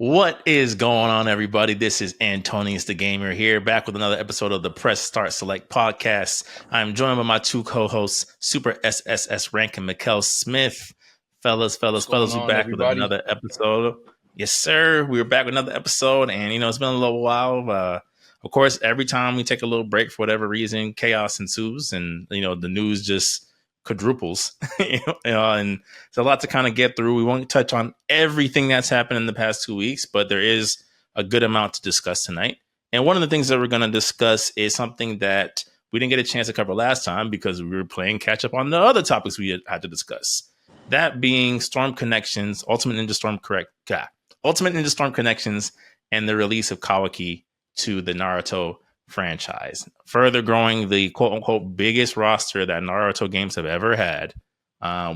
What is going on, everybody? This is Antonius the Gamer here, back with another episode of the Press Start Select podcast. I'm joined by my two co-hosts, Super SSS Rank and Mikkel Smith. Fellas, we're back everybody? With another episode. Yes, sir. We're back with another episode, and it's been a little while. Of course, every time we take a little break for whatever reason, chaos ensues, and the news just quadruples. And there's a lot to kind of get through. We won't touch on everything that's happened in the past 2 weeks, but there is a good amount to discuss tonight. And one of the things that we're going to discuss is something that we didn't get a chance to cover last time because we were playing catch up on the other topics we had to discuss. That being Storm Connections, Ultimate Ninja Storm Connections, and the release of Kawaki to the Naruto franchise, further growing the quote-unquote biggest roster that Naruto games have ever had,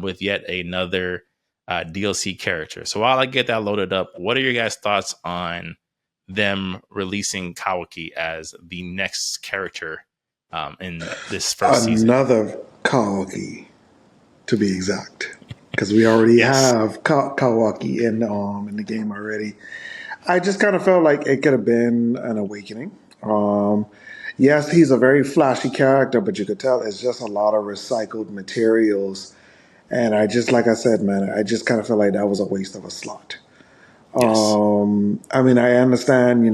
with yet another DLC character. So while I get that loaded up, what are your guys' thoughts on them releasing Kawaki as the next character in this first season? Another Kawaki, to be exact, because we already have Kawaki in the game already. I just kind of felt like it could have been an awakening. Yes, he's a very flashy character, but you could tell it's just a lot of recycled materials. And I just kind of feel like that was a waste of a slot. Yes. I mean, I understand,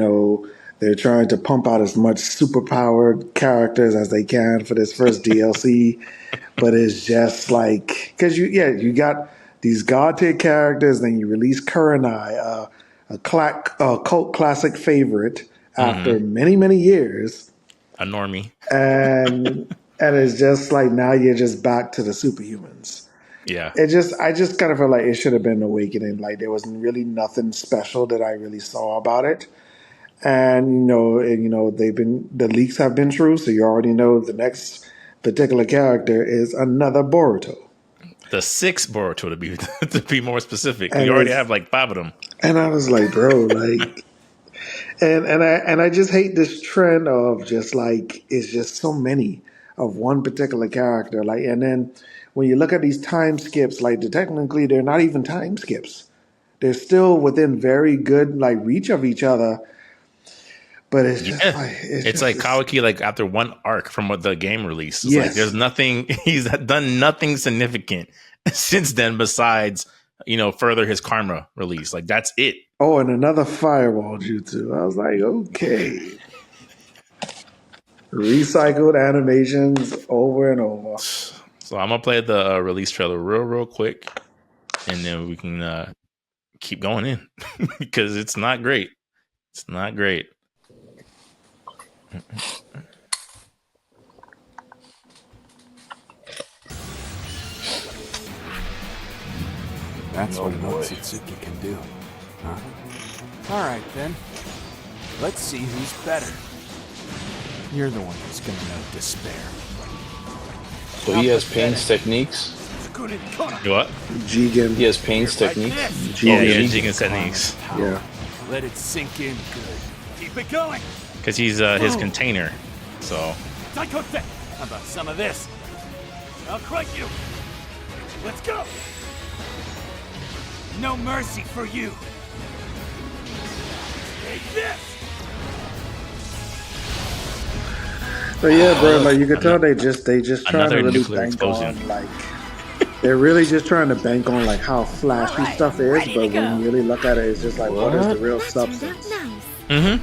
they're trying to pump out as much superpowered characters as they can for this first DLC, but it's just like, because you got these god tier characters, then you release Kurenai, a cult classic favorite after many, many years. A normie. And it's just like now you're just back to the superhumans. Yeah. I just kind of feel like it should have been an awakening. Like there was really nothing special that I really saw about it. And the leaks have been true, so you already know the next particular character is another Boruto. The sixth Boruto to be more specific. We already have like 5 of them. And I was like, bro, like And I just hate this trend of just like it's just so many of one particular character. Like, and then when you look at these time skips, like technically they're not even time skips. They're still within very good like reach of each other. But it's just like it's like Kawaki like after one arc from what the game released. It's like there's nothing. He's done nothing significant since then besides further his karma release. Like that's it. Oh, and another fireball jutsu. I was like, okay. Recycled animations over and over. So I'm gonna play the release trailer real quick, and then we can keep going in because it's not great. It's not great. That's what an Otsutsuki can do. Huh? All right, then. Let's see who's better. You're the one who's gonna know despair. So he has Pain's techniques? What? Jigen. He has Pain's techniques? Jigen's techniques. Yeah. Let it sink in good. Keep it going! Because he's his container, so... How about some of this? I'll crush you! Let's go! No mercy for you! Take this! But yeah, bro, like you can tell they just trying to really bank on they're really just trying to bank on like how flashy stuff is, but when you really look at it, it's just like what is the real substance? Mm-hmm.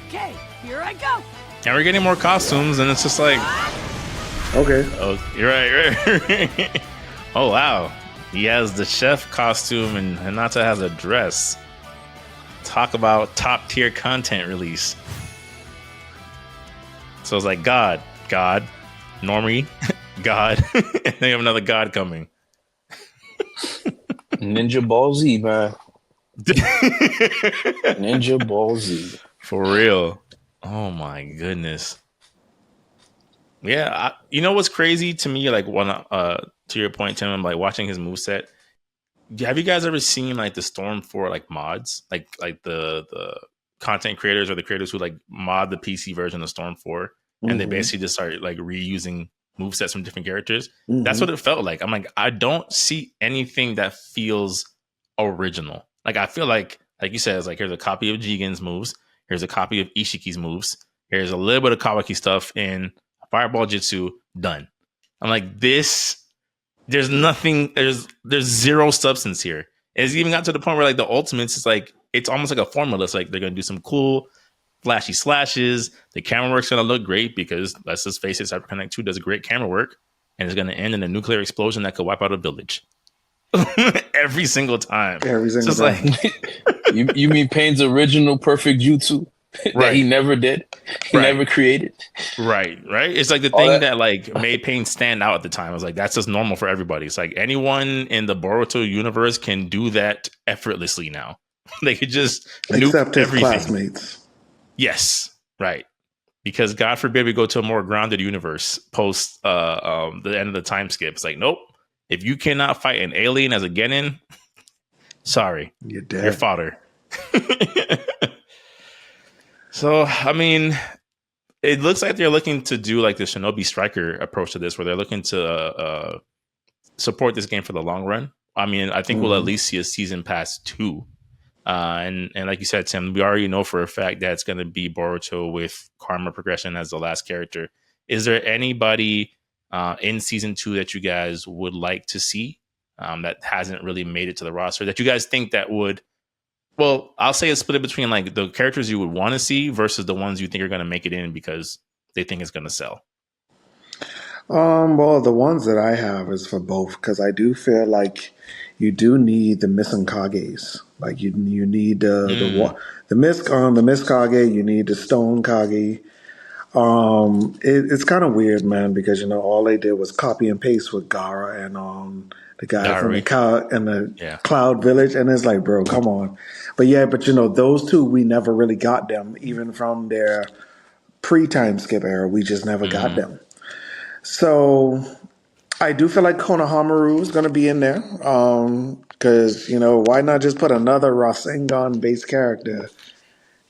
Okay, here I go. And we're getting more costumes, and it's just like, okay. Oh, you're right. Oh wow, he has the chef costume, and Hinata has a dress. Talk about top tier content release. So it's like God, Normie, God, and they have another God coming. Ninja Ball Z, man. Ninja Ball Z. For real. Oh my goodness. Yeah, you know what's crazy to me? Like when to your point, Tim, I'm like watching his moveset. Have you guys ever seen like the Storm 4 like mods? Like the content creators or the creators who like mod the PC version of Storm 4 and they basically just start like reusing movesets from different characters. That's what it felt like. I'm like, I don't see anything that feels original. Like I feel like like you said, it's like here's a copy of Jigen's moves, here's a copy of Ishiki's moves, here's a little bit of Kawaki stuff in Fireball Jutsu, done. I'm like, this, there's nothing, there's zero substance here. It's even got to the point where like the ultimates is like, it's almost like a formula. It's like they're gonna do some cool flashy slashes. The camera work's gonna look great because let's just face it, Cyber Connect 2 does great camera work, and it's gonna end in a nuclear explosion that could wipe out a village. Every single time. Every single time. Like, you mean Pain's original perfect jutsu that he never did, he never created. Right. It's like the thing that like made Pain stand out at the time. I was like, that's just normal for everybody. It's like anyone in the Boruto universe can do that effortlessly now. They could just except his everything. Classmates. Yes, right. Because God forbid we go to a more grounded universe post the end of the time skip. It's like, nope. If you cannot fight an alien as a Genin, sorry, you're dead. You're fodder. So, I mean, it looks like they're looking to do like the Shinobi Striker approach to this, where they're looking to support this game for the long run. I mean, I think we'll at least see a season pass 2. And like you said, Tim, we already know for a fact that it's going to be Boruto with Karma progression as the last character. Is there anybody in season 2 that you guys would like to see that hasn't really made it to the roster that you guys think that would? Well, I'll say it's split between like the characters you would want to see versus the ones you think are going to make it in because they think it's going to sell. Well, the ones that I have is for both because I do feel like you do need the missing Kages. Like you need the Mist Kage, you need the Stone Kage. It's kind of weird, man, because all they did was copy and paste with Gara and the guy from the Cloud Village, and it's like, bro, come on. But those two we never really got them, even from their pre-time skip era. We just never got them. So I do feel like Konohamaru is going to be in there because why not just put another Rasengan based character?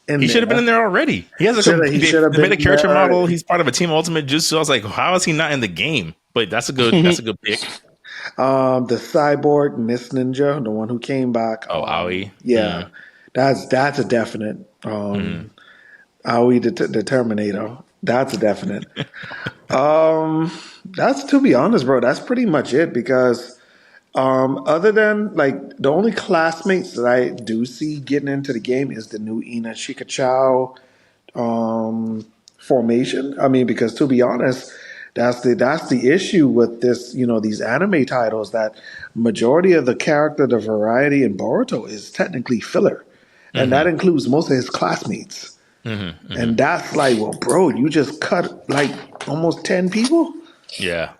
He should have been in there already. He has they made a character model. He's part of a Team Ultimate Jutsu. I was like, how is he not in the game? But that's a good pick. The cyborg Miss Ninja, the one who came back. Oh, Aoi. Yeah, that's a definite. Aoi the Terminator. That's a definite. That's, to be honest, bro, that's pretty much it because other than like the only classmates that I do see getting into the game is the new Ina Shikachao formation. I mean, because to be honest, that's the issue with this, these anime titles, that majority of the character, the variety in Boruto is technically filler. And that includes most of his classmates. And that's like, well, bro, you just cut like almost 10 people? Yeah.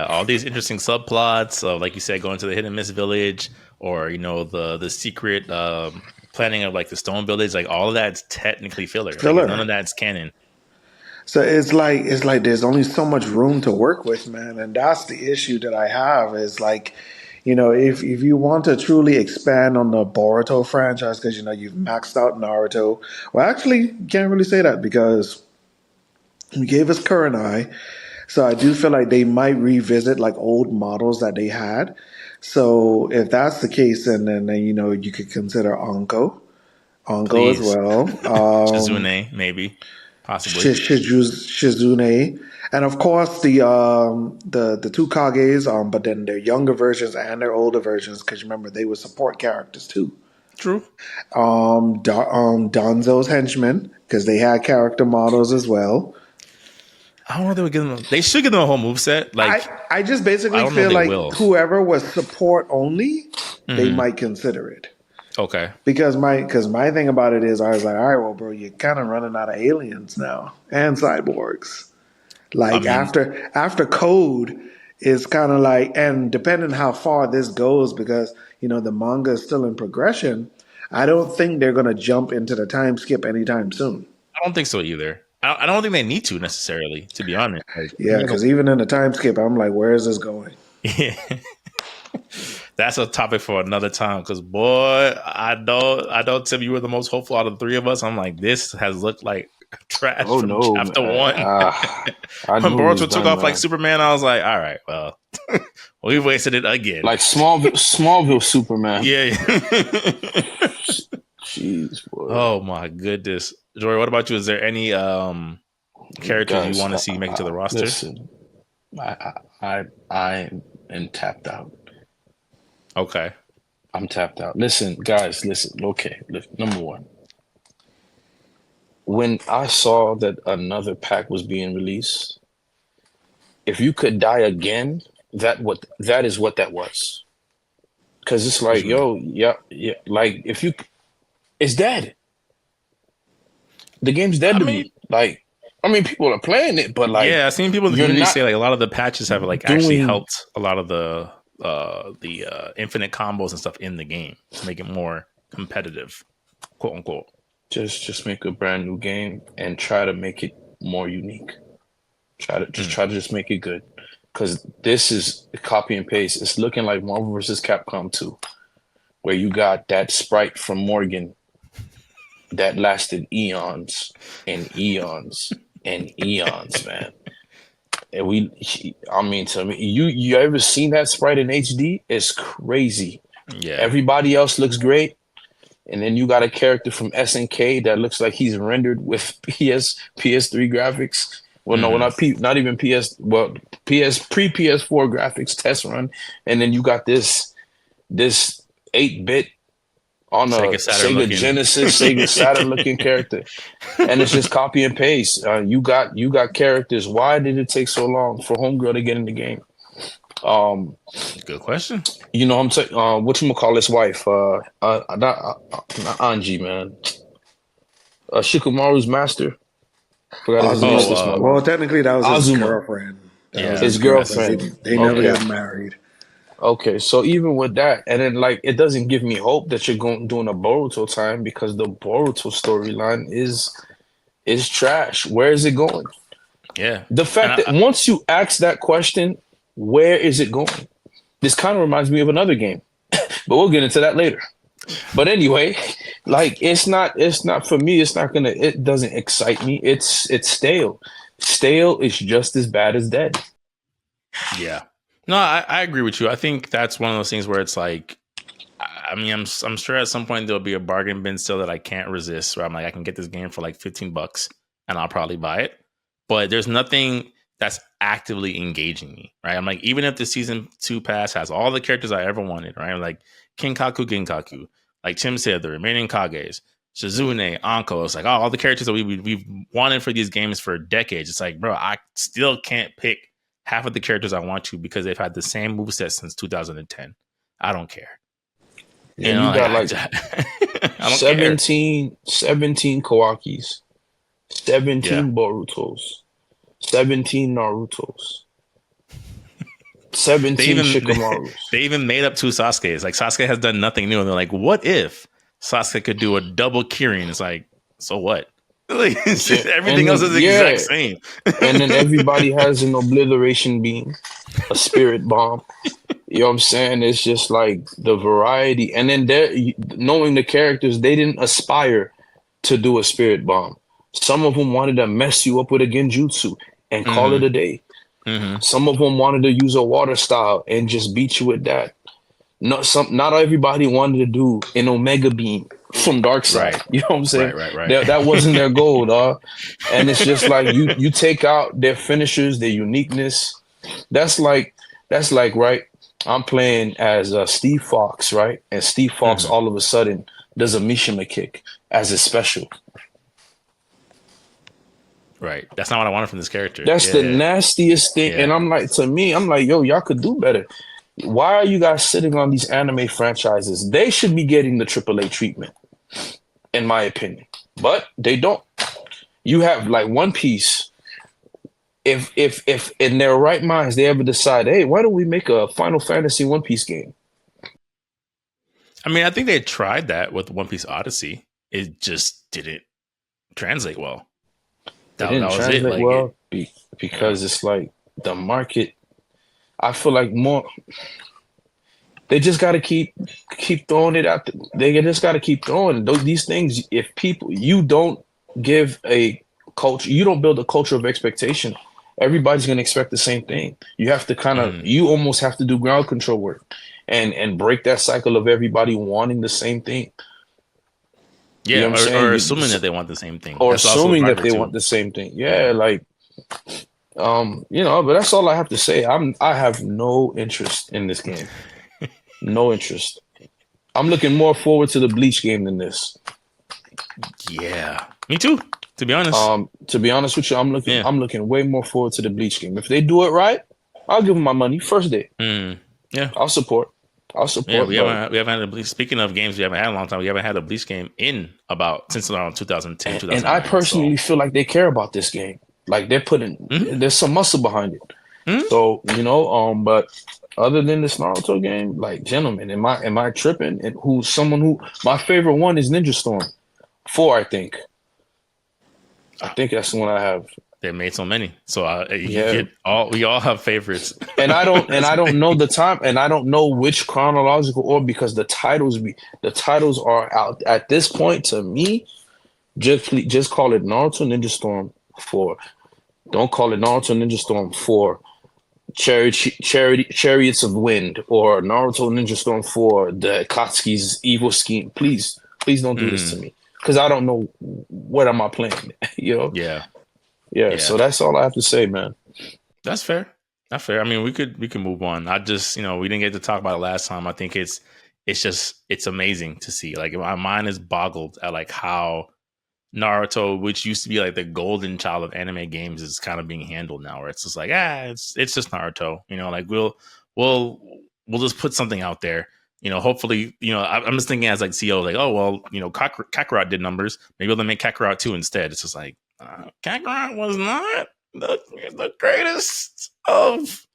All these interesting subplots of, like you said, going to the Hidden Mist Village or, the secret planning of like the Stone Village, like all of that's technically filler. Like, none of that's canon. So it's like there's only so much room to work with, man. And that's the issue that I have is like, if you want to truly expand on the Boruto franchise, because, you've maxed out Naruto. Well, actually, you can't really say that because you gave us Kurenai. So I do feel like they might revisit like old models that they had. So if that's the case, then you could consider Anko as well. Shizune, maybe. Possibly. Shizune. And of course the two Kages, but then their younger versions and their older versions, because remember they were support characters too. True. Danzo's henchmen, because they had character models as well. I don't know if they would give them. They should give them a whole moveset. Like I just basically feel like whoever was support only, they might consider it. Okay. Because my thing about it is I was like, all right, well, bro, you're kind of running out of aliens now and cyborgs. Like after Code is kind of like, and depending how far this goes, because the manga is still in progression, I don't think they're gonna jump into the time skip anytime soon. I don't think so either. I don't think they need to necessarily, to be honest. Yeah, because even in the time skip, I'm like, where is this going? Yeah. That's a topic for another time. Because boy, I know Tim, you were the most hopeful out of the three of us. I'm like, this has looked like trash from chapter one. When Boruto took off like Superman, I was like, all right, well, we wasted it again. Like Smallville Superman. Yeah. Jeez, boy. Oh my goodness, Jory. What about you? Is there any characters you Guys, want to see make it to the roster? listen, I am tapped out. Okay. I'm tapped out. Listen, guys, listen. Okay, number one. When I saw that another pack was being released, if you could die again, that is what that was. Because it's like, yo, yeah, like if you, it's dead. The game's dead to me. Like, I mean, people are playing it, but like, yeah, I've seen people in the community say like a lot of the patches have like actually helped a lot of the infinite combos and stuff in the game to make it more competitive, quote unquote. Just make a brand new game and try to make it more unique. Try to make it good, because this is copy and paste. It's looking like Marvel vs. Capcom 2, where you got that sprite from Morgan that lasted eons and eons and eons, man. And I mean, to me, you ever seen that sprite in HD? It's crazy. Yeah. Everybody else looks great. And then you got a character from SNK that looks like he's rendered with PS3 graphics. Well, no, not even PS. Well, pre-PS4 graphics test run. And then you got this 8-bit on a Sega Genesis, Sega Saturn looking character, and it's just copy and paste. You got characters. Why did it take so long for Homegirl to get in the game? Good question. You know, I'm saying, whatchamacallit's wife, not Anji, man. Shikamaru's master. Forgot his name. Well, technically that was his girlfriend. His girlfriend. They never got married. Okay, so even with that, and then like it doesn't give me hope that you're doing a Boruto time, because the Boruto storyline is trash. Where is it going? Yeah. The fact that once you ask that question, where is it going? This kind of reminds me of another game, but we'll get into that later. But anyway, like it's not for me. It doesn't excite me. It's stale. Stale is just as bad as dead. Yeah. No, I agree with you. I think that's one of those things where it's like, I mean, I'm sure at some point there'll be a bargain bin still that I can't resist, where I'm like, I can get this game for like $15 and I'll probably buy it. But there's nothing that's actively engaging me, right? I'm like, even if the season 2 pass has all the characters I ever wanted, right? Like Kinkaku, Ginkaku, like Tim said, the remaining Kages, Shizune, Anko. It's like, oh, all the characters that we've wanted for these games for decades. It's like, bro, I still can't pick half of the characters I want to because they've had the same moveset since 2010. I don't care. You got 17 Kawakis, 17 Borutos, 17 Narutos, 17 Shikamarus. They even made up 2 Sasuke's. Like, Sasuke has done nothing new. And they're like, what if Sasuke could do a double Kirin? It's like, so what? Like, everything else is the exact same. And then everybody has an obliteration beam, a spirit bomb. You know what I'm saying? It's just like the variety. And then knowing the characters, they didn't aspire to do a spirit bomb. Some of them wanted to mess you up with a genjutsu and call it a day. Some of them wanted to use a water style and just beat you with that. Not everybody wanted to do an Omega Beam from Darkseid. Right. You know what I'm saying? Right. That wasn't their goal, dog. And it's just like you take out their finishers, their uniqueness. That's like right. I'm playing as Steve Fox, right? And Steve Fox all of a sudden does a Mishima kick as a special. Right. That's not what I wanted from this character. That's the nastiest thing. And I'm like, yo, y'all could do better. Why are you guys sitting on these anime franchises? They should be getting the AAA treatment, in my opinion. But they don't. You have like One Piece. If in their right minds they ever decide, hey, why don't we make a Final Fantasy One Piece game? I mean, I think they tried that with One Piece Odyssey. It just didn't translate well. That was it. Like, because it's like the market. I feel like more. They just got to keep throwing it out. They just got to keep throwing these things. If you don't give a culture, you don't build a culture of expectation. Everybody's gonna expect the same thing. You have to you almost have to do ground control work, and break that cycle of everybody wanting the same thing. Yeah, You know what I'm saying? or assuming that they want the same thing. Or That's also assuming that clever, they too. want the same thing. Yeah, like you know, but that's all I have to say. I have no interest in this game. No interest. I'm looking more forward to the Bleach game than this. Yeah, me too. To be honest, To be honest with you, I'm looking way more forward to the Bleach game. If they do it right, I'll give them my money first day. Yeah, I'll support. Yeah, we haven't had a Bleach. Speaking of games we haven't had in a long time, we haven't had a Bleach game since around 2010, 2009. And I personally feel like they care about this game. Like they're putting, there's some muscle behind it. So you know, but other than this Naruto game, like gentlemen, am I tripping? And my favorite one is Ninja Storm 4, I think. I think that's the one I have. They made so many, so we all have favorites. And I don't know the time, and I don't know which chronological order because the titles are out at this point. To me, just call it Naruto Ninja Storm 4. Don't call it Naruto Ninja Storm 4 Chariots of Wind or Naruto Ninja Storm 4 the Katsuki's Evil Scheme. Please don't do this to me because I don't know what am I playing. You know? Yeah. So that's all I have to say, man. That's fair. That's fair. I mean, we can move on. I just, we didn't get to talk about it last time. I think it's amazing to see. Like my mind is boggled at like how Naruto, which used to be like the golden child of anime games, is kind of being handled now. Where it's just like, it's just Naruto. Like we'll just put something out there. Hopefully, I'm just thinking as like CEO, like, oh well, Kakarot did numbers. Maybe they'll make Kakarot 2 instead. It's just like Kakarot was not the greatest of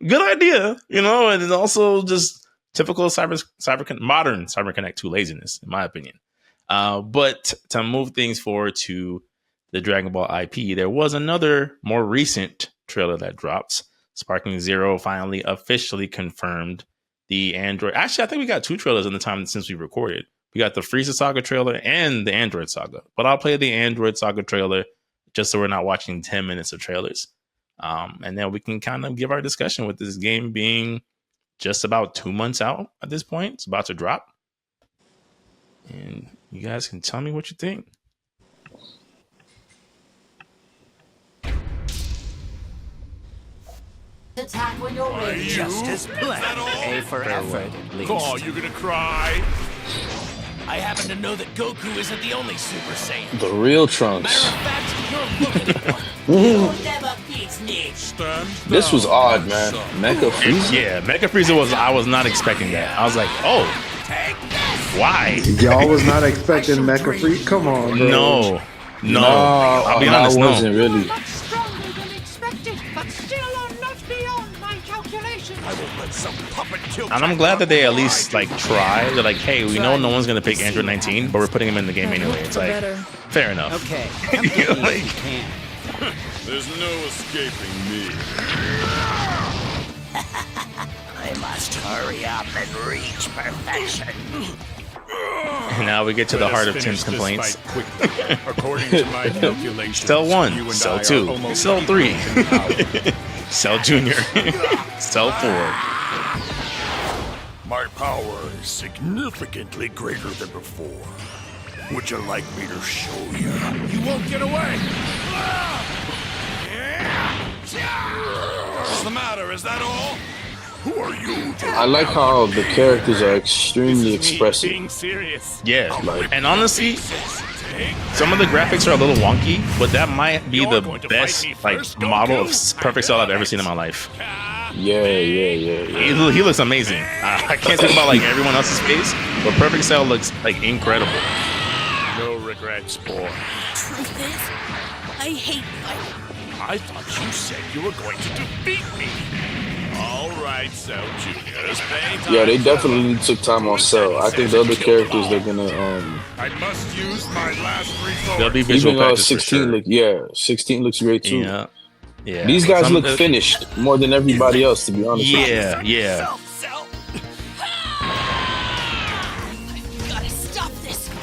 good idea, and it's also just typical modern CyberConnect 2 laziness, in my opinion. But to move things forward to the Dragon Ball IP, there was another more recent trailer that dropped. Sparking Zero finally officially confirmed the Android. Actually, I think we got 2 trailers in the time since we recorded. We got the Frieza Saga trailer and the Android Saga. But I'll play the Android Saga trailer just so we're not watching 10 minutes of trailers. And then we can kind of give our discussion with this game being just about 2 months out at this point. It's about to drop. And you guys can tell me what you think. Attack when you're ready. Just as planned. A for effort, at least. Oh, you gonna cry? I happen to know that Goku isn't the only Super Saiyan. The real Trunks. Matter of fact, you're looking at one. You'll never beat me. This was odd, man. Mecha Frieza? Yeah, Mecha Frieza I was not expecting that. I was like, oh, Take this! why? Y'all was not expecting Mecha Freak? Come on, bro. No. I'll be honest, I wasn't really. Much stronger than expected, but still not beyond my calculations. I won't let some puppet kill. And I'm glad that they at least like try. They're like, hey, we know no one's gonna pick Android 19, but we're putting him in the game anyway. It's like, fair enough. Okay. Like, There's no escaping me. I must hurry up and reach perfection. and now we get to the heart of Tim's complaints. According to my calculations, Cell 1, you and Cell I 2, are almost Cell 3, equal in power. Cell Junior, Cell 4. My power is significantly greater than before. Would you like me to show you? You won't get away! What's the matter? Is that all? Who are you? I like how the characters are extremely expressive. Being serious. Yeah, and honestly, some of the graphics are a little wonky, but that might be the best model of Perfect Cell I've ever seen in my life. Yeah. He looks amazing. I can't think about like everyone else's face, but Perfect Cell looks like incredible. No regrets, boy. Truth is, I hate fighting. I thought you said you were going to defeat me. All right, Cell Juniors. Yeah, they definitely took time on Cell. I think the other characters they're gonna I must use my last resort. They'll be visual even patches for 16 sure. 16 looks great too. Yeah. These guys Some- look finished more than everybody else, to be honest. with you. Yeah. Cell. I've gotta stop this, no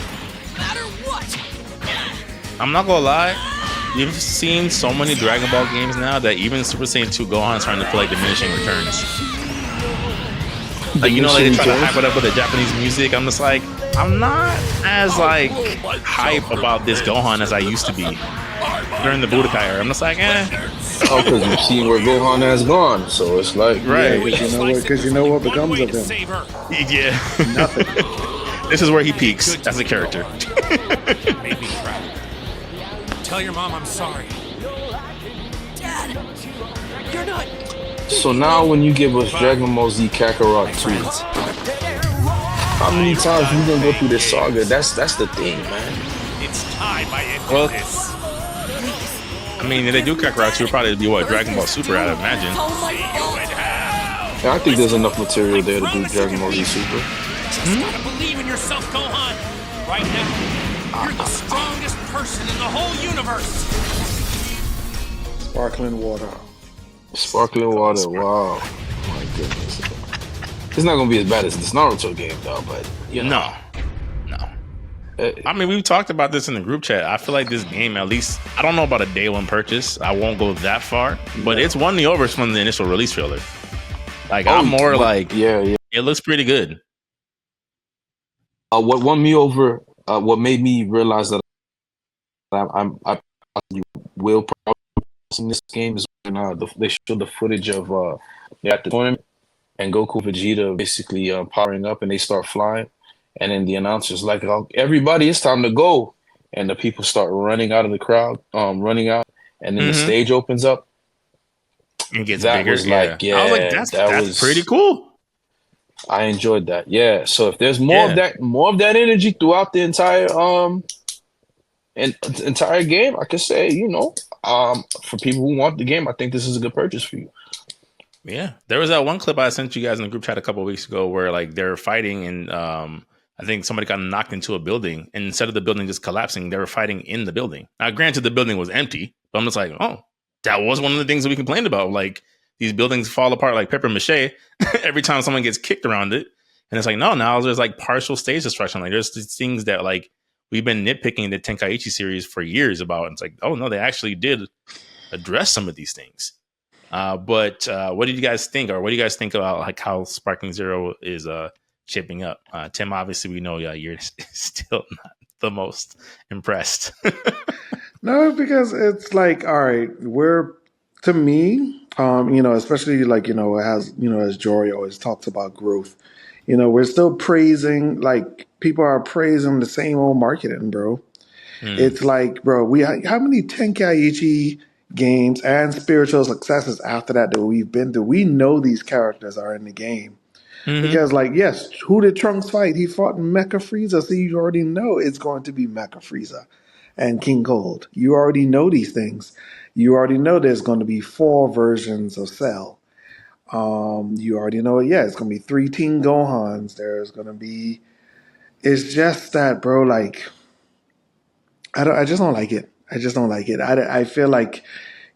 matter what. I'm not gonna lie. You've seen so many Dragon Ball games now that even Super Saiyan 2 Gohan is starting to feel like diminishing returns. Like, like they try to hype it up with the Japanese music. I'm just like, I'm not as like hype about this Gohan as I used to be during the Budokai era. I'm just like, Oh, because you've seen where Gohan has gone, so it's like, right. Because you know what becomes of him. Yeah. Nothing. This is where he peaks as a character. Made me proud. Tell your mom I'm sorry. Dad, you're not. So now when you give us Dragon Ball Z Kakarot 2, how many times we gonna go through this saga? That's the thing, man. It's time I end Well, this. I mean, if they do Kakarot, it would probably be what, Dragon Ball Super, I'd imagine. Oh my God. Yeah, I think there's enough material there to do Dragon Ball Z Super. Just gotta believe in yourself, Gohan. Right now, you're the strongest person in the whole universe. Sparkling water. Sparkling water, wow. Oh my goodness. It's not gonna be as bad as this Naruto game, though, but you know. No. I mean, we've talked about this in the group chat. I feel like this game, at least, I don't know about a day one purchase. I won't go that far, but it's won the overs from the initial release trailer. Like, I'm more like, yeah. It looks pretty good. What won me over, what made me realize that I will probably in this game is when they showed the footage of they're at the tournament and Goku Vegeta basically powering up and they start flying, and then the announcer's like, oh, everybody, it's time to go, and the people start running out of the crowd, running out, and then the stage opens up. It gets that bigger. Was like, yeah, I was like, that's pretty cool. I enjoyed that. Yeah. So if there's more of that energy throughout the entire entire game, I could say, for people who want the game, I think this is a good purchase for you. Yeah. There was that one clip I sent you guys in the group chat a couple of weeks ago where like they're fighting and I think somebody got knocked into a building, and instead of the building just collapsing, they were fighting in the building. Now, granted, the building was empty, but I'm just like, oh, that was one of the things that we complained about. Like, these buildings fall apart like paper mache every time someone gets kicked around it. And it's like, no, now there's like partial stage destruction. Like, there's these things that like we've been nitpicking the Tenkaichi series for years about. And it's like, oh no, they actually did address some of these things. But what did you guys think, or what do you guys think about like how Sparking Zero is shaping up? Tim, obviously we know you're still not the most impressed. No, because it's like, all right, to me, especially like, it has, as Jory always talks about growth, we're still praising, like, people are praising the same old marketing, bro. It's like, bro, how many Tenkaichi games and spiritual successes after that we've been through? We know these characters are in the game. Because, like, yes, who did Trunks fight? He fought Mecha Frieza, so you already know it's going to be Mecha Frieza and King Cold. You already know these things. You already know there's going to be 4 versions of Cell. You already know, it's going to be 3 Teen Gohans. There's going to be... It's just that, bro, like... I just don't like it. I just don't like it. I feel like,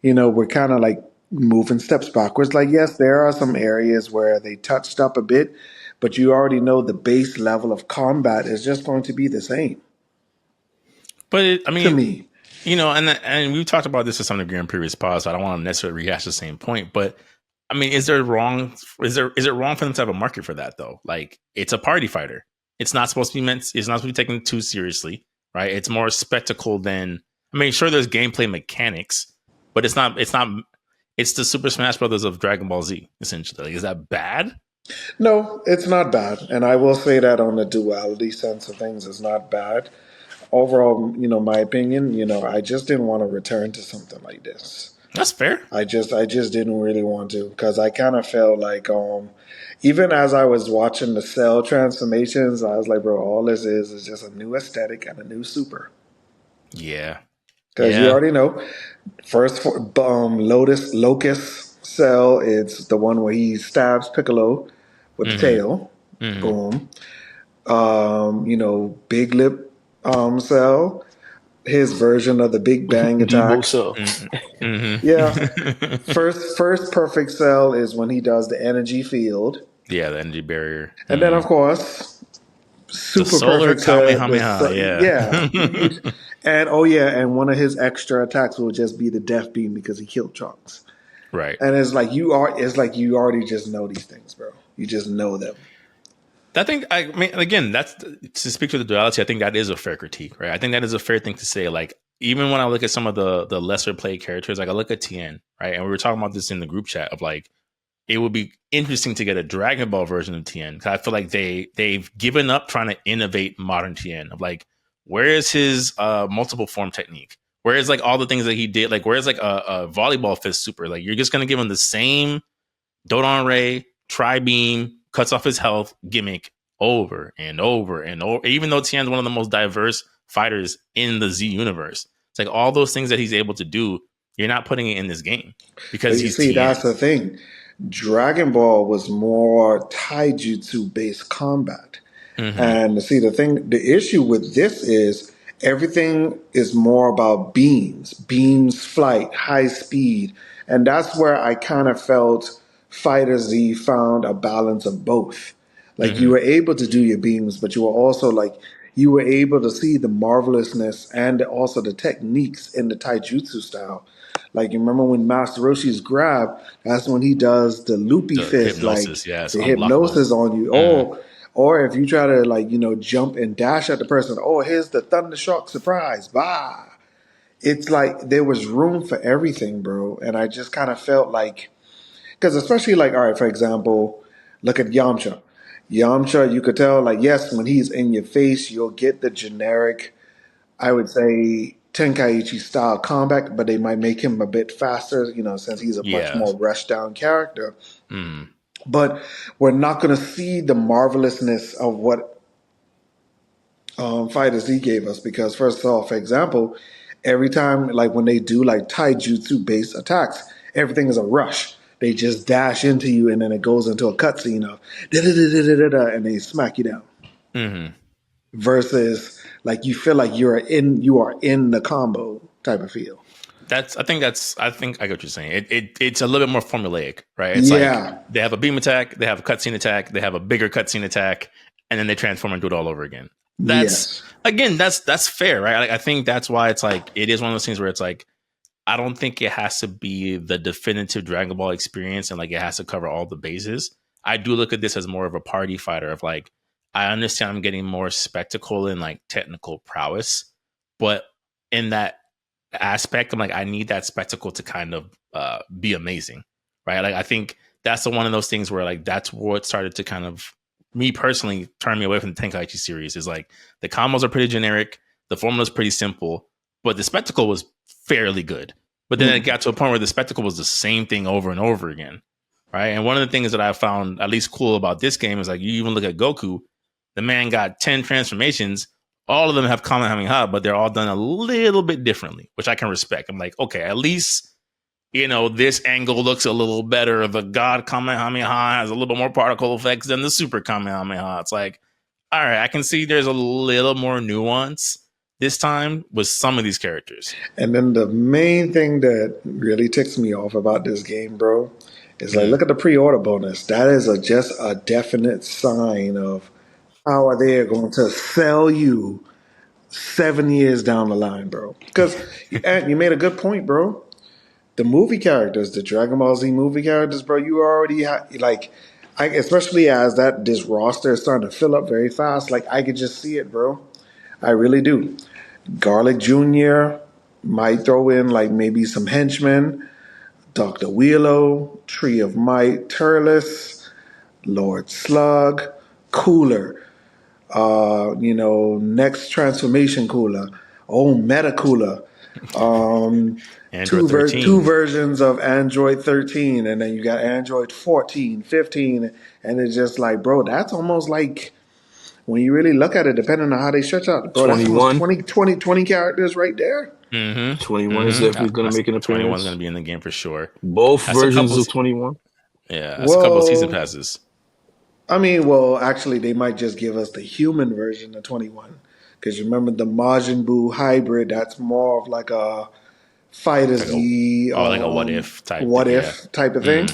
we're kind of like moving steps backwards. Like, yes, there are some areas where they touched up a bit, but you already know the base level of combat is just going to be the same. But to me, and we've talked about this to some degree in previous pods, so I don't want to necessarily rehash the same point. But I mean, is it wrong for them to have a market for that though? Like, it's a party fighter. It's not supposed to be it's not supposed to be taken too seriously, right? It's more spectacle than, I mean, sure, there's gameplay mechanics, but it's the Super Smash Brothers of Dragon Ball Z, essentially. Like, is that bad? No, it's not bad. And I will say that on the duality sense of things, it's not bad. Overall, my opinion, I just didn't want to return to something like this. That's fair. I just didn't really want to, because I kind of felt like, even as I was watching the Cell transformations, I was like, bro, all this is just a new aesthetic and a new super. Yeah. Because you already know, first Locust Cell, it's the one where he stabs Piccolo with the tail. Boom. Big Lip Cell, his version of the Big Bang attack. Yeah. First perfect Cell is when he does the energy field. Yeah, the energy barrier. And then, of course, super the solar perfect Kamehameha. Yeah. And one of his extra attacks will just be the Death Beam because he killed Trunks. Right. And it's like you already just know these things, bro. You just know them. I mean, again, that's to speak to the duality. I think that is a fair critique, right? I think that is a fair thing to say. Like, even when I look at some of the lesser played characters, like I look at Tien, right? And we were talking about this in the group chat of like, it would be interesting to get a Dragon Ball version of Tien. Cause I feel like they've given up trying to innovate modern Tien of like, where is his multiple form technique? Where is like all the things that he did? Like, where is like a volleyball fist super? Like, you're just gonna give him the same Dodon Ray, Tri-Beam, cuts off his health gimmick over and over and over. Even though Tien's one of the most diverse fighters in the Z universe, it's like all those things that he's able to do, you're not putting it in this game because you he's see, Tien. that's the thing. Dragon Ball was more taijutsu based combat. And see, the issue with this is everything is more about beams, flight, high speed. And that's where I kind of felt Fighter Z found a balance of both. Like you were able to do your beams, but you were also like, you were able to see the marvelousness and also the techniques in the taijutsu style. Like you remember when Master Roshi's grab, that's when he does the loopy The fist, like hypnosis, yeah, it's the unblockable. hypnosis on you. Or if you try to like, jump and dash at the person, oh, here's the thunder shock surprise. Bah. It's like there was room for everything, bro. And I just kind of felt like, because especially like, all right, for example, look at Yamcha. Yamcha, you could tell, like, yes, when he's in your face, you'll get the generic, I would say, Tenkaichi style combat, but they might make him a bit faster, since he's a much Yeah. more rushed down character. Mm. But we're not going to see the marvelousness of what Fighter Z gave us because, first off, for example, every time, like when they do like taijutsu based attacks, everything is a rush. They just dash into you and then it goes into a cutscene of da-da-da-da-da-da, and they smack you down. Versus like you feel like you are in the combo type of feel. I think I get what you're saying. It's a little bit more formulaic, right? It's like they have a beam attack, they have a cutscene attack, they have a bigger cutscene attack, and then they transform and do it all over again. That's fair, right? Like, I think that's why it's like it is one of those things where it's like I don't think it has to be the definitive Dragon Ball experience and like it has to cover all the bases. I do look at this as more of a party fighter of like I understand I'm getting more spectacle and like technical prowess, but in that aspect, I'm like, I need that spectacle to kind of be amazing, right? Like, I think that's the one of those things where like that's what started to kind of me personally turn me away from the Tenkaichi series. Is like the combos are pretty generic, the formula is pretty simple, but the spectacle was fairly good. But then it got to a point where the spectacle was the same thing over and over again, right? And one of the things that I found at least cool about this game is like you even look at Goku, the man got 10 transformations. All of them have Kamehameha, but they're all done a little bit differently, which I can respect. I'm like, okay, at least, this angle looks a little better. The God Kamehameha has a little more particle effects than the Super Kamehameha. It's like, all right, I can see there's a little more nuance this time with some of these characters. And then the main thing that really ticks me off about this game, bro, is like, look at the pre-order bonus. That is just a definite sign of how are they going to sell you 7 years down the line, bro. Because you made a good point, bro. The movie characters, the Dragon Ball Z movie characters, bro, you already especially as this roster is starting to fill up very fast, like I could just see it, bro. I really do. Garlic Jr. might throw in like maybe some henchmen, Dr. Wheelo, Tree of Might, Turles, Lord Slug, Cooler. Next transformation Cooler. Oh, Meta Cooler. Two versions of Android 13, and then you got Android 14, 15, and it's just like, bro, that's almost like, when you really look at it, depending on how they stretch out, bro, 21. That's almost 20 characters right there. 21 is definitely going to make an appearance. 21 is going to be in the game for sure. Both versions of 21. Yeah, that's a couple of season passes. I mean, well, actually, they might just give us the human version of 21. Because you remember the Majin Buu hybrid, that's more of like a Fighter Z. Like a what if type type of thing.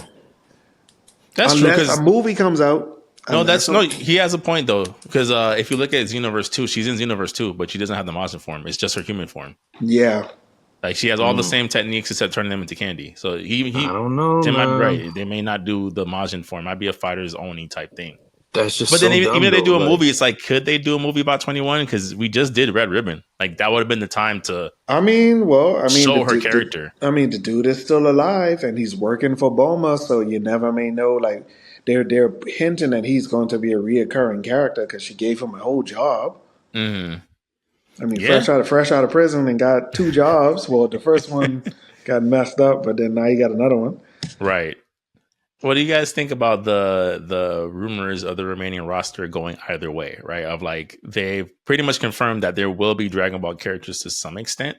That's true. Unless a movie comes out. He has a point though. Because if you look at Xenoverse 2, she's in Xenoverse 2, but she doesn't have the Majin form. It's just her human form. Yeah. Like she has all the same techniques except turning them into candy. So he I don't know. Tim might be right. They may not do the Majin form. It might be a fighters only type thing. That's just But then so even dumb, if they though. do a Like, movie, it's like, could they do a movie about 21? Because we just did Red Ribbon. Like that would have been the time to show her character. The dude is still alive and he's working for Boma, so you never may know. Like they're hinting that he's going to be a reoccurring character because she gave him a whole job. Mm. I mean, Yeah. fresh out of prison and got 2 jobs. Well, the first one got messed up, but then now you got another one. Right. What do you guys think about the rumors of the remaining roster going either way, right? Of like they've pretty much confirmed that there will be Dragon Ball characters to some extent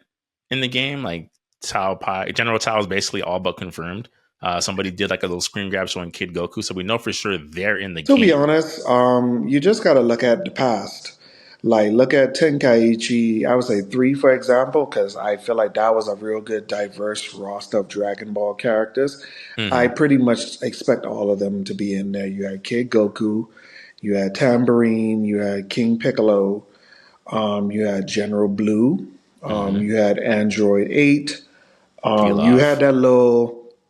in the game. Like General Tao is basically all but confirmed. Somebody did like a little screen grab showing Kid Goku, so we know for sure they're in the To game. be honest, you just got to look at the past. Like, look at Tenkaichi, I would say 3, for example, because I feel like that was a real good, diverse roster of Dragon Ball characters. I pretty much expect all of them to be in there. You had Kid Goku, you had Tambourine, you had King Piccolo, you had General Blue, you had Android 8, you had that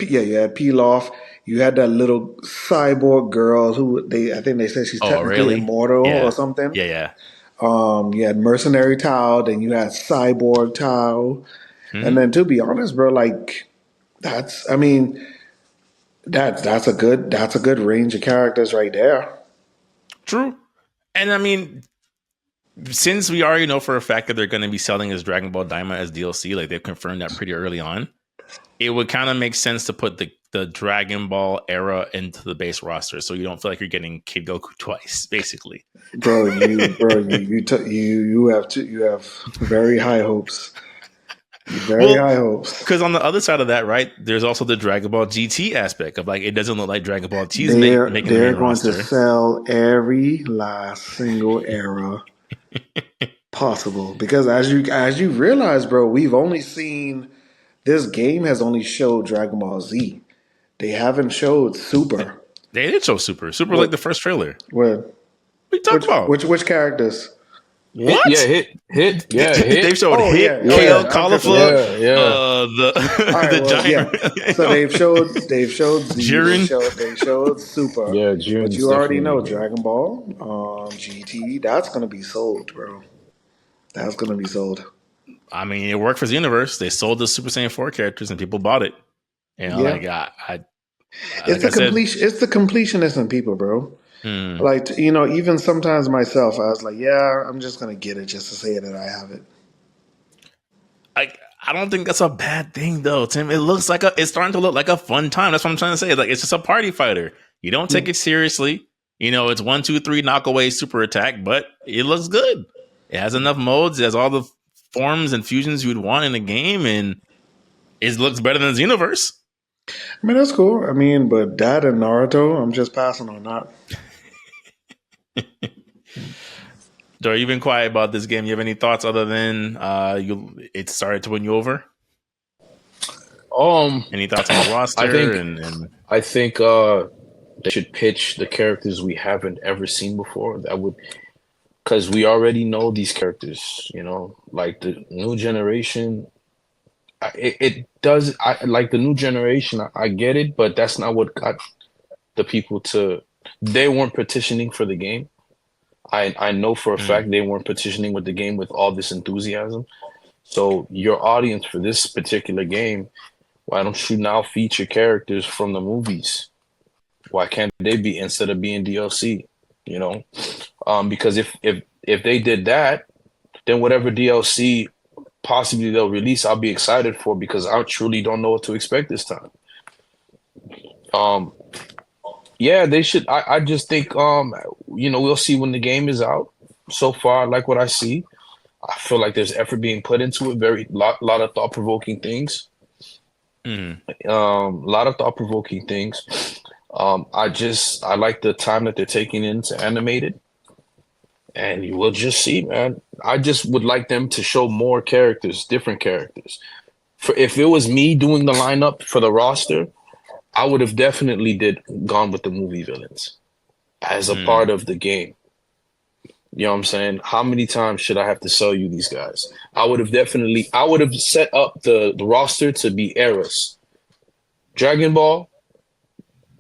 you had Pilaf. You had that little cyborg girl who I think they said she's technically really? immortal Yeah. or something. Yeah. You had Mercenary Tao, then you had Cyborg Tao, and then to be honest, bro, like that's a good range of characters right there. True. And I mean, since we already know for a fact that they're going to be selling as Dragon Ball Daima as DLC, like they've confirmed that pretty early on, it would kind of make sense to put the Dragon Ball era into the base roster, so you don't feel like you're getting Kid Goku twice, basically. You have very high hopes. High hopes. Because on the other side of that, right, there's also the Dragon Ball GT aspect of like it doesn't look like Dragon Ball T is making the main roster. To sell every last single era possible because as you realize, bro, we've only seen this game has only showed Dragon Ball Z. They haven't showed Super. They did show Super. Super was like the first trailer. What you talking about? Which characters? What? Hit. Yeah, Hit. They've showed Hit, Caulifla, the giant. Yeah. So they've showed Z. Jiren. They showed Super. Yeah, Jiren. But you already know Dragon Ball, GT. That's gonna be sold, bro. That's gonna be sold. I mean, it worked for the universe. They sold the Super Saiyan 4 characters and people bought it. You know, it's the completionist in people, bro. Like, even sometimes myself, I was like, yeah, I'm just going to get it just to say that I have it. I don't think that's a bad thing, though, Tim. It's starting to look like a fun time. That's what I'm trying to say. Like, it's just a party fighter. You don't take it seriously. It's 1, 2, 3 knock away super attack, but it looks good. It has enough modes. It has all the forms and fusions you'd want in the game, and it looks better than the universe. I mean, that's cool. I mean, but that and Naruto, I'm just passing on that. Dor, you've been quiet about this game. You have any thoughts other than it started to win you over? Any thoughts on the roster? I think they should pitch the characters we haven't ever seen before. That would, because we already know these characters. Like the new generation. It does. Like the new generation. I get it, but that's not what got the people to. They weren't petitioning for the game. I know for a fact they weren't petitioning with the game with all this enthusiasm. So your audience for this particular game, why don't you now feature characters from the movies? Why can't they be instead of being DLC? Because if they did that, then whatever DLC possibly they'll release, I'll be excited for because I truly don't know what to expect this time. Yeah, they should. I just think, we'll see when the game is out. So far, like what I see, I feel like there's effort being put into it. Lot of thought provoking things. Lot of thought provoking things. I like the time that they're taking in to animate it, and you will just see, man. I just would like them to show more characters, different characters. If it was me doing the lineup for the roster, I would have definitely gone with the movie villains as a part of the game. You know what I'm saying? How many times should I have to sell you these guys? I would have set up the roster to be eras. Dragon Ball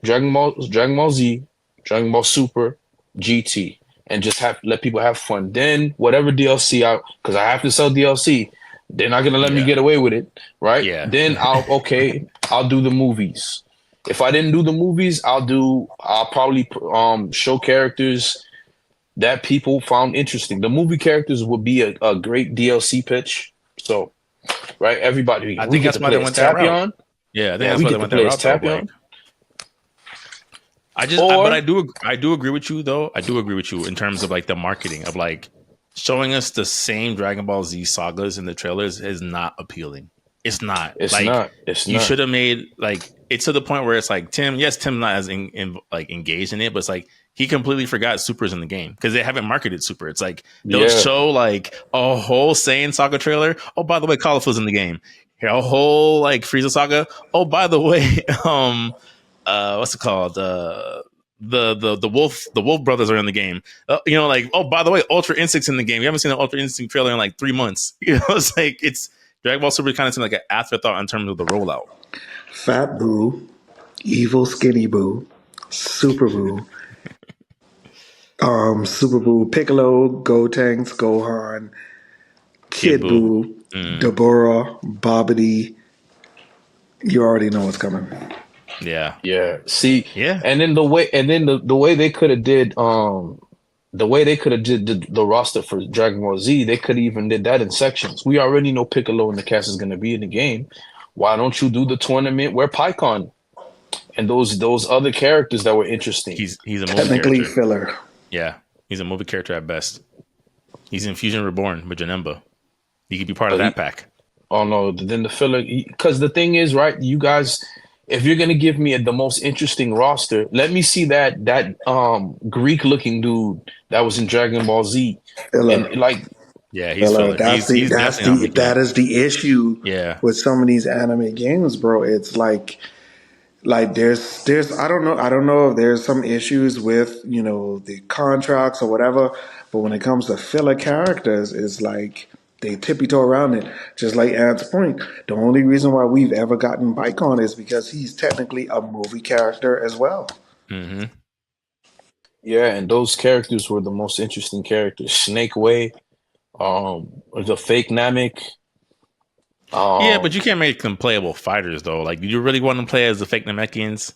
Z, Dragon Ball Super, GT, and just let people have fun. Then whatever DLC out, because I have to sell DLC, they're not gonna let me get away with it, right? Yeah. Then I'll do the movies. If I didn't do the movies, I'll probably show characters that people found interesting. The movie characters would be a great DLC pitch. So, right, everybody, I we think get that's to why play they as went that route. Tapion. Yeah, I think Yeah, that's we why they get to went that play as route though. Tapion. But Or I do agree with you though. I do agree with you in terms of like the marketing of like showing us the same Dragon Ball Z sagas in the trailers is not appealing. It's not. it's Like not. It's you not. should have made like it's to the point where it's like Tim. Yes, Tim's not as like engaged in it, but it's like he completely forgot Super's in the game because they haven't marketed Super. It's like they'll Yeah. show like a whole Saiyan Saga trailer. Oh, by the way, Cauliflo's in the game. Here, a whole like Frieza Saga. Oh, by the way, what's it called? The wolf brothers are in the game. You know, like, oh, by the way, Ultra Instinct's in the game. You haven't seen an Ultra Instinct trailer in like 3 months. You know, it's like it's Dragon Ball Super kind of seemed like an afterthought in terms of the rollout. Fat Boo, Evil Skinny Boo, Super Boo, Super Boo, Piccolo, Gotenks, Gohan, Kid Boo, Deborah, Bobbity. You already know what's coming. Yeah. Yeah. See. Yeah. And then the way they could have did the way they could have did the roster for Dragon Ball Z, they could have even did that in sections. We already know Piccolo and the cast is going to be in the game. Why don't you do the tournament where PyCon and those other characters that were interesting? He's a movie Technically character. filler. Yeah, he's a movie character at best. He's in Fusion Reborn with Janemba. He could be part of that pack. Oh no, then the filler. Because the thing is, right? You guys, if you're gonna give me the most interesting roster, let me see that Greek looking dude that was in Dragon Ball Z, Filler. and like. Yeah, he's filler. That is the issue with some of these anime games, bro. It's like there's I don't know if there's some issues with, you know, the contracts or whatever, but when it comes to filler characters, it's like they tippy-toe around it. Just like Ant's point, the only reason why we've ever gotten Bicon is because he's technically a movie character as well. Mm-hmm. Yeah, and those characters were the most interesting characters. Snake Way, the fake Namek. Yeah, but you can't make them playable fighters though. Like, do you really want to play as the fake Namekians?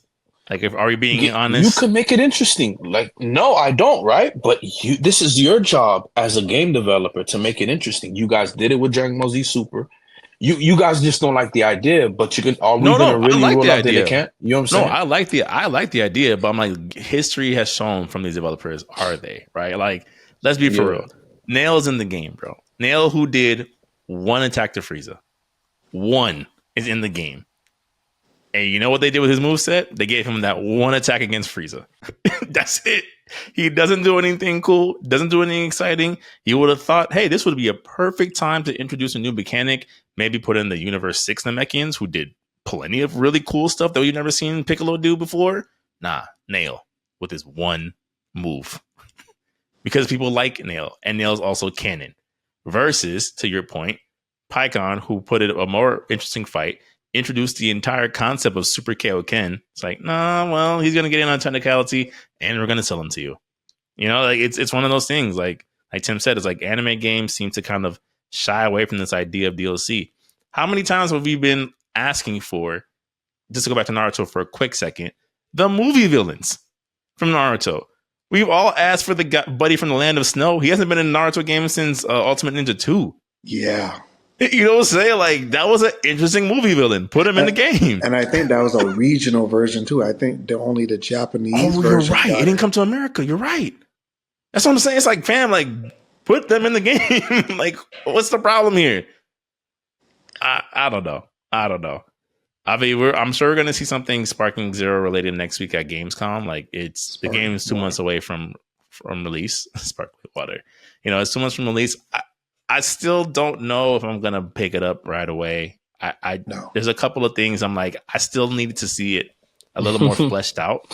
Like, are we being honest? You could make it interesting. Like, no, I don't, right? But this is your job as a game developer to make it interesting. You guys did it with Dragon Ball Z Super. You guys just don't like the idea, but you can. Are we gonna really rule out that they can't? You know what I'm saying? No, I like the idea, but I'm like, history has shown from these developers, are they right? Like, let's be for real. Nail's in the game, bro. Nail, who did one attack to Frieza, one is in the game. And you know what they did with his moveset? They gave him that one attack against Frieza. That's it. He doesn't do anything cool, doesn't do anything exciting. You would have thought, hey, this would be a perfect time to introduce a new mechanic. Maybe put in the Universe 6 Namekians, who did plenty of really cool stuff that we've never seen Piccolo do before. Nah, Nail with his one move. Because people like Nail, and Nail's also canon. Versus, to your point, PyCon, who put it a more interesting fight, introduced the entire concept of Super Kaioken. It's like, nah, well, he's gonna get in on technicality, and we're gonna sell him to you. You know, like it's one of those things. Like Tim said, it's like anime games seem to kind of shy away from this idea of DLC. How many times have we been asking for? Just to go back to Naruto for a quick second, the movie villains from Naruto. We've all asked for the buddy from the Land of Snow. He hasn't been in a Naruto game since Ultimate Ninja 2. Yeah. You know what I'm saying? Like, that was an interesting movie villain. Put him in the game. And I think that was a regional version, too. I think only the Japanese version. You're right. It didn't come to America. You're right. That's what I'm saying. It's like, fam, like, put them in the game. Like, what's the problem here? I don't know. I mean, I'm sure we're going to see something Sparking Zero related next week at Gamescom. Like, the game is 2 months away from release. Sparkling water. You know, it's 2 months from release. I still don't know if I'm gonna pick it up right away. There's a couple of things I'm like, I still needed to see it a little more fleshed out.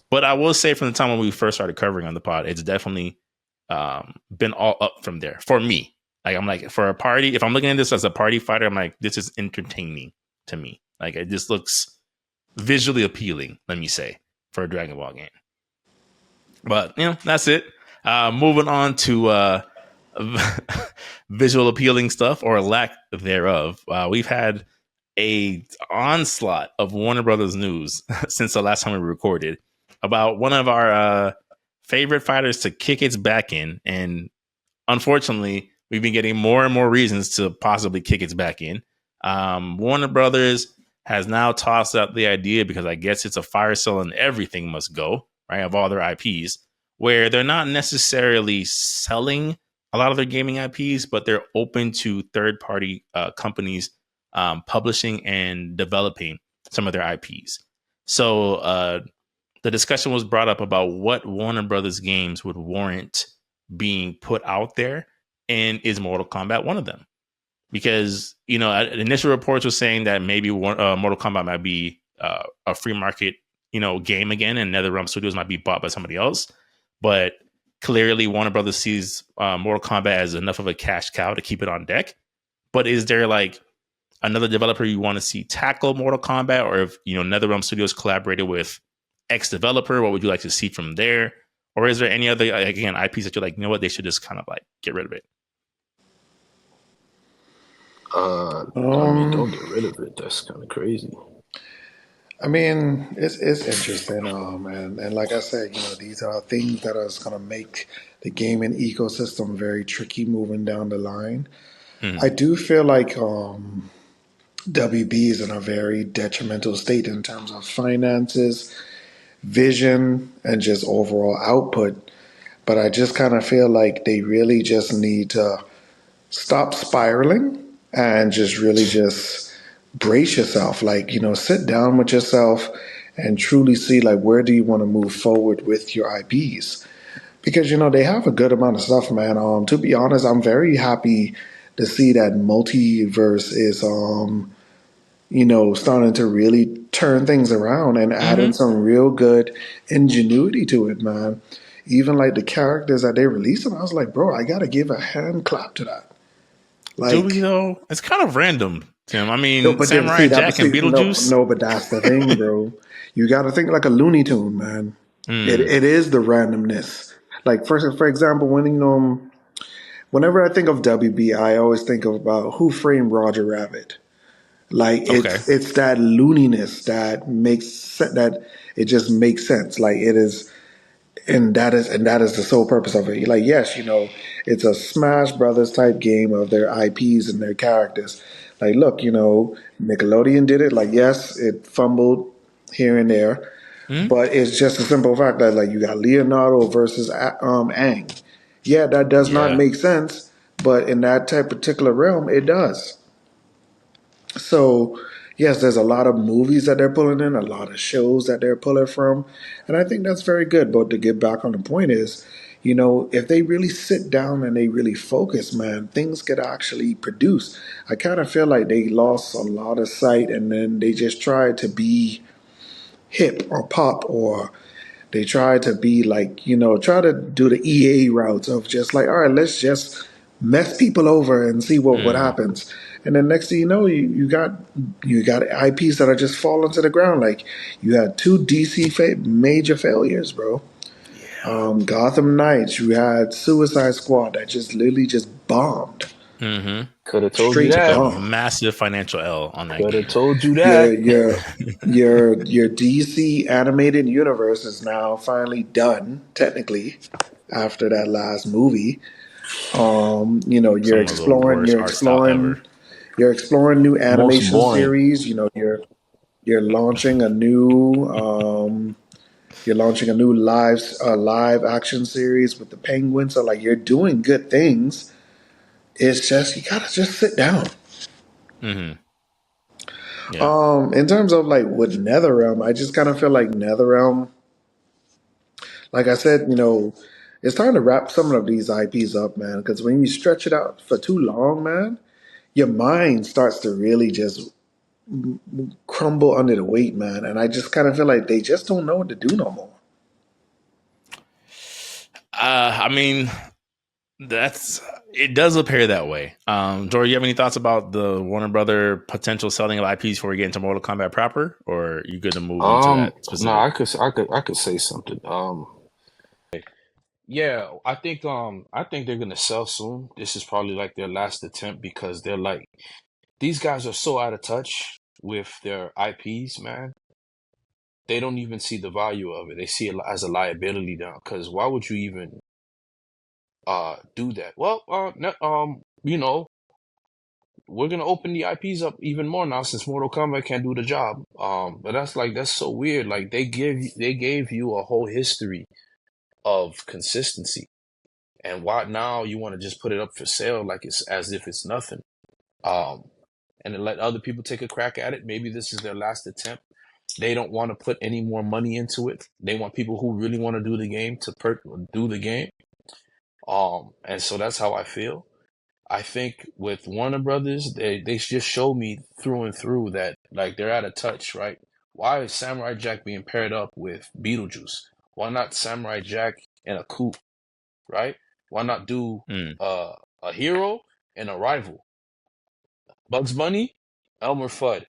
But I will say, from the time when we first started covering on the pod, it's definitely been all up from there for me. Like, I'm like, for a party, if I'm looking at this as a party fighter, I'm like, this is entertaining to me. Like, it just looks visually appealing, let me say, for a Dragon Ball game. But that's it. Moving on to visual appealing stuff or lack thereof. We've had a onslaught of Warner Brothers news since the last time we recorded about one of our favorite fighters to kick its back in, and unfortunately, we've been getting more and more reasons to possibly kick its back in. Warner Brothers has now tossed out the idea, because I guess it's a fire sale and everything must go, right, of all their IPs, where they're not necessarily selling a lot of their gaming IPs, but they're open to third-party companies publishing and developing some of their IPs. So the discussion was brought up about what Warner Brothers games would warrant being put out there, and is Mortal Kombat one of them? Because initial reports were saying that maybe Mortal Kombat might be a free market game again, and NetherRealm Studios might be bought by somebody else. But clearly Warner Brothers sees Mortal Kombat as enough of a cash cow to keep it on deck. But is there like another developer you want to see tackle Mortal Kombat, or if NetherRealm Studios collaborated with X developer, what would you like to see from there? Or is there any other, again, IPs that you're like, what, they should just kind of like get rid of it? I mean, don't get rid of it. That's kind of crazy. I mean, it's interesting, and like I said, these are things that are going to make the gaming ecosystem very tricky moving down the line. I do feel like WB is in a very detrimental state in terms of finances, vision, and just overall output. But I just kind of feel like they really just need to stop spiraling and just really just brace yourself. Like, sit down with yourself and truly see like where do you want to move forward with your IPs. Because, they have a good amount of stuff, man. To be honest, I'm very happy to see that multiverse is starting to really turn things around and adding some real good ingenuity to it, man. Even like the characters that they released, I was like, bro, I gotta give a hand clap to that. Like, do we though? It's kind of random, Tim. I mean, no, but Samurai Jack and Beetlejuice. No, but that's the thing, bro. You gotta think like a Looney Tune, man. It is the randomness. Like for example, whenever I think of WB, I always think about Who Framed Roger Rabbit. Like it's that looniness that it just makes sense. Like it is, and that is the sole purpose of it. Like yes, it's a Smash Brothers type game of their IPs and their characters. Like look, Nickelodeon did it. Like yes, it fumbled here and there, but it's just a simple fact that like you got Leonardo versus Aang. Yeah, that does not make sense, but in that type particular realm, it does. So, yes, there's a lot of movies that they're pulling in, a lot of shows that they're pulling from, and I think that's very good. But to get back on the point is, if they really sit down and they really focus, man, things could actually produce. I kind of feel like they lost a lot of sight, and then they just tried to be hip or pop, or they tried to be like, try to do the EA routes of just like, all right, let's just mess people over and see what happens. And then next thing you know, you got IPs that are just falling to the ground. Like you had two DC major failures, bro. Gotham Knights. You had Suicide Squad that just literally just bombed. Could have told Straight you that. bomb. Massive financial L on that. Could have told you that. Your DC animated universe is now finally done, technically, after that last movie. You're exploring new animation series. You're launching a new live action series with the Penguins. So like you're doing good things. It's just you gotta just sit down. In terms of like with NetherRealm, I just kind of feel like NetherRealm, like I said, it's time to wrap some of these IPs up, man. Because when you stretch it out for too long, man, your mind starts to really just crumble under the weight, man. And I just kind of feel like they just don't know what to do no more. I mean, it does appear that way. Jory, you have any thoughts about the Warner Brother potential selling of IPs before we get into Mortal Kombat proper, or are you good to move into that specific? No, I could say something. Yeah, I think they're gonna sell soon. This is probably like their last attempt because they're like these guys are so out of touch with their IPs, man. They don't even see the value of it. They see it as a liability now. Because why would you even do that? Well, you know, we're gonna open the IPs up even more now since Mortal Kombat can't do the job. But that's so weird. Like they gave you a whole history of consistency, and why now you want to just put it up for sale like it's as if it's nothing. Um, and then let other people take a crack at it. Maybe this is their last attempt. They don't want to put any more money into it. They want people who really want to do the game to do the game. And so that's how I feel. I think with Warner Brothers, they just show me through and through that like they're out of touch, right? Why is Samurai Jack being paired up with Beetlejuice? Why not Samurai Jack and a coupe, right? Why not do Mm. a hero and a rival? Bugs Bunny, Elmer Fudd,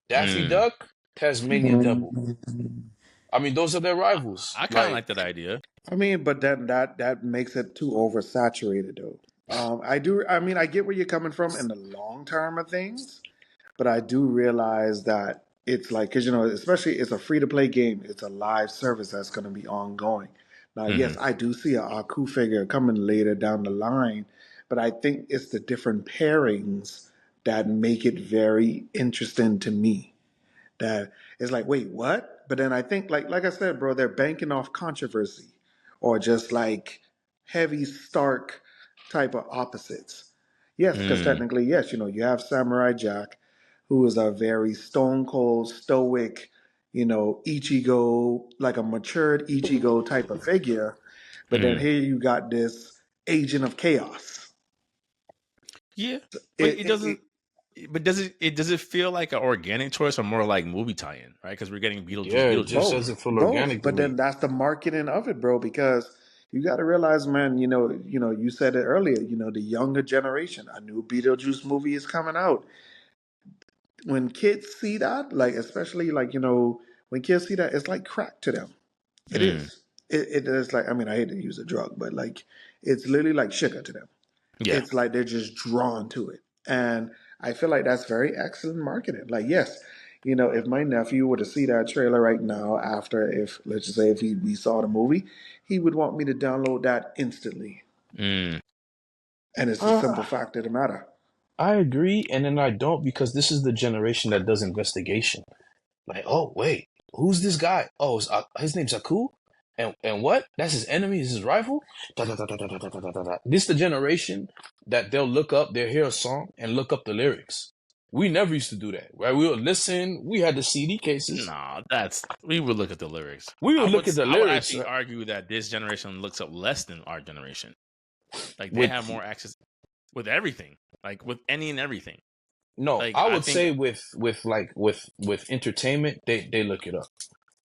Daffy Mm. Duck, Tasmanian Devil. I mean, those are their rivals. I kind of Like, like that idea. I mean, but then that makes it too oversaturated, though. I do. I mean, I get where you're coming from in the long term of things, but I do realize that it's like because especially it's a free to play game. It's a live service that's going to be ongoing. Now, Hmm. yes, I do see a Aku figure coming later down the line, but I think it's the different pairings that make it very interesting to me that it's like, wait, what? But then I think, like I said, bro, they're banking off controversy or just like heavy, stark type of opposites. Yes, because Mm. technically, yes, you have Samurai Jack, who is a very stone cold, stoic, Ichigo, like a matured Ichigo type of figure. But then Mm. here you got this agent of chaos. Yeah, but It, it it, doesn't. it, But does it feel like an organic choice or more like movie tie-in, right? Because we're getting yeah, it just Beetlejuice. Both, doesn't feel both. organic to But me. then that's the marketing of it, bro. Because you got to realize, man. You said it earlier. The younger generation. A new Beetlejuice movie is coming out. When kids see that, like especially like when kids see that, it's like crack to them. It Mm. is. It is like, I mean, I hate to use a drug, but like it's literally like sugar to them. Yeah. It's like they're just drawn to it. And I feel like that's very excellent marketing. Like, yes, if my nephew were to see that trailer right now, after, if, let's just say, if we saw the movie, he would want me to download that instantly. Mm. And it's the Uh, simple fact of the matter. I agree, and then I don't because this is the generation that does investigation. Like, oh wait, who's this guy? Oh, his name's Aku, and what? That's his enemy. Is his rival? Da, da, da, da, da, da, da, da, da, da. This the generation that they'll look up, they'll hear a song and look up the lyrics. We never used to do that, right? We would listen. We had the CD cases. No, we would look at the lyrics. We would look at the I would lyrics actually argue that this generation looks up less than our generation. Like they with have more access with everything, like with any and everything. no. Like I I would think say with entertainment, they look it up.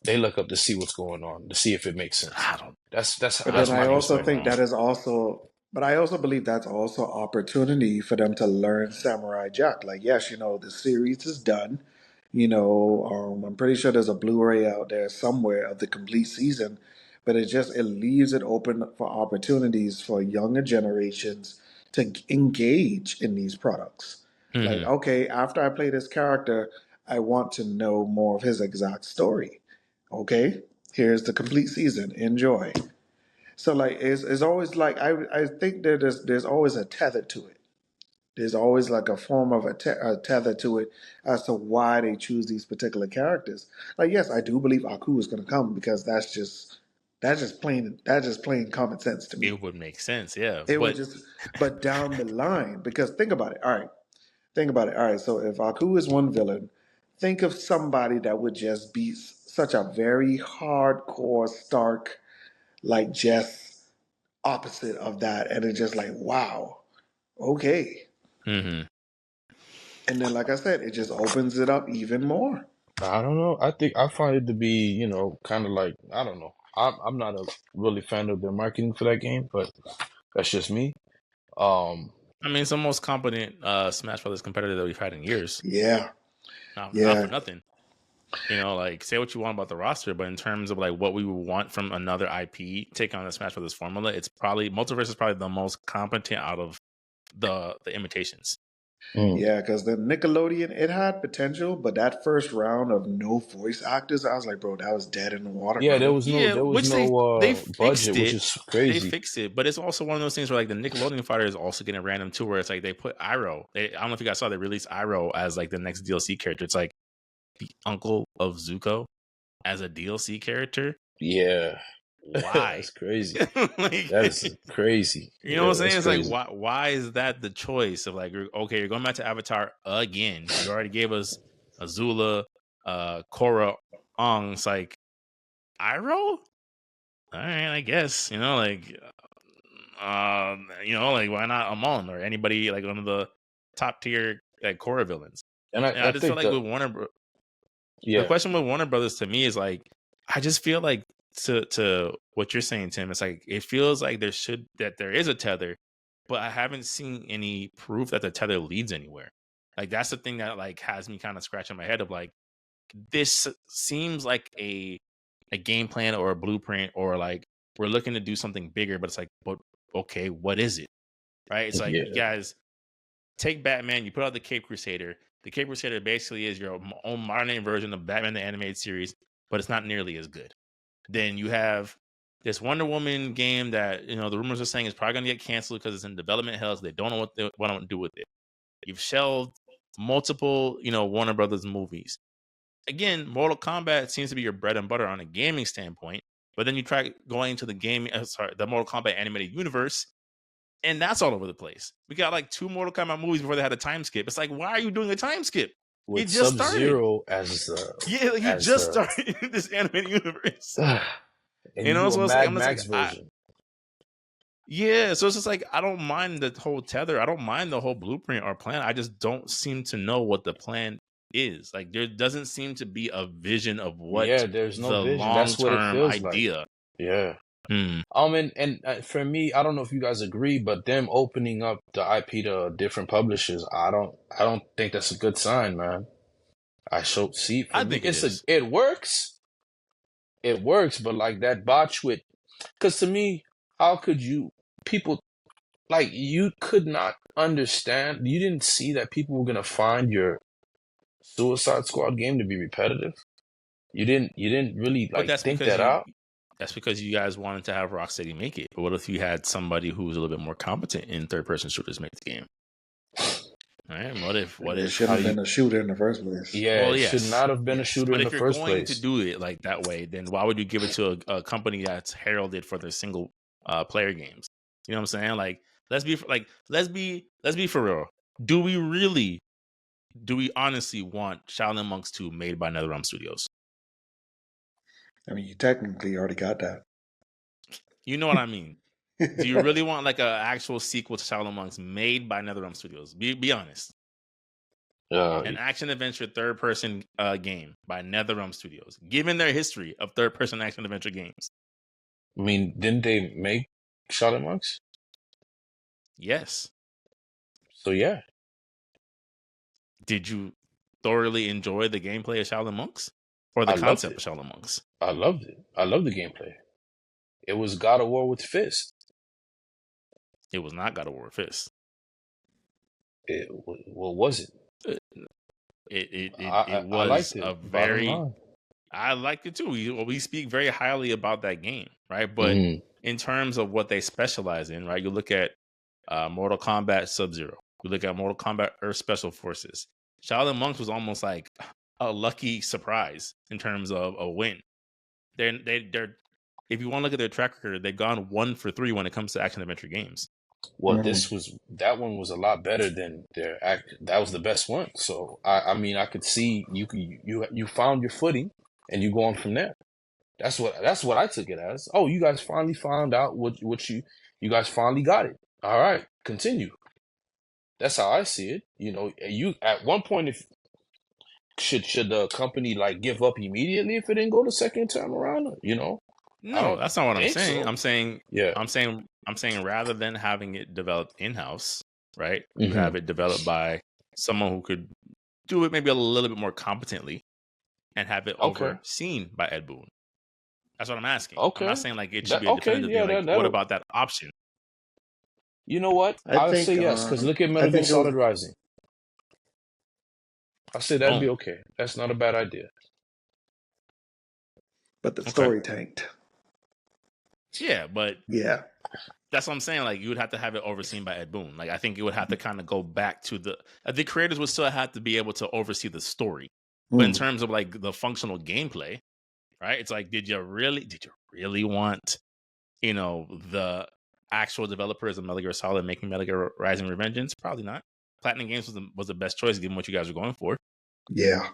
They look up to see what's going on, to see if it makes sense. I don't. But I then That's think I my you're also so perspective. think wrong. that is also, but I also believe that's also opportunity for them to learn Samurai Jack. Like, yes, the series is done. I'm pretty sure there's a Blu-ray out there somewhere of the complete season, but it leaves it open for opportunities for younger generations to engage in these products. Like, Hmm. okay, after I play this character, I want to know more of his exact story. Okay, here's the complete season. Enjoy. So like it's always like I think that there's always a tether to it. There's always like a form of a tether to it as to why they choose these particular characters. Like, yes, I do believe Aku is going to come because that's just plain common sense to It me. would make sense, yeah. It would But just, but down the line, because think about it. All right, think about it. All right, so if Aku is one villain, think of somebody that would just be such a very hardcore, stark, like just opposite of that, and it's just like, wow, okay. hmm And then, like I said, it just opens it up even more. I don't know. I find it to be, kind of like I don't know. I'm not a really fan of their marketing for that game, but that's just me. Um, I mean, it's the most competent Smash Brothers competitor that we've had in years. Yeah, Not for yeah, nothing. like say what you want about the roster, but in terms of like what we would want from another IP take on the Smash Brothers formula, it's probably Multiverse is probably the most competent out of the imitations. Yeah, because the Nickelodeon, it had potential, but that first round of no voice actors, I was like, bro, that was dead in the water, Yeah, there brother. was Yeah, no which they fixed budget, which it. is They crazy. fixed it, but it's also one of those things where like the Nickelodeon fighter is also getting random too, where it's like they put Iroh. I don't know if you guys saw they released Iroh as like the next DLC character. It's like the uncle of Zuko as a DLC character. Yeah. Why? That's crazy. Like, That is crazy. you know what I'm saying? It's crazy. like why is that the choice of like okay, you're going back to Avatar again. You already gave us Azula, Korra, Ong. It's like Iroh? All right, I guess. Like like why not Amon or anybody like one of the top tier like Korra villains? And I just feel think like with Warner yeah. the question with Warner Brothers to me is like, I just feel like to what you're saying, Tim, it's like it feels like there is a tether, but I haven't seen any proof that the tether leads anywhere. Like that's the thing that like has me kind of scratching my head of like this seems like a game plan or a blueprint or like we're looking to do something bigger, but it's like, but okay, what is it? Right? It's like you guys take Batman, you put out the Cape Crusader. The Cape Crusader basically is your own modern day version of Batman the Animated Series, but it's not nearly as good. Then you have this Wonder Woman game that, the rumors are saying is probably going to get canceled because it's in development hell, so they don't know what they want to do with it. You've shelved multiple, Warner Brothers movies. Again, Mortal Kombat seems to be your bread and butter on a gaming standpoint, but then you try going to the Mortal Kombat animated universe, and that's all over the place. We got like 2 Mortal Kombat movies before they had a time skip. It's like, why are you doing a time skip? With He just Sub-Zero started this animated universe. And So it's Mad like, Max version. So it's just like I don't mind the whole tether. I don't mind the whole blueprint or plan. I just don't seem to know what the plan is. Like there doesn't seem to be a vision of what there's no the vision. That's what it long-term feels idea. like. Yeah. Hmm. And for me, I don't know if you guys agree, but them opening up the IP to different publishers, I don't think that's a good sign, man. I think it works. It works, but like that botch with, because to me, how could people, like you could not understand, you didn't see that people were gonna find your Suicide Squad game to be repetitive. You didn't really like think that out. That's because you guys wanted to have Rocksteady make it. But what if you had somebody who was a little bit more competent in third-person shooters make the game? All right. What if it should have been a shooter in the first place? Yeah, it should not have been a shooter in the first place. But if you're going to do it like that way, then why would you give it to a company that's heralded for their single player games? You know what I'm saying? Like, let's be for real. Do we honestly want Shaolin Monks 2 made by NetherRealm Studios? I mean, you technically already got that. You know what I mean? Do you really want like an actual sequel to Shaolin Monks made by NetherRealm Studios? Be honest. An action adventure third person game by NetherRealm Studios, given their history of third person action adventure games. I mean, didn't they make Shaolin Monks? Yes. So yeah. Did you thoroughly enjoy the gameplay of Shaolin Monks? Or the concept of Shaolin Monks? I loved it. I loved the gameplay. It was God of War with fists. It was not God of War with fists. What was it? It was a very... I liked it too. We speak very highly about that game, right? But in terms of what they specialize in, right? You look at Mortal Kombat Sub-Zero. You look at Mortal Kombat Earth Special Forces. Shaolin Monks was almost like a lucky surprise in terms of a win. They're if you want to look at their track record, they've gone 1 for 3 when it comes to action adventure games. Well, that one was a lot better than their act. That was the best one. So I mean, I could see you found your footing and you go on from there. That's what I took it as. Oh, you guys finally found out what you guys finally got it. All right, continue. That's how I see it. You at one point, if should the company like give up immediately if it didn't go the second time around? No, that's not what I'm saying. So. I'm saying rather than having it developed in-house, right? You have it developed by someone who could do it maybe a little bit more competently. and have it Okay. overseen by Ed Boon. That's what I'm asking. Okay. I'm not saying like it should be a definitive thing. Like, what about that option? You know what? I'll say yes, because look at Metal Gear Solid Rising. I say that'd be okay. That's not a bad idea. But the story tanked. Yeah, but yeah, that's what I'm saying. Like, you would have to have it overseen by Ed Boon. Like, I think it would have to kind of go back to the creators would still have to be able to oversee the story. But in terms of like the functional gameplay, right? It's like, did you really want, the actual developers of Metal Gear Solid making Metal Gear Rising: Revengeance? Probably not. Platinum Games was the best choice given what you guys were going for. Yeah,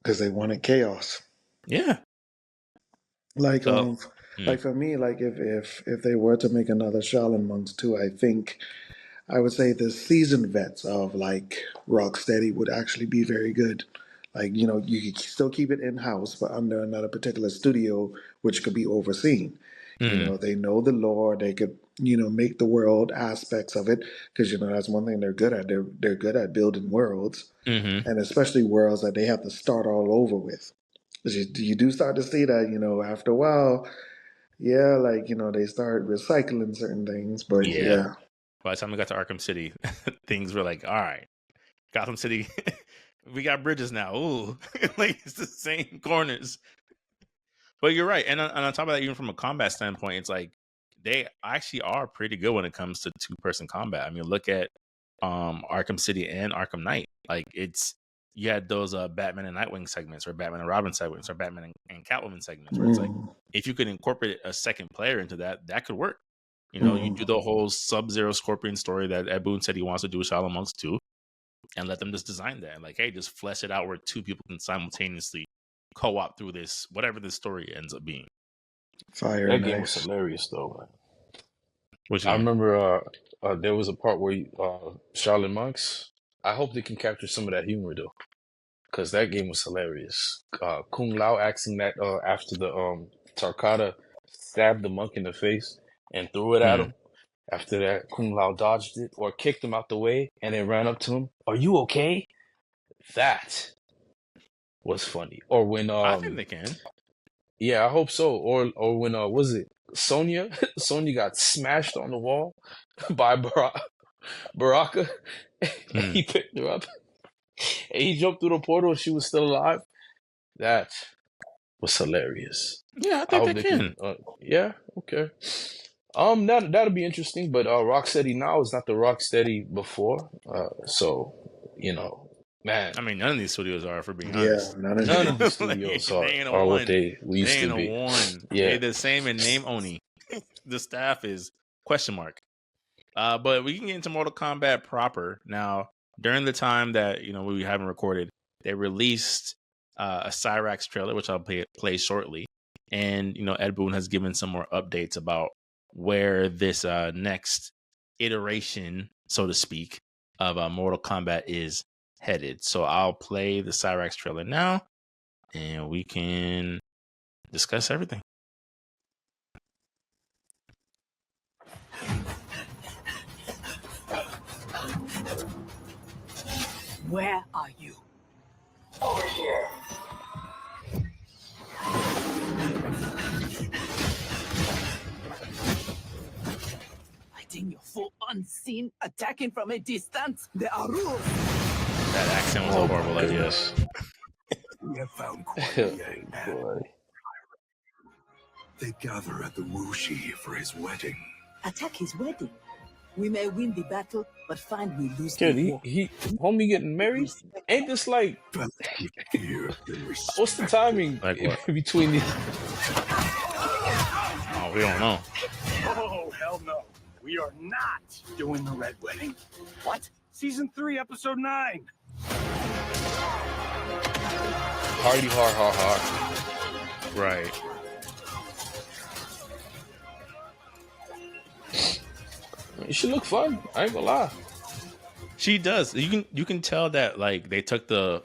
because they wanted chaos. Yeah. Like like for me, like if they were to make another Shaolin Monks 2, I think I would say the seasoned vets of like Rocksteady would actually be very good. Like, you could still keep it in house, but under another particular studio, which could be overseen. They know the lore. They could, make the world aspects of it, because that's one thing they're good at. They're good at building worlds, and especially worlds that they have to start all over with. You do start to see that, after a while, like, they start recycling certain things, but yeah. By the time we got to Arkham City, things were like, all right, Gotham City, we got bridges now. Ooh, like it's the same corners. But you're right. And on top of that, even from a combat standpoint, it's like they actually are pretty good when it comes to two-person combat. I mean, look at Arkham City and Arkham Knight. Like, you had those Batman and Nightwing segments, or Batman and Robin segments, or Batman and Catwoman segments, where it's like, if you could incorporate a second player into that could work. You do the whole Sub-Zero Scorpion story that Ed Boon said he wants to do with Shaolin Monks 2, and let them just design that. Like, hey, just flesh it out where two people can simultaneously co-op through this, whatever this story ends up being. That game was hilarious, though, man. I remember there was a part where Shaolin Monks, I hope they can capture some of that humor, though, because that game was hilarious. Kung Lao asking that after the Tarkata stabbed the monk in the face and threw it at him. After that, Kung Lao dodged it or kicked him out the way and then ran up to him. Are you okay? That was funny. Or when I think they can. Yeah, I hope so. Or when was it Sonya? Sonya got smashed on the wall by Baraka. He picked her up and he jumped through the portal and she was still alive. That was hilarious. Yeah, I think they can. Yeah, okay. That'll be interesting, but Rocksteady now is not the Rocksteady before. So, man. I mean, none of these studios are, for being honest. None of these studios are what they used to be. Yeah. They're the same in name only. The staff is question mark. But we can get into Mortal Kombat proper. Now, during the time that, we haven't recorded, they released a Cyrax trailer, which I'll play shortly. And, Ed Boon has given some more updates about where this next iteration, so to speak, of Mortal Kombat is headed. So I'll play the Cyrax trailer now, and we can discuss everything. Where are you? Over here. Fighting your foe unseen, attacking from a distance. There are rules. That accent was a horrible idea. We have found Kuai Yang. They gather at the Wuxi for his wedding. Attack his wedding. We may win the battle, but find we lose Kid, the war. Homie getting married? Ain't this like... What's the timing between these? Oh, we don't know. Oh, hell no. We are not doing the Red Wedding. What? Season 3, Episode 9. Hardy har. Right. She look fun. I ain't gonna lie. She does. You can tell that like they took the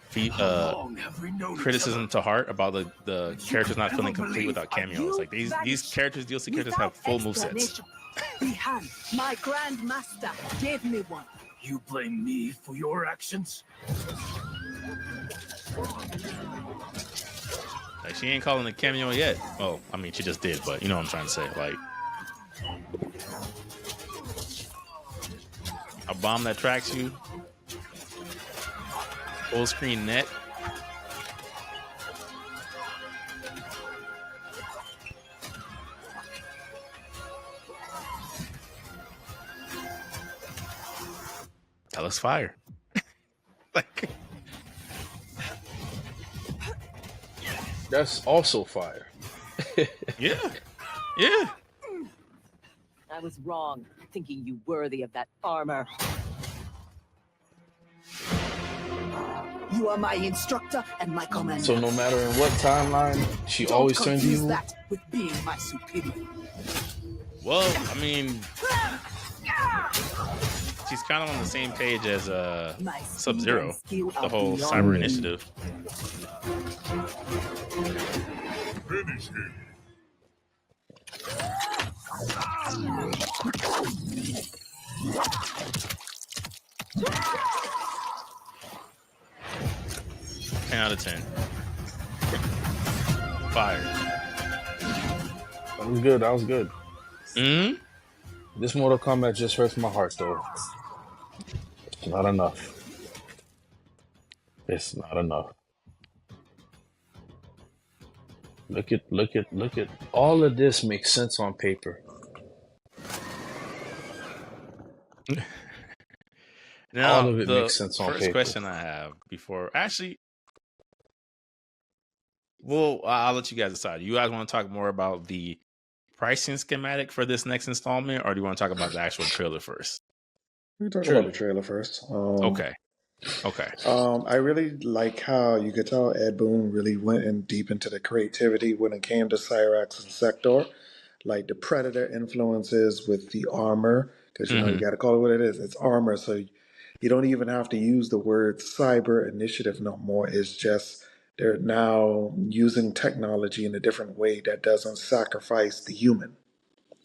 criticism to heart about the characters not feeling complete without cameos. Like these characters, DLC characters, have full movesets. Behind, my grandmaster gave me one. You blame me for your actions? Like, she ain't calling it Cameo yet. Oh, I mean, she just did, but you know what I'm trying to say. Like, a bomb that tracks you, full screen net. That looks fire. Like, That's also fire. yeah, yeah. I was wrong, thinking you worthy of that armor. You are my instructor and my commander. So no matter in what timeline, she Don't always turns confuse evil. that with being my superior. Well, I mean, she's kind of on the same page as My Sub-Zero, speed and skill the are whole beyond cyber me. initiative. Finish him. 10 out of 10. Fire. That was good. That was good. Hmm. This Mortal Kombat just hurts my heart, though. It's not enough. It's not enough. Look at. All of this makes sense on paper. Now, All of it the makes sense on first paper. question I have before, actually, well, I'll let you guys decide. You guys want to talk more about the pricing schematic for this next installment, or do you want to talk about the actual trailer first? We can talk about the trailer first. Okay. I really like how you could tell Ed Boon really went in deep into the creativity when it came to Cyrax and Sector, like the Predator influences with the armor, because you know you got to call it what it is. It's armor, so you don't even have to use the word cyber initiative no more. It's just they're now using technology in a different way that doesn't sacrifice the human.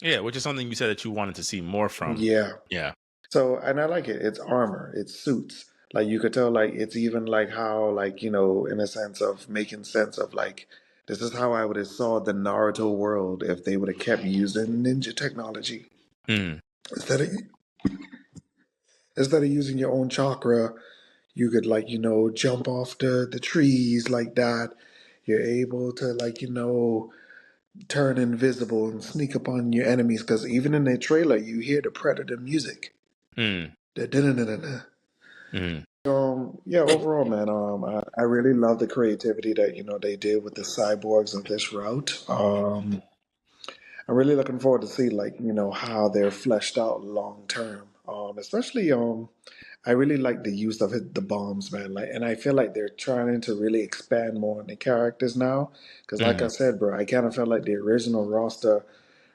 Yeah, which is something you said that you wanted to see more from. Yeah. Yeah. So, and I like it. It's armor. It's suits. Like you could tell, like it's even like how, like you know, in a sense of making sense of like this is how I would have saw the Naruto world if they would have kept using ninja technology Mm. instead of using your own chakra. You could like you know jump off the trees like that. You're able to like you know turn invisible and sneak upon your enemies because even in the trailer you hear the Predator music. Mm. The da-da-da-da-da. Mm. Yeah, overall, man, I really love the creativity that you know they did with the cyborgs of this route. I'm really looking forward to see like you know how they're fleshed out long term. Especially I really like the use of the bombs, man. Like, and I feel like they're trying to really expand more on the characters now. Because, like I said, bro, I kind of felt like the original roster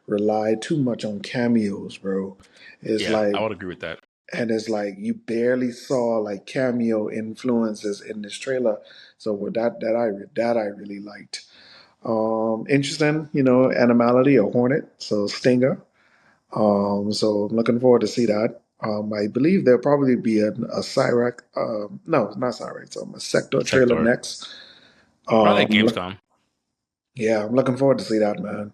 relied too much on cameos, bro. It's Yeah, I like would agree with that. and it's like you barely saw like cameo influences in this trailer. So with that I really liked. Interesting, you know, animality, a hornet, so stinger. So I'm looking forward to see that. I believe there'll probably be a Cyrax, no, not Cyrax, a Sector trailer Sector. next. Probably at Look, Gamescom. yeah, I'm looking forward to see that, man.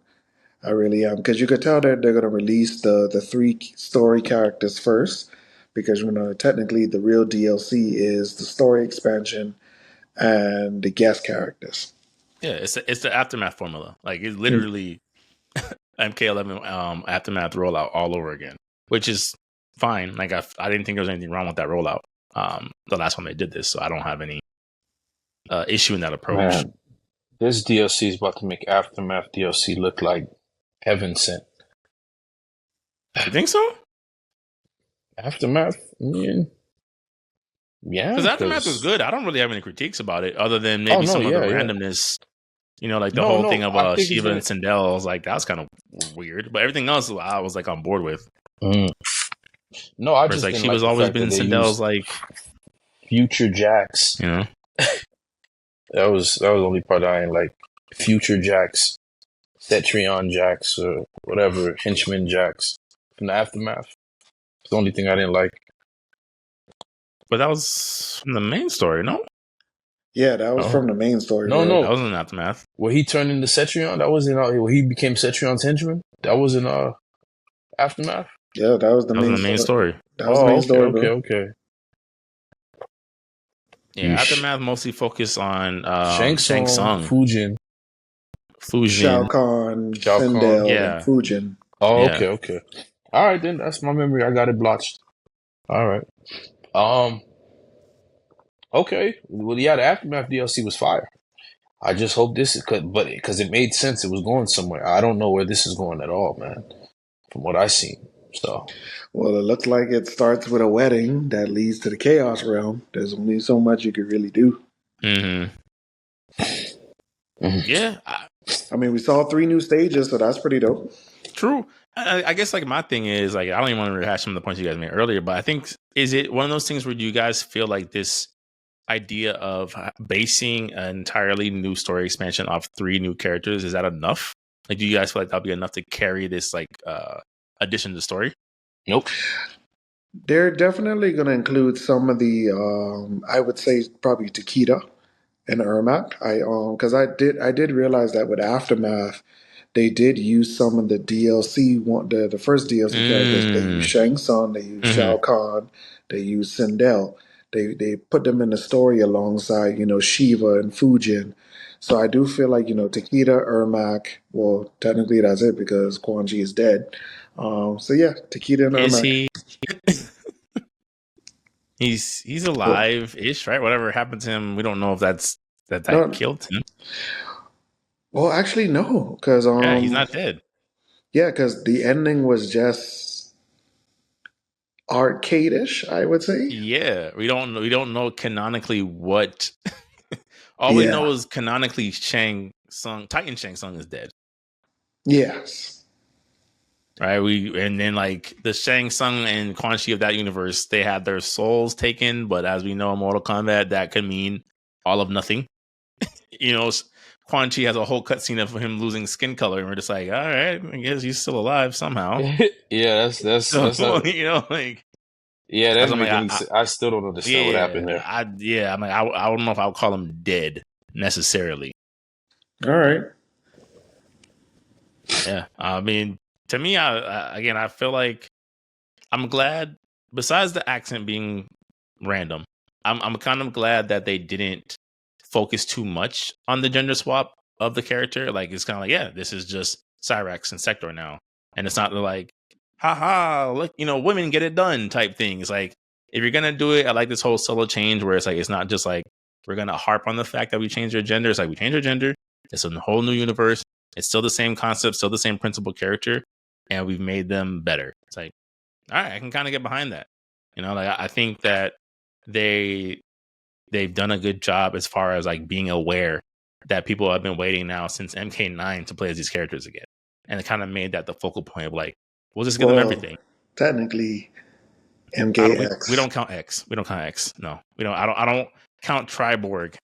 I really am because you could tell that they're going to release the three story characters first because you know technically the real DLC is the story expansion and the guest characters. Yeah, it's the aftermath formula. Like it's literally MK11 aftermath rollout all over again, which is fine. Like I didn't think there was anything wrong with that rollout. The last time they did this, so I don't have any issue in that approach. Man, this DLC is about to make Aftermath DLC look like heaven sent. You think so? Aftermath? Yeah. Because Aftermath was good. I don't really have any critiques about it, other than maybe some of the randomness. You know, like the whole thing of Shiva and Sindel. I was like, that was kind of weird. But everything else, I was like on board with. No, I just like didn't she was always been Sindel's like Future Jax. You know, that was the only part I ain't like. Future Jax, Cetrion Jax, or whatever, Henchman Jax from the Aftermath. It's the only thing I didn't like. But that was from the main story, no? Yeah, that was Oh. from the main story. No, bro. no. That was in Aftermath. Where he turned into Cetrion? That was in where he became Cetrion's henchman? That was in Aftermath? Yeah, that was the That was in main the main story. story. That was the main story, bro. Okay. Yeah, Yeesh. Aftermath mostly focused on Shang Shang Tsung, Tsung, Shao Fujin. Kahn, Shao Kahn. Sindel, and Yeah, Fujin. Oh, yeah. okay. All right, then that's my memory. I got it blotched. All right. Okay. Well, yeah, the Aftermath DLC was fire. I just hope this is because it made sense. It was going somewhere. I don't know where this is going at all, man. From what I've seen. So Well, it looks like it starts with a wedding that leads to the Chaos Realm. There's only so much you could really do. Mm-hmm. Yeah, I mean, we saw 3 new stages, so that's pretty dope. true. I guess like my thing is like I don't even want to rehash some of the points you guys made earlier, but I think is it one of those things where you guys feel like this idea of basing an entirely new story expansion off 3 new characters, is that enough? Like, do you guys feel like that'll be enough to carry this like addition to the story? nope. They're definitely going to include some of the, I would say probably Takeda and Ermac. Because I did realize that with Aftermath, they did use some of the DLC the first DLC characters. They used Shang Tsung, they used Shao Kahn, they used Sindel. They put them in the story alongside Shiva and Fujin. So I do feel like Takeda, Ermac. Well, technically that's it because Quan Chi is dead. So yeah, Takeda and Is Ermac. he? He's alive-ish, right? Whatever happened to him, we don't know if that No. killed him. Well, actually, no, because Yeah, he's not dead. Yeah, because the ending was just arcade-ish, I would say. Yeah, we don't know canonically what. All we know is canonically Titan Shang Tsung is dead. Yes. Right, and then like the Shang Tsung and Quan Chi of that universe, they had their souls taken, but as we know in Mortal Kombat, that could mean all of nothing. Quan Chi has a whole cutscene of him losing skin color, and we're just like, all right, I guess he's still alive somehow. Yeah, that's not, like. Yeah, that doesn't make any I sense. I still don't understand what happened there. I don't know if I would call him dead necessarily. All right. Yeah, I mean, to me, I feel like I'm glad. Besides the accent being random, I'm kind of glad that they didn't focus too much on the gender swap of the character. Like it's kind of like, yeah, this is just Cyrax and Sector now, and it's not like, haha, look, women get it done type thing. It's like if you're gonna do it, I like this whole solo change where it's like it's not just like we're gonna harp on the fact that we changed their gender. It's like we changed their gender. It's a whole new universe. It's still the same concept, still the same principal character, and we've made them better. It's like, all right, I can kind of get behind that. Like I think that they've done a good job as far as like being aware that people have been waiting now since MK9 to play as these characters again, and it kind of made that the focal point of like, we'll just give them everything. Technically, MKX. We don't count X. We don't count X. No, we don't. I don't count Triborg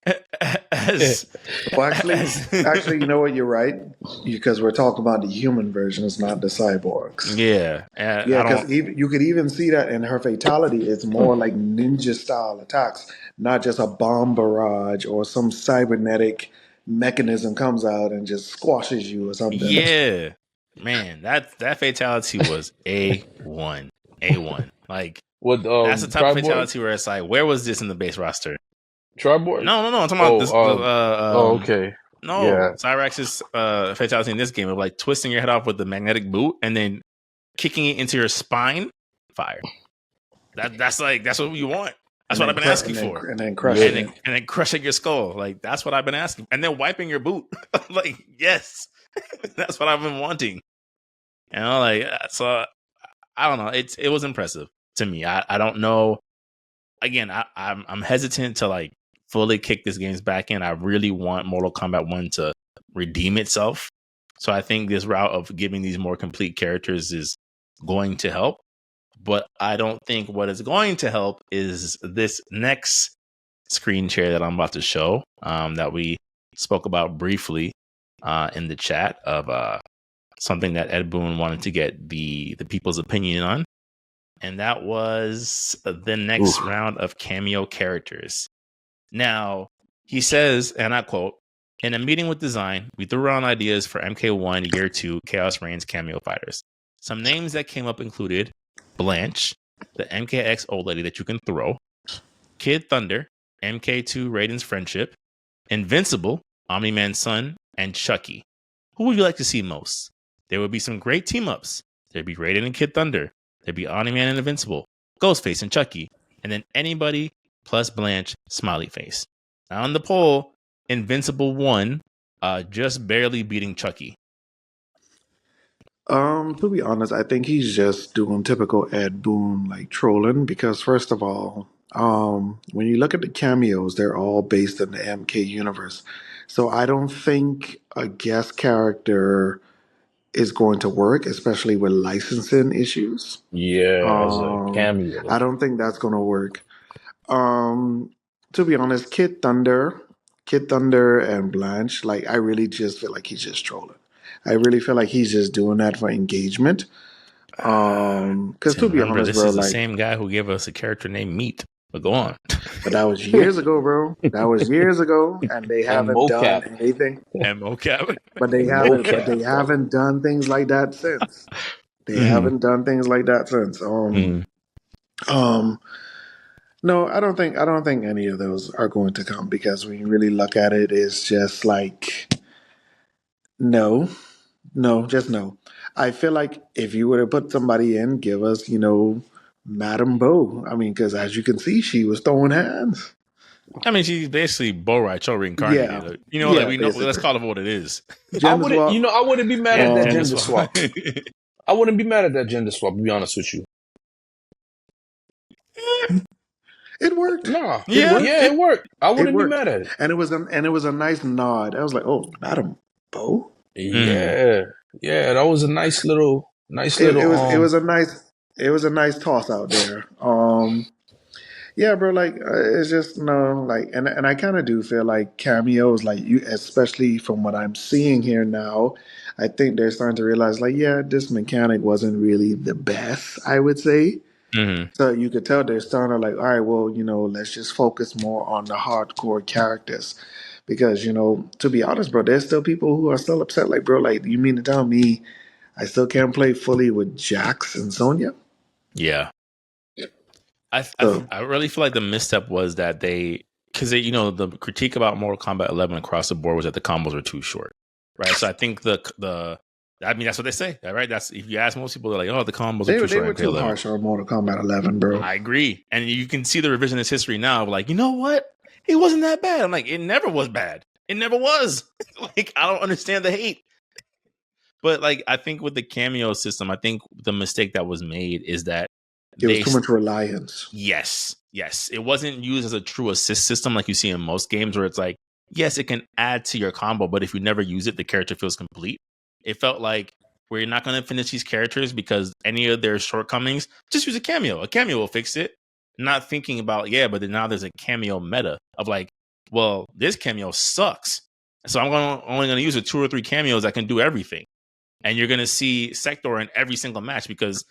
as. Well, actually, you know what? You're right because we're talking about the human version. It's not the cyborgs. Yeah, because you could even see that in her fatality. It's more like ninja style attacks, not just a bomb barrage or some cybernetic mechanism comes out and just squashes you or something. Yeah, man, that fatality was A1. Like that's the type of fatality where it's like, where was this in the base roster? Triborg? No. I'm talking about this. Okay. No, yeah. Cyrax's fatality in this game of like twisting your head off with the magnetic boot and then kicking it into your spine. Fire. That's what you want. That's what I've been asking for. And then crushing it. And then crushing your skull. Like that's what I've been asking. And then wiping your boot. Like, yes. That's what I've been wanting. So I don't know. It was impressive to me. I don't know. Again, I'm hesitant to like fully kick this game's back in. I really want Mortal Kombat 1 to redeem itself. So I think this route of giving these more complete characters is going to help. But I don't think what is going to help is this next screen share that I'm about to show that we spoke about briefly in the chat of something that Ed Boon wanted to get the people's opinion on. And that was the next round of cameo characters. Now, He says, and I quote, "In a meeting with design, we threw around ideas for MK1 Year 2 Chaos Reigns cameo fighters. Some names that came up included Blanche, the MKX old lady that you can throw, Kid Thunder, MK2 Raiden's friendship, Invincible, Omni-Man's son, and Chucky. Who would you like to see most? There would be some great team-ups. There'd be Raiden and Kid Thunder. There'd be Omni-Man and Invincible, Ghostface and Chucky, and then anybody plus Blanche, smiley face. Now on the poll, Invincible won, just barely beating Chucky. To be honest, I think he's just doing typical Ed Boon like trolling because first of all, when you look at the cameos, they're all based in the MK universe. So I don't think a guest character is going to work, especially with licensing issues. Yeah, as a cameo. I don't think that's going to work. To be honest, Kid Thunder and Blanche, like I really just feel like he's just trolling. I really feel like he's just doing that for engagement. Because to be Remember, honest, this bro, is the like, same guy who gave us a character named Meat. But go on. but that was years ago, bro. That was years ago, and they haven't done mocap. anything. And mocap. But they haven't done things like that since. They haven't done things like that since. No, I don't think any of those are going to come because when you really look at it, it's just like no, just no. I feel like if you were to put somebody in, give us, Madame Bo. I mean, because as you can see, she was throwing hands. I mean, she's basically Bo Raicho reincarnated. Yeah. Like we know. Basically. Let's call it for what it is. I wouldn't be mad at that gender swap. I wouldn't be mad at that gender swap, to be honest with you. It worked. Nah. It worked. I wouldn't be mad at it. And it was a nice nod. I was like, oh, Madame Bo? Yeah. Yeah, that was a nice little it was a nice toss out there. Yeah, bro, like it's just like and I kind of do feel like cameos like you, especially from what I'm seeing here now, I think they're starting to realize like, yeah, this mechanic wasn't really the best, I would say. So you could tell they're starting to like, all right, well, let's just focus more on the hardcore characters. Because, to be honest, bro, there's still people who are still upset. Like, bro, like, you mean to tell me I still can't play fully with Jax and Sonya? Yeah. I really feel like the misstep was that because the critique about Mortal Kombat 11 across the board was that the combos were too short, right? So I think I mean, that's what they say, right? That's if you ask most people, they're like, "Oh, the combos are too short." They were too harsh on Mortal Kombat 11, bro. I agree, and you can see the revisionist history now. Like, you know what? It wasn't that bad. I'm like, it never was bad. It never was. Like, I don't understand the hate. But like, I think with the cameo system, I think the mistake that was made is that it was too much reliance. Yes. It wasn't used as a true assist system like you see in most games where it's like, yes, it can add to your combo, but if you never use it, the character feels complete. It felt like we're not going to finish these characters because any of their shortcomings, just use a cameo. A cameo will fix it. Not thinking about, but then now there's a cameo meta of like, well, this cameo sucks. So I'm only going to use 2 or 3 cameos that can do everything. And you're going to see Sector in every single match because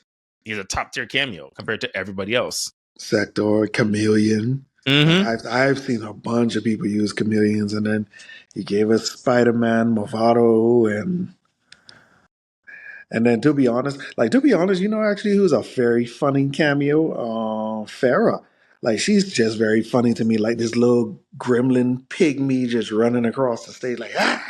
he's a top tier cameo compared to everybody else. Sector, Chameleon. I've seen a bunch of people use Chameleons, and then he gave us Spider-Man, Movado, and then to be honest, actually who's a very funny cameo? Farah. Like, she's just very funny to me, like this little gremlin pygmy just running across the stage like, ah!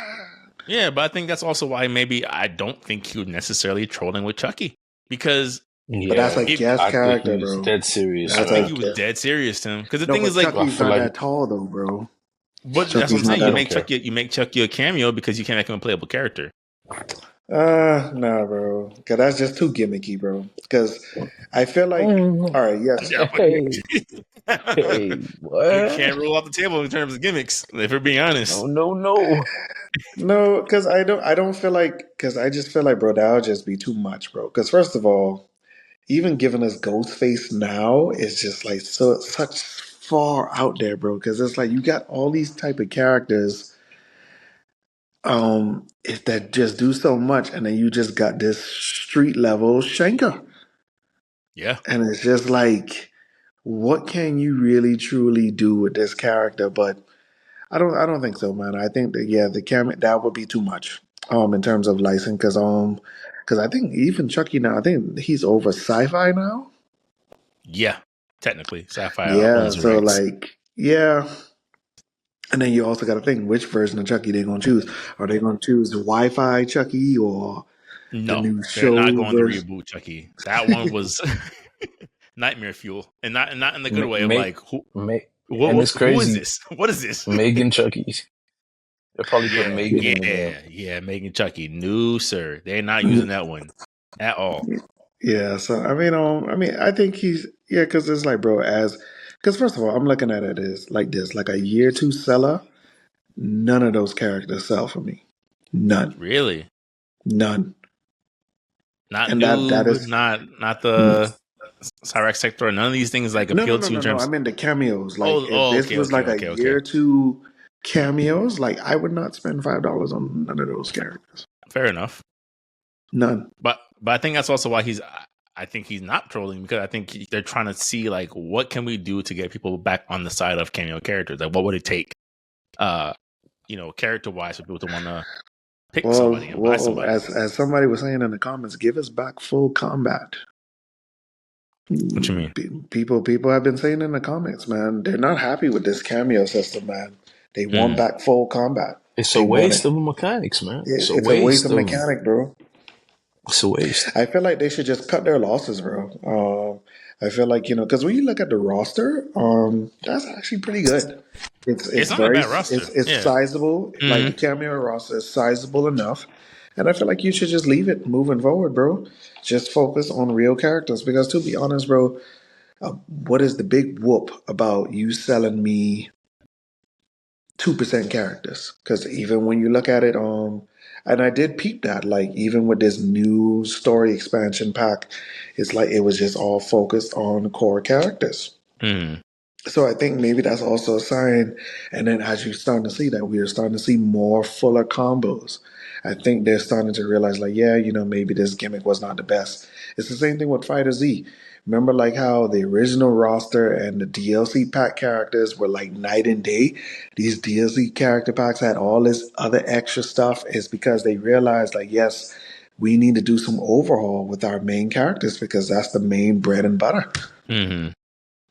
Yeah, but I think that's also why maybe I don't think he was necessarily trolling with Chucky. Because but that's like guest character, bro. Dead serious. I think he was dead serious to him. Because the thing is, like, Chucky's not that tall though, bro. But that's what I'm saying. You make Chucky a cameo because you can't make him a playable character. Nah, bro. Because that's just too gimmicky, bro. Because I feel like, all right, yes. Hey, what? You can't rule off the table in terms of gimmicks. If we're being honest. No. No, because I don't feel like, because I just feel like, bro, that'll just be too much, bro. Because first of all, even giving us Ghostface now is just like such far out there, bro. Because it's like you got all these type of characters that just do so much, and then you just got this street level Shanka. Yeah. And it's just like, what can you really truly do with this character? But I don't think so, man. I think that the cameo that would be too much. In terms of license, because I think even Chucky now, I think he's over sci-fi now. Yeah, technically, Sapphire Yeah, owns the so rights. like, yeah. And then you also got to think which version of Chucky they're gonna choose. Are they gonna choose the Wi-Fi Chucky or the No, new they're not show going to version? reboot Chucky. That one was nightmare fuel, and not in the good way of Make like who make and what it's who is crazy. this? What is this? Megan Chucky's. They'll probably put Yeah, Megan in there. yeah, Megan Chucky. No, sir, they're not using that one at all. Yeah, so I think he's because it's like, bro, because first of all, I'm looking at it as like this, like a year two seller. None of those characters sell for me. None, Really, none, not and that Noob, is not the Cyrax sector. None of these things like no, no, appeal no, to you no, in no. I terms. mean the cameos. Like if Oh, this okay, was okay, like a okay, okay. year two cameos, like I would not spend $5 on none of those characters. Fair enough. None. But I think that's also why I think he's not trolling, because I think they're trying to see like what can we do to get people back on the side of cameo characters. Like what would it take, character wise, for people to want to pick somebody and buy Well, somebody. as somebody was saying in the comments, give us back full combat. What you mean? People have been saying in the comments, man, they're not happy with this cameo system, man. They want Mm. back full combat. It's a They want waste it. of mechanics, man. It's a It's a waste waste of of. mechanic, bro. It's a waste. I feel like they should just cut their losses, bro. I feel like because when you look at the roster, that's actually pretty good. It's It's not a very bad roster. it's Yeah. sizable. Like Hmm. the cameo roster is sizable enough, and I feel like you should just leave it moving forward, bro. Just focus on real characters because, to be honest, bro, what is the big whoop about you selling me 2% characters? Because even when you look at it, and I did peep that, like even with this new story expansion pack, it's like it was just all focused on core characters. Mm. So I think maybe that's also a sign. And then as you're starting to see that, we are starting to see more fuller combos. I think they're starting to realize, like, yeah, maybe this gimmick was not the best. It's the same thing with Fighter Z. Remember, like, how the original roster and the DLC pack characters were like night and day? These DLC character packs had all this other extra stuff. It's because they realized, like, yes, we need to do some overhaul with our main characters because that's the main bread and butter. Hmm.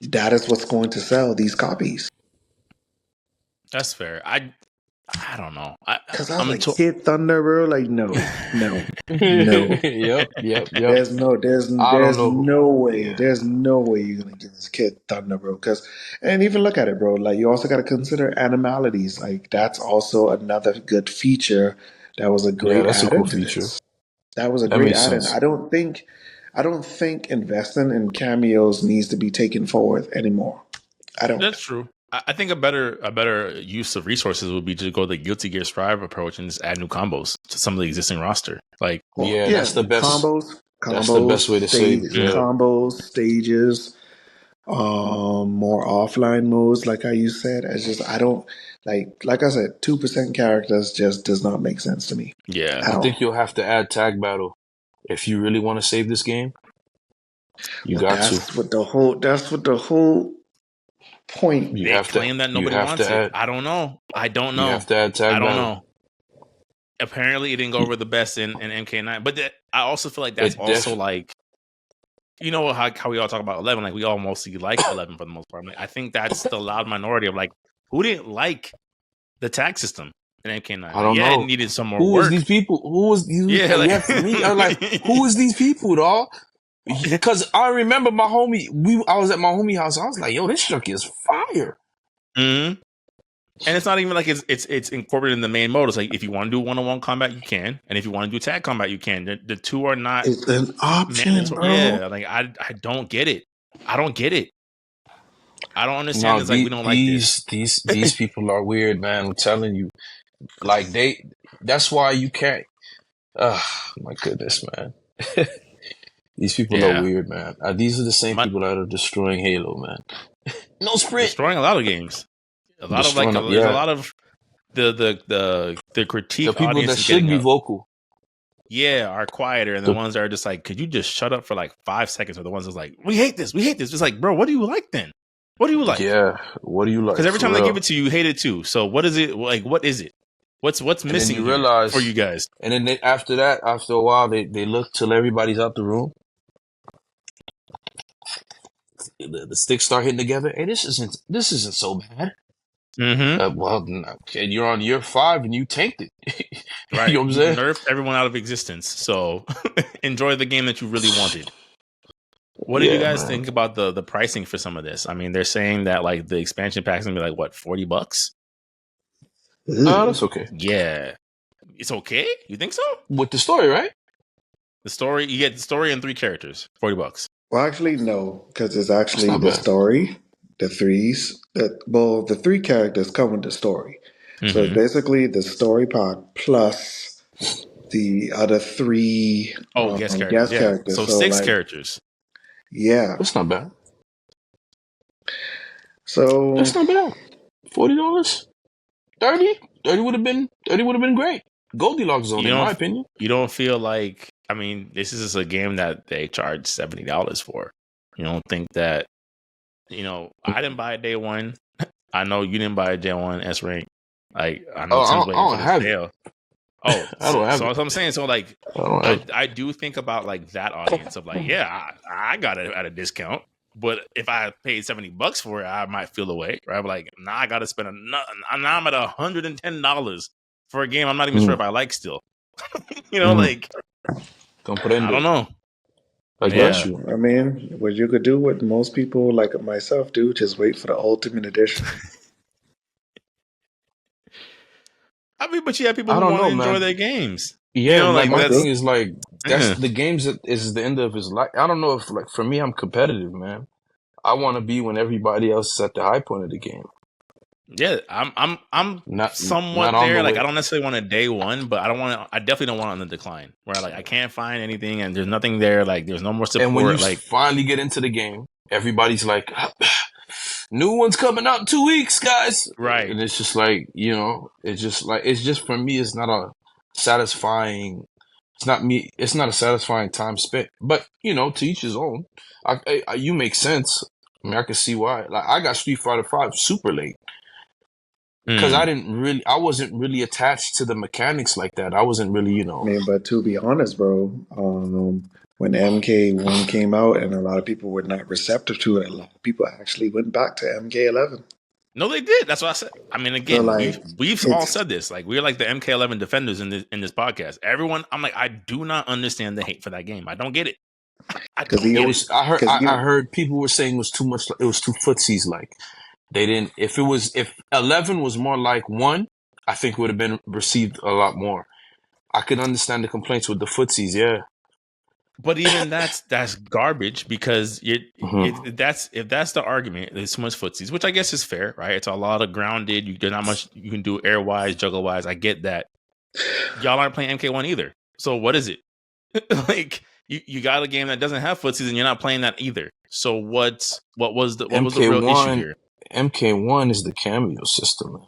That is what's going to sell these copies. That's fair. I don't know. Because I was I'm like, to- Kid Thunder, bro. Like, no. Yep. There's no I don't know. no way. Yeah. There's no way you're gonna get this Kid Thunder, bro. And even look at it, bro. Like, you also got to consider animalities. Like, that's also another good feature. That was a Yeah, great that's a add-in cool to feature. this. That was a That great makes add-in. sense. I don't think investing in cameos needs to be taken forward anymore. I don't. That's true. I think a better use of resources would be to go the Guilty Gear Strive approach and just add new combos to some of the existing roster. Like, Well, Yeah, that's the best. combos, That's the best way to save it. Yeah. combos, stages, more offline modes, like how you said. It's just I don't like I said, 2% characters just does not make sense to me yeah, at I all. think you'll have to add tag battle if you really want to save this game. You got to. That's what the whole point. You they have to. claim that You nobody have wants to it. add. I don't know. You have to add tag I don't battle. know. Apparently, it didn't go over the best in MK9, but I also feel like that's It also def- like, how we all talk about 11. Like, we all mostly like 11 for the most part. Like, I think that's the loud minority of like who didn't like the tag system in MK9. I don't yeah, know. it needed some more Who work. was these people? Who was these? Yeah, like- Yeah, me. I'm like, who is these people, dog? Because I remember my homie. I was at my homie house. I was like, yo, this junkie is fire. Mm-hmm. And it's not even like it's incorporated in the main mode. It's like if you want to do one-on-one combat, you can, and if you want to do tag combat, you can. The two are not It's an option, mandatory. bro. Yeah, like I don't get it. I don't get it. I don't understand. It's like we don't like this. These people are weird, man. I'm telling you. Like that's why you can't. My goodness, man. These people Yeah. are weird, man. These are the same people that are destroying Halo, man. No sprint. Destroying a lot of games. A lot Destroying of yeah. there's a lot of the critique The people audience that is should getting be up. vocal. Yeah, are quieter, and the ones that are just like, could you just shut up for like 5 seconds? Are the ones that's like, we hate this. It's like, bro, what do you like then? What do you like? Yeah. What do you like? Because every for time they real? give it to you, you hate it too. So what is it like? What is it? What's And then missing you here realize, for you guys? and then after that, after a while, they look till everybody's out the room. The sticks start hitting together. Hey, this isn't so bad. Mm-hmm. Well, okay, you're on year 5 and you tanked it. Right. You know what I'm You saying? nerfed everyone out of existence. So enjoy the game that you really wanted. What did you Yeah, guys man. think about the pricing for some of this? I mean, they're saying that like the expansion pack's gonna be like what, $40? That's okay. Yeah. It's okay? You think so? With the story, right? The story, you get the story and 3 characters, $40. Well, actually, no, because it's That's actually not the bad. story, the threes. The 3 characters come with the story. So it's Mm-hmm. basically the story part plus the other 3 Oh, guest characters. guest Yeah. characters. So So 6 like, characters. yeah. That's not bad. So That's not bad. $40, 30 would have been great. Goldilocks zone, You in my don't opinion. you don't feel like, I mean, this is a game that they charge $70 for. You don't think that, I didn't buy it day one. I know you didn't buy it day one, S rank. Like, I know Oh, Tim's I waiting for don't this have it. sale. Oh, I don't have so it. that's what I'm saying. So like, I don't have it. I do think about like that audience of like, yeah, I got it at a discount, but if I paid $70 for it, I might feel away, right? But like, now I got to spend now I'm at $110 for a game I'm not even sure if I like still. Like, I don't know. I Yeah. you. I mean, what you could do, what most people like myself do, just wait for the ultimate edition. I mean, but you have people I who don't want to know, enjoy man. their games. Yeah, like my that's thing is like that's the games that is the end of his life. I don't know if like for me, I'm competitive, man. I want to be when everybody else is at the high point of the game. yeah. I'm Not somewhat on there. the Like, way. I don't necessarily want a day one, but I definitely don't want it on the decline where like I can't find anything and there's nothing there. Like, there's no more And when you support. Like, finally get into the game, everybody's like, "New one's coming out in 2 weeks, guys." right. And it's just like it's just for me, it's not a satisfying. It's not a satisfying time spent. But to each his own. You make sense. I mean, I can see why. Like, I got Street Fighter V super late because I wasn't really attached to the mechanics like that. I wasn't really, I mean, but to be honest, bro, when MK1 came out and a lot of people were not receptive to it, a lot of people actually went back to MK11. No, they did. That's what I said. I mean, again, So, like, we've all it's said this. Like, we're like the MK11 defenders in this podcast. Everyone, I'm like, I do not understand the hate for that game. I don't get it. I because don't get it it. was. I heard people were saying it was too much. It was too footsies like. They didn't. If 11 was more like 1, I think it would have been received a lot more. I could understand the complaints with the footsies, yeah. But even that's garbage because if that's the argument, there's so much footsies, which I guess is fair, right? It's a lot of grounded. There's not much you can do air wise, juggle wise. I get that. Y'all aren't playing MK1 either. So what is it? Like, you got a game that doesn't have footsies and you're not playing that either. So what was the real issue here? MK1 is the Kameo system, man.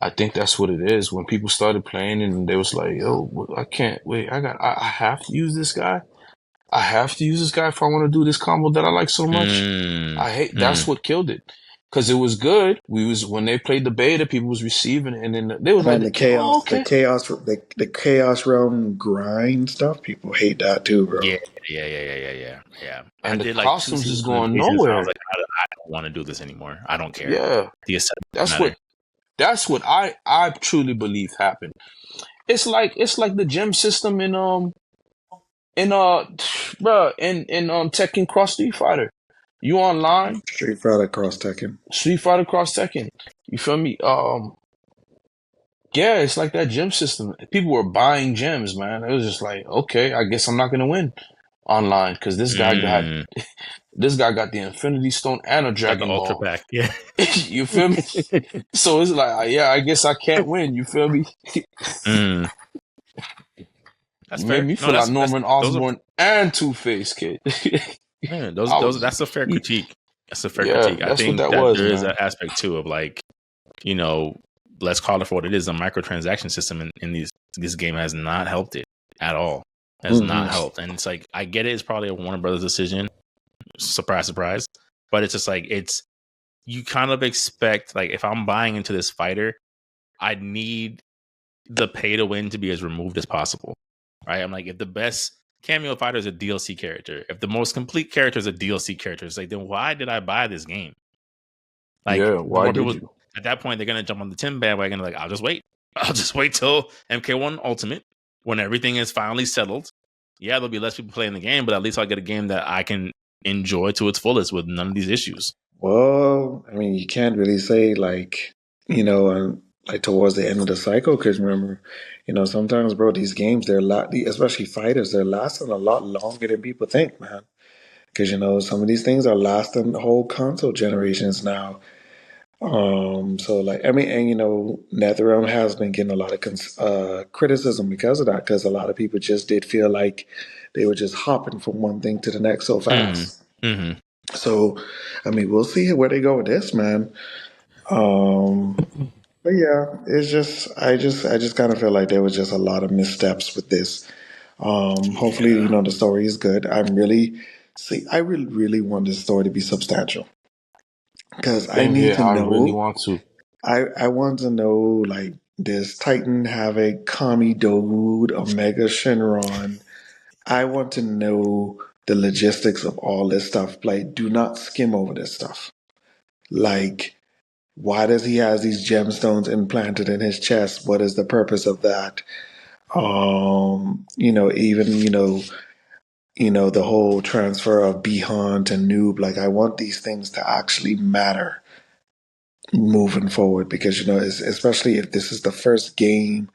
I think that's what it is. When people started playing and they was like, "Yo, I can't wait. I have to use this guy. I have to use this guy if I want to do this combo that I like so much." That's what killed it. Because it was good. When they played the beta, people was receiving it, and then they was like, the chaos realm grind stuff. People hate that too, bro. Yeah. And I the did like costumes 2 is seasons going of Patience, nowhere. I was like, I don't want to do this anymore. I don't care. Yeah, The aesthetic that's what I truly believe happened. It's like the gem system in Tekken Cross Street Fighter. You online? Street Fighter Cross Tekken. Street Fighter Cross Tekken. You feel me? Yeah, it's like that gem system. People were buying gems, man. It was just like, okay, I guess I'm not gonna win online because this guy got the Infinity Stone and a Dragon the Ultra Ball. Pack. Yeah. You feel me? So it's like, yeah, I guess I can't win. You feel me? That's made fair. me feel like Norman Osborn and Two-Face, kid. Man, that's a fair critique. That's a fair critique. I think that there was, is man. an aspect too of like, let's call it for what it is. A microtransaction system in this game has not helped it at all. Has not helped. And it's like, I get it. It's probably a Warner Brothers decision. Surprise, surprise. But it's just like, it's you kind of expect, like, if I'm buying into this fighter, I need the pay to win to be as removed as possible, right? I'm like, if the best cameo fighter is a DLC character, if the most complete character is a DLC character, it's like, then why did I buy this game? Like, Yeah, the why more did people you? at that point, they're gonna jump on the Tim bandwagon. Like, I'll just wait. I'll just wait till MK1 Ultimate when everything is finally settled. Yeah, there'll be less people playing the game, but at least I'll get a game that I can enjoy to its fullest with none of these issues. Well, I mean, you can't really say like, like towards the end of the cycle, because remember, sometimes, bro, these games, especially fighters, they're lasting a lot longer than people think, man. Because some of these things are lasting whole console generations now. So like, I mean, and NetherRealm has been getting a lot of criticism because of that, because a lot of people just did feel like they were just hopping from one thing to the next so fast. Mm-hmm. So, I mean, we'll see where they go with this, man. But yeah, I just kind of feel like there was just a lot of missteps with this. Hopefully, Yeah. the story is good. I really, really want this story to be substantial because I Same need here. to I really know. want to. I want to know, like, does Titan have a Kami Dode, Omega Shenron? I want to know the logistics of all this stuff. Like, do not skim over this stuff. Like, why does he have these gemstones implanted in his chest? What is the purpose of that? Even the whole transfer of Bihan to Noob. Like, I want these things to actually matter moving forward because especially if this is the first game.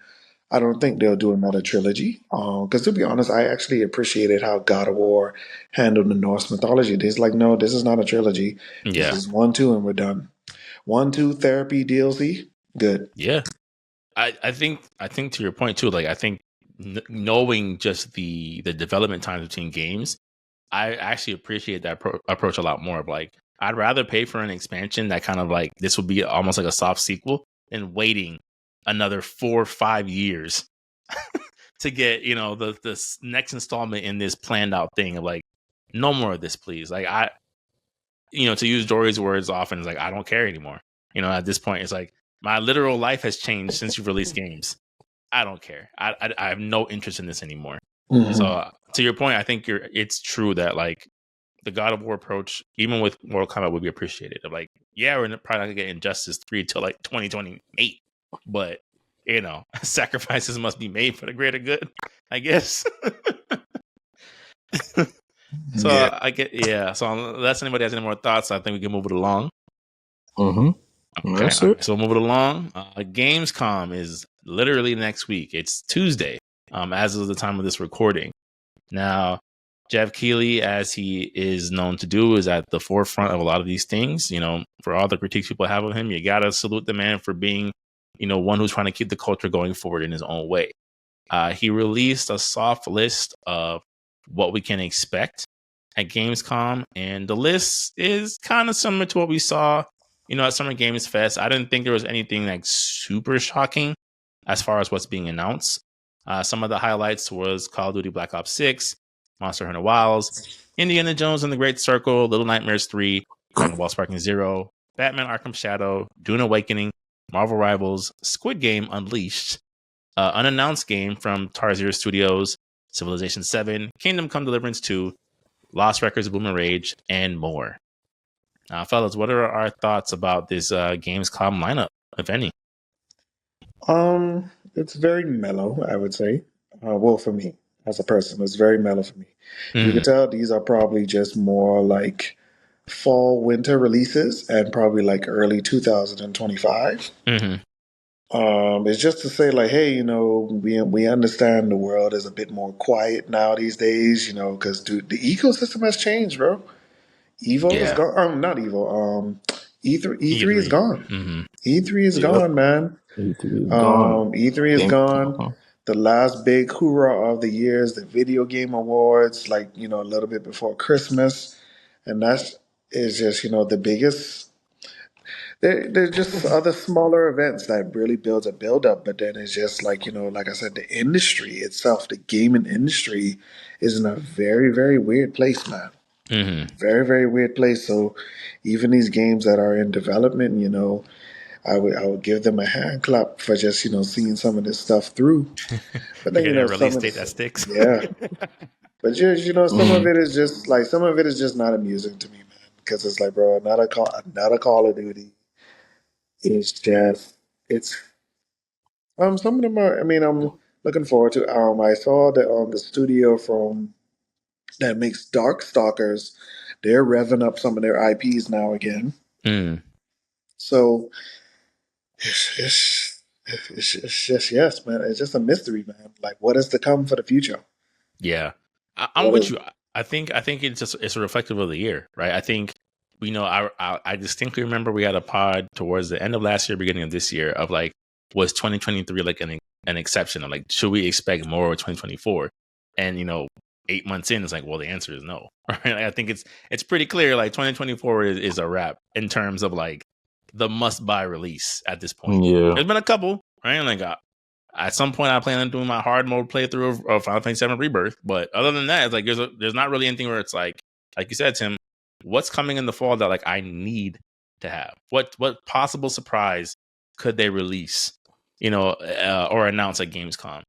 I don't think they'll do another trilogy. Because to be honest, I actually appreciated how God of War handled the Norse mythology. It's like, no, this is not a trilogy. This Yeah. is 1, 2, and we're done. 1, 2 therapy DLC, good. Yeah. I think to your point too, like, I think knowing just the development times between games, I actually appreciate that approach a lot more. Of like, I'd rather pay for an expansion that kind of like this would be almost like a soft sequel than waiting another 4 or 5 years to get the next installment in this planned out thing of like, no more of this, please. Like, to use Dory's words often, is like, I don't care anymore. At this point, it's like my literal life has changed since you've released games. I don't care. I have no interest in this anymore. Mm-hmm. So to your point, I think it's true that like the God of War approach, even with Mortal Kombat, would be appreciated. Of like, yeah, we're probably not gonna get Injustice 3 till like 2028, but sacrifices must be made for the greater good, I guess. So Yeah. I get, yeah. So unless anybody has any more thoughts, I think we can move it along. Mm-hmm. Okay, That's all it. right, so move it along. Gamescom is literally next week. It's Tuesday, as of the time of this recording. Now, Jeff Keighley, as he is known to do, is at the forefront of a lot of these things. For all the critiques people have of him, you gotta salute the man for being, one who's trying to keep the culture going forward in his own way. He released a soft list of what we can expect at Gamescom, and the list is kind of similar to what we saw, at Summer Games Fest. I didn't think there was anything like super shocking as far as what's being announced. Some of the highlights was Call of Duty Black Ops 6, Monster Hunter Wilds, Indiana Jones and the Great Circle, Little Nightmares 3, Dragon Ball Sparking Zero, Batman Arkham Shadow, Dune Awakening, Marvel Rivals, Squid Game Unleashed, unannounced game from Tarzir Studios, Civilization 7, Kingdom Come Deliverance 2, Lost Records of Boom and Rage, and more. Fellas, what are our thoughts about this Gamescom lineup, if any? It's very mellow, I would say. Well, for me as a person, it's very mellow for me. You can tell these are probably just more like fall winter releases and probably like early 2025. It's just to say like, hey, we understand the world is a bit more quiet now these days, because dude, the ecosystem has changed, bro. Evo is Yeah. gone. Not Evo. E3 is gone. Mm-hmm. E3 is Yep. gone, man. E3 is gone. E3 is Think- gone. The last big hoorah of the year is the Video Game Awards, like, a little bit before Christmas. And that's is just, the biggest. There's just other smaller events that really builds a build up, but then it's just like, like I said, the industry itself, the gaming industry is in a very, very weird place, man. Mm-hmm. Very, very weird place. So even these games that are in development, I would give them a hand clap for just seeing some of this stuff through. But You're then getting a some release of date that this, sticks. yeah. But just some of Mhm. it is just like some of it is just not amusing to me, man. Because it's like, bro, not a Call of Duty. It's just it's some of them are. I mean, I'm looking forward to. I saw that the studio from that makes Darkstalkers, they're revving up some of their IPs now again. Mm, So it's just yes, man. It's just a mystery, man. Like what is to come for the future? yeah, I'm What with is you. I think it's a reflective of the year, right? I think I distinctly remember we had a pod towards the end of last year, beginning of this year, of like, was 2023 like an exception? Of like, should we expect more of 2024? And 8 months in, it's like, well, the answer is no. Right? Like, I think it's pretty clear. Like 2024 is a wrap in terms of like the must buy release at this point. Yeah. There's been a couple, right? Like at some point, I plan on doing my hard mode playthrough of Final Fantasy VII Rebirth. But other than that, it's like there's not really anything where it's like you said, Tim, what's coming in the fall that like I need to have? What possible surprise could they release, or announce at Gamescom?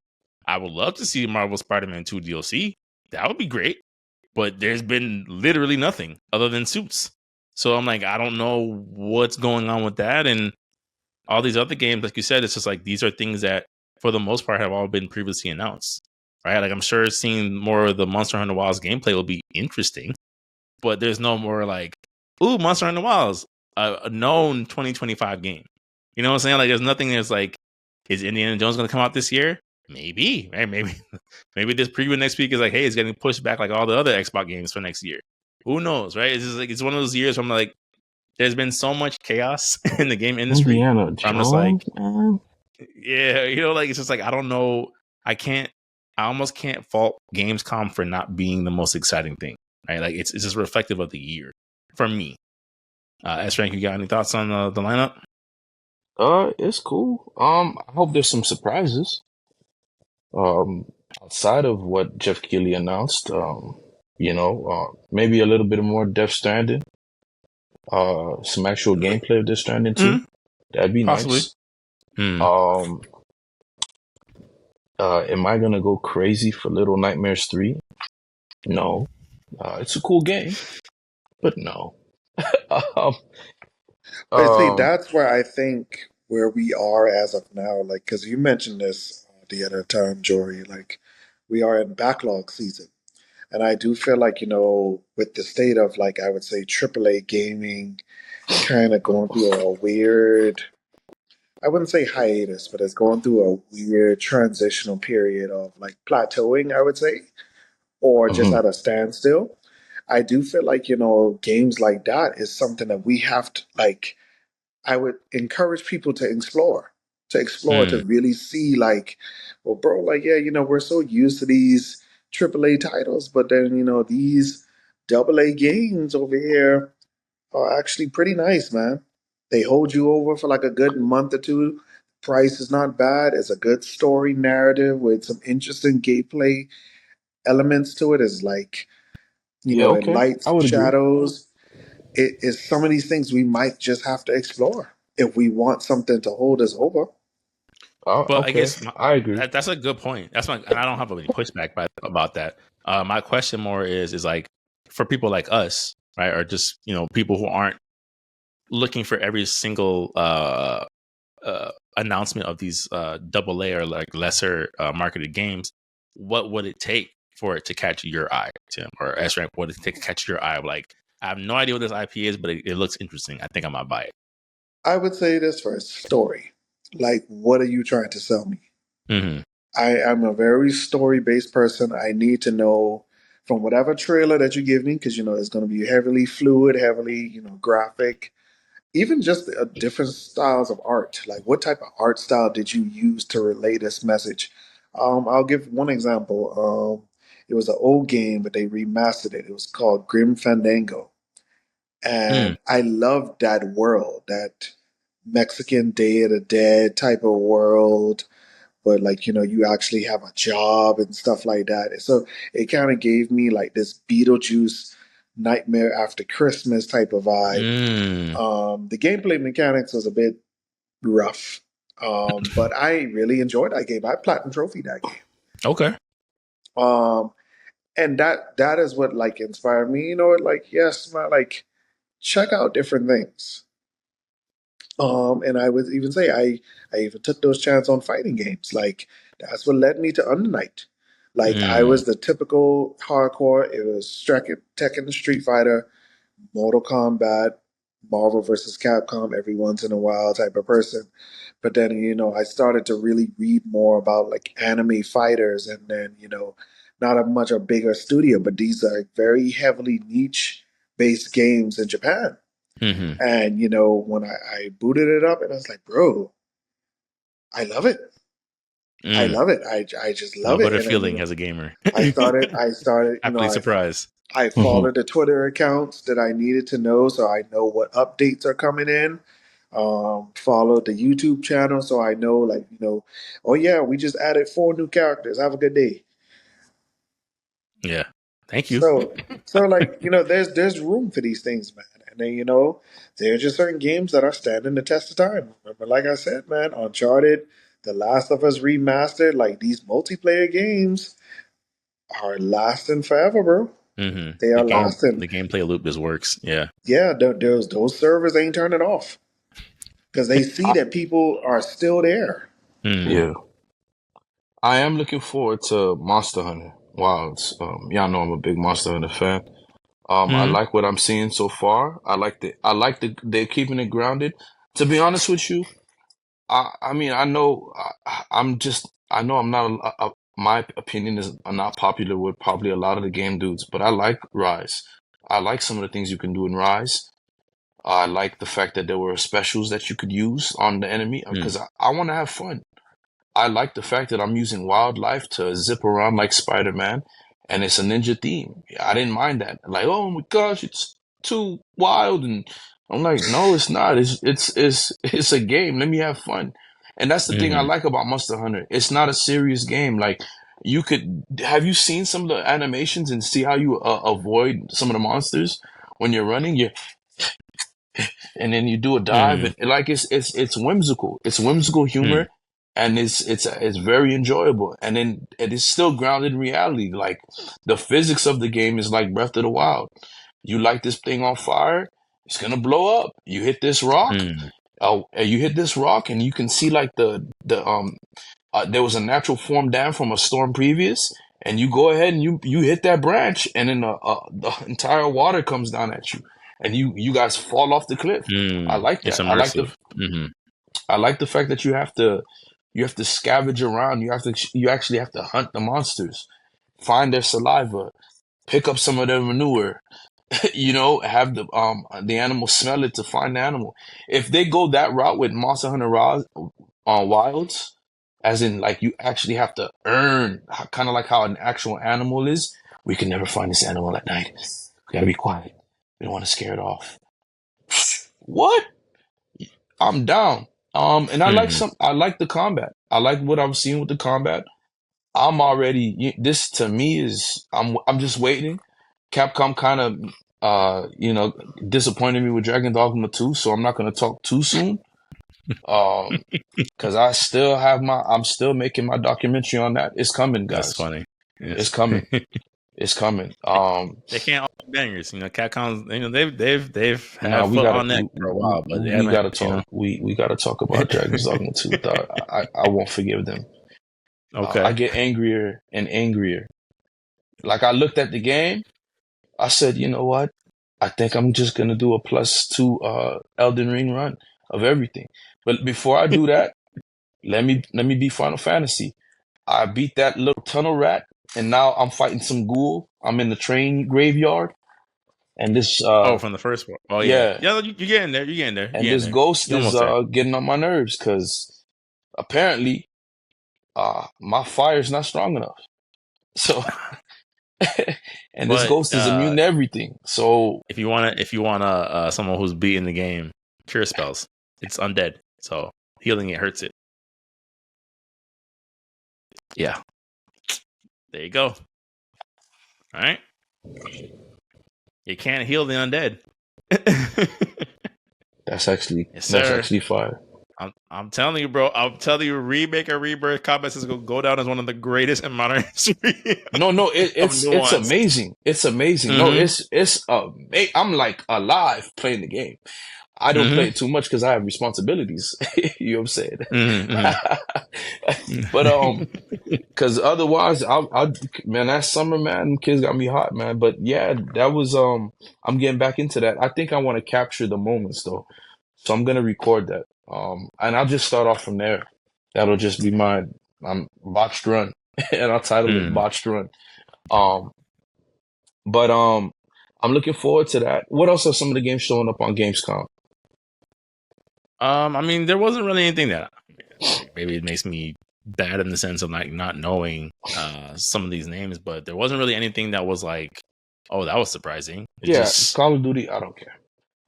I would love to see Marvel Spider-Man 2 DLC. That would be great. But there's been literally nothing other than suits. So I'm like, I don't know what's going on with that. And all these other games, like you said, it's just like these are things that, for the most part, have all been previously announced, right? Like I'm sure seeing more of the Monster Hunter Wilds gameplay will be interesting, but there's no more like, ooh, Monster Hunter Wilds, a known 2025 game. You know what I'm saying? Like there's nothing that's like, is Indiana Jones going to come out this year? Maybe, right? Maybe this preview next week is like, hey, it's getting pushed back like all the other Xbox games for next year. Who knows, right? It's just like it's one of those years where I'm like, there's been so much chaos in the game industry. Indiana I'm just like, Jones, man. yeah, like it's just like I don't know. I almost can't fault Gamescom for not being the most exciting thing, right? Like it's just reflective of the year for me. S Rank, you got any thoughts on the lineup? It's cool. I hope there's some surprises. Outside of what Jeff Keighley announced, maybe a little bit more Death Stranding. Some actual gameplay of Death Stranding too. Mm, That'd be possibly. nice. Um, am I gonna go crazy for Little Nightmares 3? No. It's a cool game, but no. um, But see, um, that's where I think where we are as of now, like, because you mentioned this the other time, Jory, like, we are in backlog season. And I do feel like, with the state of, like, I would say AAA gaming kind of going through a weird, I wouldn't say hiatus, but it's going through a weird transitional period of, like, plateauing, I would say, or just mhm, at a standstill. I do feel like, games like that is something that we have to, like, I would encourage people to really see, like, well, bro, like, yeah, we're so used to these AAA titles, but then, these AA games over here are actually pretty nice, man. They hold you over for like a good month or two. Price is not bad. It's a good story narrative with some interesting gameplay elements to it. It's like, yeah, it okay, I lights, would agree. shadows. It is some of these things we might just have to explore if we want something to hold us over. But I Okay, guess I agree. that's a good point. And I don't have any pushback about that. My question more is like for people like us, right, or just people who aren't looking for every single announcement of these double A or like lesser marketed games, what would it take for it to catch your eye, Tim, or S Rank? What would it take to catch your eye? Like, I have no idea what this IP is, but it looks interesting. I think I might buy it. I would say this first story. Like, what are you trying to sell me? Mm-hmm. I am a very story based person. I need to know from whatever trailer that you give me, because it's going to be heavily fluid, heavily, graphic, even just different styles of art. Like, what type of art style did you use to relay this message? I'll give one example. It was an old game, but they remastered it. It was called Grim Fandango. Mm. And I loved that world, that Mexican Day of the Dead type of world, but like, you actually have a job and stuff like that. So it kind of gave me like this Beetlejuice Nightmare After Christmas type of vibe. The gameplay mechanics was a bit rough, but I really enjoyed that game. I platinum trophy that game. Okay. And that is what like inspired me. You know, like yes, man, like check out different things. And I would even say I even took those chances on fighting games. Like that's what led me to Under Night. Like I was the typical hardcore. It was Tekken, Street Fighter, Mortal Kombat, Marvel versus Capcom every once in a while type of person. But then I started to really read more about like anime fighters, and then not a much a bigger studio, but these are very heavily niche based games in Japan. And when I booted it up, and I was like, bro, I love it. I love it. I just love No it. better And then, feeling as a gamer. I started, Happily surprised. I followed the Twitter accounts that I needed to know, so I know what updates are coming in. Followed the YouTube channel, so I know, like, oh yeah, we just added 4 new characters. Have a good day. Yeah. Thank you. So like, there's room for these things, man. And then, there are just certain games that are standing the test of time. Remember, like I said, man, Uncharted, The Last of Us Remastered, like these multiplayer games are lasting forever, bro. They are lasting. The gameplay loop just works. Yeah. Yeah, those servers ain't turning off because they see that people are still there. Yeah. I am looking forward to Monster Hunter Wilds. Y'all know I'm a big Monster Hunter fan. I like what I'm seeing so far. I like they're keeping it grounded. To be honest with you, I mean, I know I'm not my opinion is not popular with probably a lot of the game dudes, but I like Rise. I like some of the things you can do in Rise. I like the fact that there were specials that you could use on the enemy because I want to have fun. I like the fact that I'm using wildlife to zip around like Spider-Man, and it's a ninja theme. I didn't mind that. Like, oh my gosh, it's too wild, and I'm like, no, it's not. It's a game. Let me have fun, and that's the thing I like about Monster Hunter. It's not a serious game. Like, have you seen some of the animations and see how you avoid some of the monsters when you're running? And then you do a dive, and like it's whimsical. It's whimsical humor, and it's very enjoyable. And then it is still grounded in reality. Like the physics of the game is like Breath of the Wild. You light this thing on fire, it's gonna blow up. You hit this rock, and you can see like there was a natural form down from a storm previous, and you go ahead and you hit that branch, and then the entire water comes down at you, and you guys fall off the cliff. I like that. It's immersive. I like the fact that you have to scavenge around. You actually have to hunt the monsters, find their saliva, pick up some of their manure. Have the animal smell it to find the animal. If they go that route with Monster Hunter Wilds, as in like you actually have to earn, kind of like how an actual animal is. We can never find this animal at night. We gotta be quiet. We don't want to scare it off. What? I'm down. And I like the combat. I like what I'm seeing with the combat. This to me is, I'm just waiting. Capcom kind of, disappointed me with Dragon Dogma 2, so I'm not going to talk too soon. Because I'm still making my documentary on that. It's coming, guys. That's funny. Yes. It's coming. It's coming. They can't all be bangers, Capcom's. They've had foot on that for a while, but we gotta talk. We gotta talk about Dragon's Dogma 2. I won't forgive them. Okay. I get angrier and angrier. Like I looked at the game, I said, you know what? I think I'm just gonna do a +2 Elden Ring run of everything. But before I do that, let me beat Final Fantasy. I beat that little tunnel rat, and now I'm fighting some ghoul. I'm in the train graveyard, and this from the first one. Oh yeah, you're getting there. You're getting there. And this ghost is getting on my nerves because apparently my fire's not strong enough. So and this ghost is immune to everything. So if you want someone who's beating the game, cure spells. It's undead, so healing it hurts it. Yeah. There you go. All right. You can't heal the undead. That's actually Yes, that's sir. actually fire. I'm telling you, bro. I'm telling you, Remake and Rebirth Combat is going to go down as one of the greatest in modern history. No, Of it's nuance. amazing. It's amazing. No, it's I'm like alive playing the game. I don't play it too much because I have responsibilities. You know what I'm saying? But because otherwise, I man, that summer, man, kids got me hot, man. But yeah, that was I'm getting back into that. I think I want to capture the moments though, so I'm gonna record that. And I'll just start off from there. That'll just be my botched run, and I'll title it botched run. Um, but I'm looking forward to that. What else are some of the games showing up on Gamescom? I mean, there wasn't really anything that maybe it makes me bad in the sense of like not knowing some of these names, but there wasn't really anything that was like, oh, that was surprising. It Yeah, just Call of Duty, I don't care.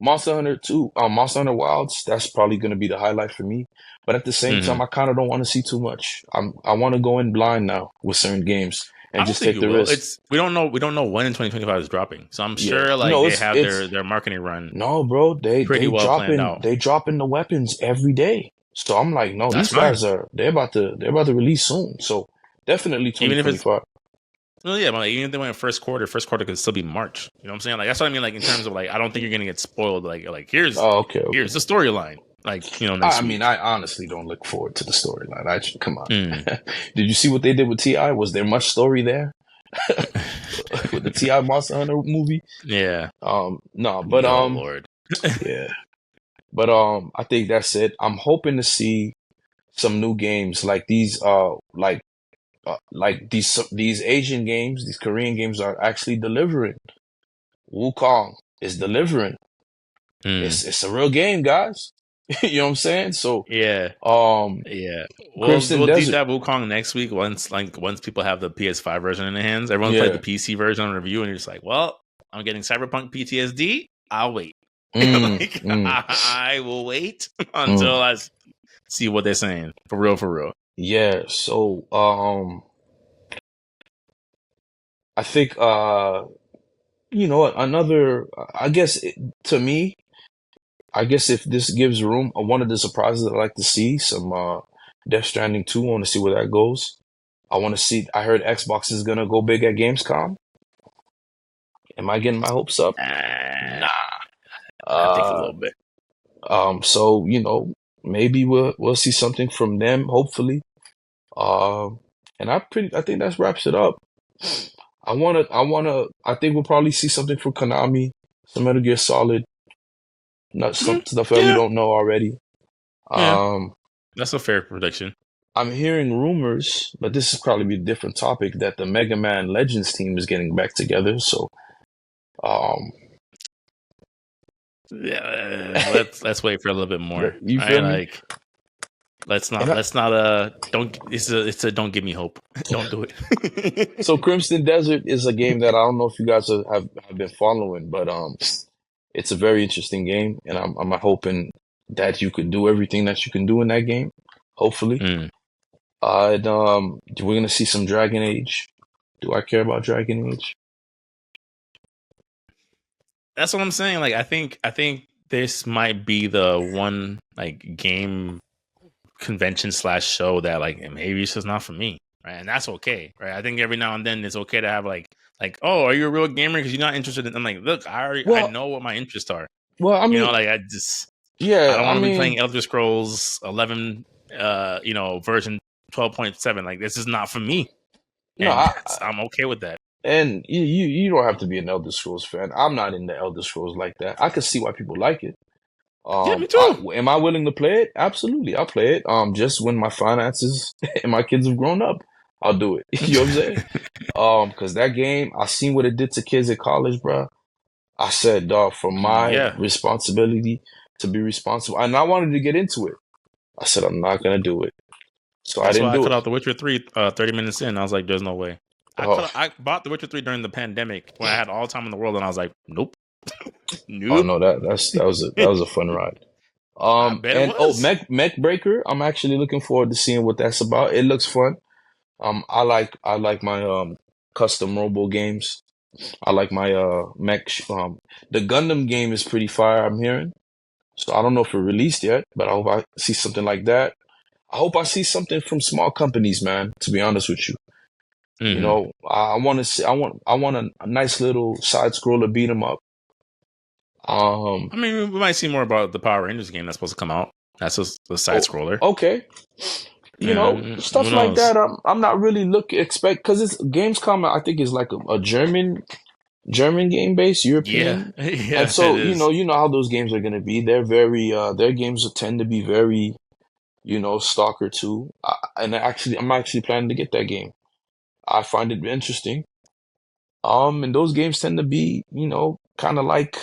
Monster Hunter 2, Monster Hunter Wilds, that's probably going to be the highlight for me. But at the same time, I kind of don't want to see too much. I want to go in blind now with certain games and I don't just think take the you will. risk. We don't know when in 2025 is dropping, so I'm Yeah. sure like No, they it's have it's their marketing run no, bro. pretty well planned out. They dropping the weapons every day. So I'm like, no, That's these guys they're about to release soon. So definitely Even if it's 2025. well, yeah, but like, even if they went first quarter could still be March. You know what I'm saying? Like that's what I mean. Like in terms of like, I don't think you're gonna get spoiled. Like here's Okay. here's the storyline. Like next I week. mean, I honestly don't look forward to the storyline. Come on. Did you see what they did with T.I.? Was there much story there with the T.I. Monster Hunter movie? Yeah. No, but oh, Lord. yeah. But I think that's it. I'm hoping to see some new games like these like these Asian games, these Korean games are actually delivering. Wukong is delivering. It's a real game, guys. You know what I'm saying? So yeah, yeah. We'll Crimson deep Desert. dive Wukong next week once people have the PS5 version in their hands. Everyone's played the PC version on review, and you're just like, well, I'm getting Cyberpunk PTSD. I'll wait. I will wait until I see what they're saying for real. Yeah. So I think you know what, another I guess to me, I guess if this gives room, one of the surprises I'd like to see some Death Stranding 2. I want to see where that goes. I heard Xbox is gonna go big at Gamescom. Am I getting my hopes up? Nah. I think a little bit. So you know, maybe we'll see something from them, hopefully. And I think that wraps it up. I think we'll probably see something from Konami, some Metal Gear Solid, not some stuff that we don't know already. That's a fair prediction. I'm hearing rumors, but this is probably be a different topic, that the Mega Man Legends team is getting back together. So, yeah, let's wait for a little bit more. You feel me? Like, let's not don't. It's a don't give me hope. Don't do it. So Crimson Desert is a game that I don't know if you guys have been following, but it's a very interesting game, and I'm hoping that you could do everything that you can do in that game. Hopefully, and we're gonna see some Dragon Age. Do I care about Dragon Age? That's what I'm saying. Like, I think this might be the one like game convention / show that like maybe it's just not for me, right? And that's okay, right? I think every now and then it's okay to have like, oh, are you a real gamer? Because you're not interested in. I'm like, look, I know what my interests are. Well, I mean, you know, like I don't want to be playing Elder Scrolls 11, version 12.7. Like, this is not for me. No, I'm okay with that. And you don't have to be an Elder Scrolls fan. I'm not into Elder Scrolls like that. I can see why people like it. Yeah, me too. Am I willing to play it? Absolutely, I'll play it. Just when my finances and my kids have grown up, I'll do it. You know what I'm saying? Because that game, I seen what it did to kids at college, bro. I said, dog, for my responsibility to be responsible, and I wanted to get into it. I said, I'm not gonna do it. So That's I didn't why do I cut it. out The Witcher 3 30 minutes in. I was like, there's no way. I bought The Witcher 3 during the pandemic when I had all the time in the world, and I was like, nope. Oh no, that was a fun ride. Mech Breaker, I'm actually looking forward to seeing what that's about. It looks fun. I like my custom robo games. I like my mech. The Gundam game is pretty fire, I'm hearing. So I don't know if it released yet, but I hope I see something like that. I hope I see something from small companies, man. To be honest with you, you know, I want to see. I want a nice little side scroller beat 'em up. I mean, we might see more about the Power Rangers game that's supposed to come out. That's just the side scroller. Okay, you know, Yeah, stuff who like knows? that. I'm not really expect because it's Gamescom. I think is like a German game base, Yeah, European, yeah, and it so is. you know how those games are gonna be. They're very their games tend to be very Stalker 2. And I'm actually planning to get that game. I find it interesting. And those games tend to be, kind of like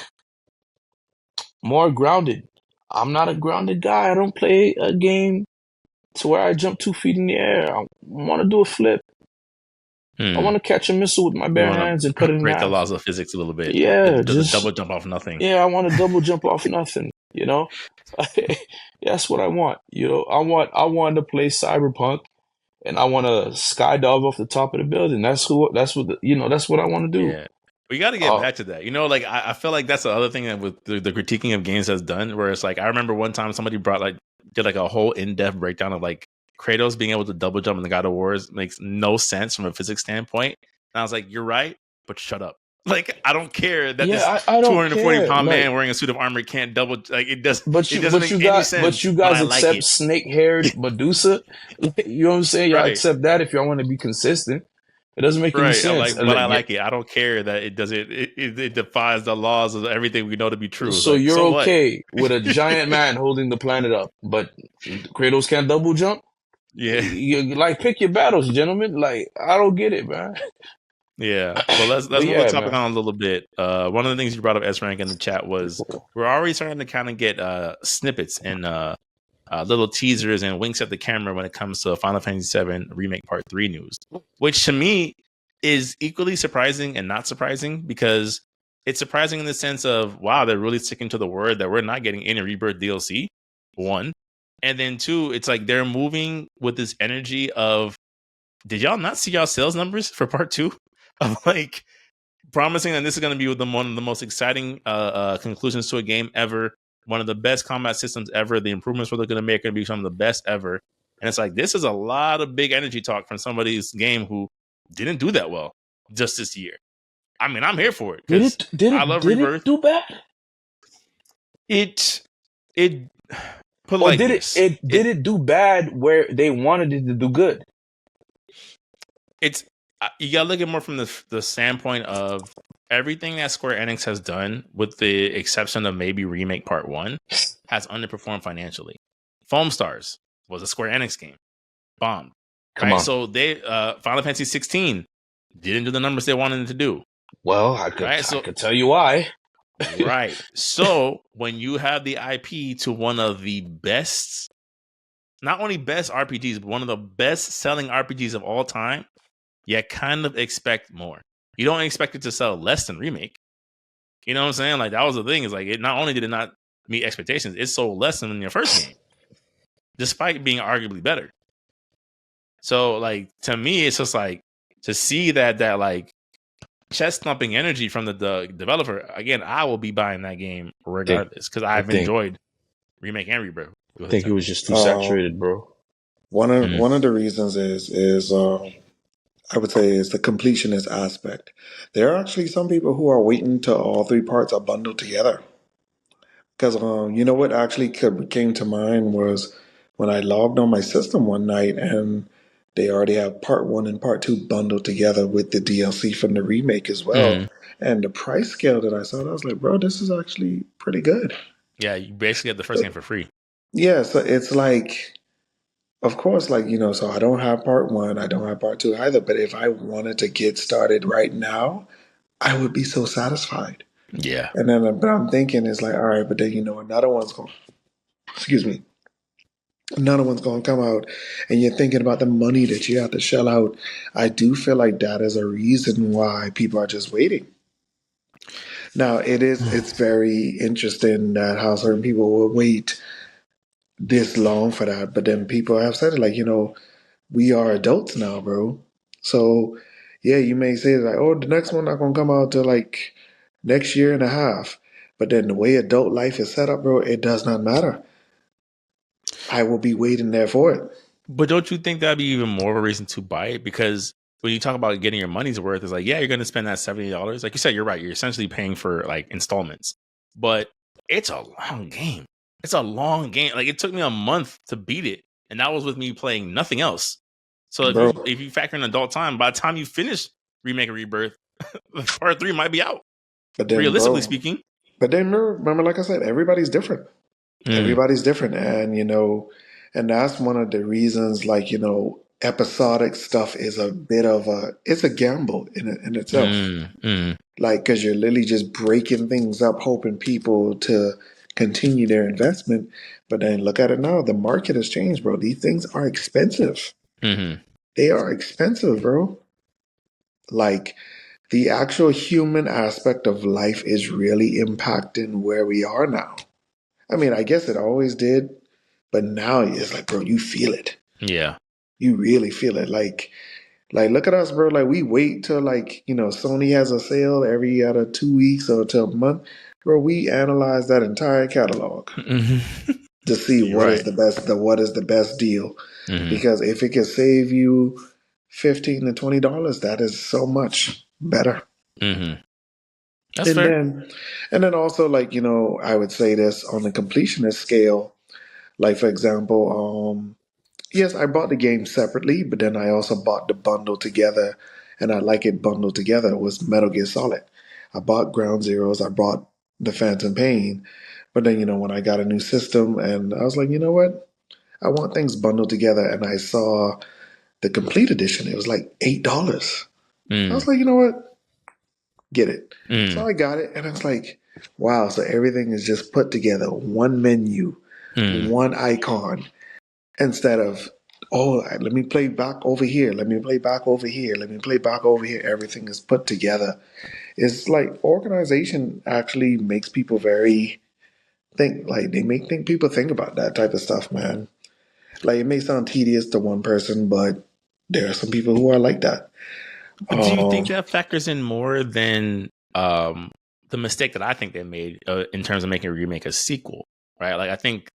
more grounded. I'm not a grounded guy. I don't play a game to where I jump 2 feet in the air. I want to do a flip. I want to catch a missile with my You bare want hands and cut to it in break the half. laws of physics a little bit. Yeah, Does a just double jump off nothing. yeah. I want to double jump off nothing. That's what I want. I want to play Cyberpunk, and I want to skydive off the top of the building. That's what that's what I want to do. Yeah. We got to get back to that. Like I feel like that's the other thing that with the critiquing of games has done, where it's like I remember one time somebody did like a whole in-depth breakdown of like Kratos being able to double jump in the God of Wars makes no sense from a physics standpoint. And I was like, you're right, but shut up. Like I don't care that this I don't 240 pound care. man wearing a suit of armor can't double. Like it doesn't. But It doesn't make any sense. But you guys I like accept it. snake-haired Medusa. You know what I'm saying? Y'all Right. accept that if y'all want to be consistent. It doesn't make any sense. But I like it. I don't care that it doesn't. It defies the laws of everything we know to be true. So like, you're so okay with a giant man holding the planet up, but Kratos can't double jump? Yeah. You, like, pick your battles, gentlemen. Like, I don't get it, man. Yeah. Well, let's move the topic on a little bit. One of the things you brought up, S Rank, in the chat was we're already starting to kind of get snippets and little teasers and winks at the camera when it comes to Final Fantasy VII Remake Part 3 news, which to me is equally surprising and not surprising, because it's surprising in the sense of, wow, they're really sticking to the word that we're not getting any Rebirth DLC, one. And then two, it's like they're moving with this energy of, did y'all not see y'all sales numbers for Part 2? Of like promising that this is going to be one of the most exciting conclusions to a game ever. One of the best combat systems ever. The improvements we're going to make are going to be some of the best ever. And it's like, this is a lot of big energy talk from somebody's game who didn't do that well just this year. I mean, I'm here for it. I love Rebirth. Did it do bad? It put or like did this. Did it do bad where they wanted it to do good? It's you gotta look at more from the standpoint of everything that Square Enix has done, with the exception of maybe Remake Part 1, has underperformed financially. Foam Stars was a Square Enix game. Bombed. Come on. So they Final Fantasy 16 didn't do the numbers they wanted it to do. Well, I could tell you why. Right. So when you have the IP to one of the best, not only best RPGs, but one of the best selling RPGs of all time, you kind of expect more. You don't expect it to sell less than Remake. You know what I'm saying? Like, that was the thing, is like, it not only did it not meet expectations, it sold less than your first game, despite being arguably better. So, like, to me, it's just like, to see that like chest thumping energy from the developer, again, I will be buying that game regardless, because I've enjoyed Remake and Rebirth. I think it was just too saturated, bro. One of the reasons is I would say is the completionist aspect. There are actually some people who are waiting till all three parts are bundled together. Because you know what actually came to mind was when I logged on my system one night and they already have part 1 and part 2 bundled together with the DLC from the remake as well. And the price scale that I saw, I was like, bro, this is actually pretty good. Yeah, you basically get the first game for free. Yeah, so it's like, of course, like, you know, so I don't have part 1, I don't have part 2 either. But if I wanted to get started right now, I would be so satisfied. Yeah. And then, but I'm thinking, it's like, all right, but then, you know, another one's going, another one's going to come out, and you're thinking about the money that you have to shell out. I do feel like that is a reason why people are just waiting. Now, it's very interesting that how certain people will wait this long for that, but then people have said it, like, you know, we are adults now, bro. So yeah, you may say like, oh, the next one not gonna come out till like next year and a half. But then the way adult life is set up, bro, it does not matter. I will be waiting there for it. But don't you think that'd be even more of a reason to buy it? Because when you talk about getting your money's worth, it's like, yeah, you're going to spend that $70. Like you said, you're right. You're essentially paying for like installments, but it's a long game. It's a long game. Like it took me a month to beat it, and that was with me playing nothing else. So Bro, if you factor in adult time, by the time you finish Remake and Rebirth, part 3 might be out. but then, Realistically bro, speaking. but then remember, like I said, everybody's different. Everybody's different, and and that's one of the reasons. Like episodic stuff is a bit of it's a gamble in itself. Like because you're literally just breaking things up, hoping people to continue their investment. But then look at it now. The market has changed, bro. These things are expensive. They are expensive, bro. Like the actual human aspect of life is really impacting where we are now. I mean, I guess it always did, but now it's like, bro, you feel it. Yeah. You really feel it. Like look at us, bro. Like we wait till Sony has a sale every other 2 weeks or till a month. Bro, we analyze that entire catalog to see what is the best deal. Because if it can save you $15 to $20, that is so much better. That's fair. And then also I would say this on the completionist scale. Like for example, yes, I bought the game separately, but then I also bought the bundle together, and I like it bundled together. It was Metal Gear Solid. I bought Ground Zeroes, I bought the Phantom Pain, but then when I got a new system, and I was like, you know what, I want things bundled together, and I saw the complete edition. It was like $8. I was like, you know what, get it. So I got it, and I was like, wow, so everything is just put together, one menu, one icon, instead of, oh, let me play back over here, let me play back over here, let me play back over here. Everything is put together. It's like organization actually makes people very think people think about that type of stuff, man. Like it may sound tedious to one person, but there are some people who are like that. But do you think that factors in more than the mistake that I think they made in terms of making a remake a sequel, right? Like I think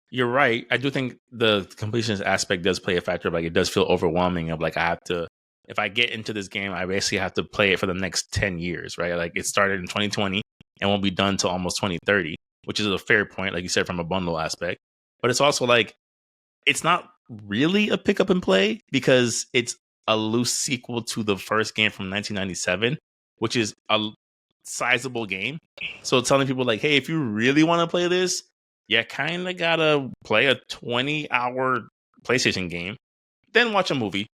you're right. I do think the completionist aspect does play a factor. Like it does feel overwhelming of like if I get into this game, I basically have to play it for the next 10 years, right? Like it started in 2020 and won't be done till almost 2030, which is a fair point, like you said, from a bundle aspect. But it's also like, it's not really a pick up and play because it's a loose sequel to the first game from 1997, which is a sizable game. So telling people like, hey, if you really want to play this, you kind of gotta play a 20-hour PlayStation game, then watch a movie,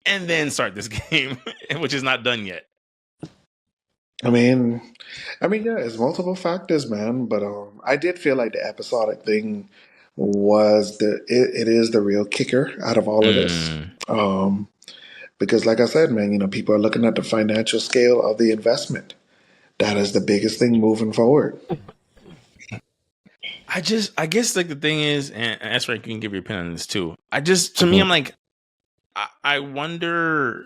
and then start this game, which is not done yet. I mean, yeah, it's multiple factors, man. But I did feel like the episodic thing was it is the real kicker out of all of this. Because, like I said, man, people are looking at the financial scale of the investment. That is the biggest thing moving forward. I guess like the thing is, and that's right, you can give your opinion on this too. To me, I'm like, I wonder,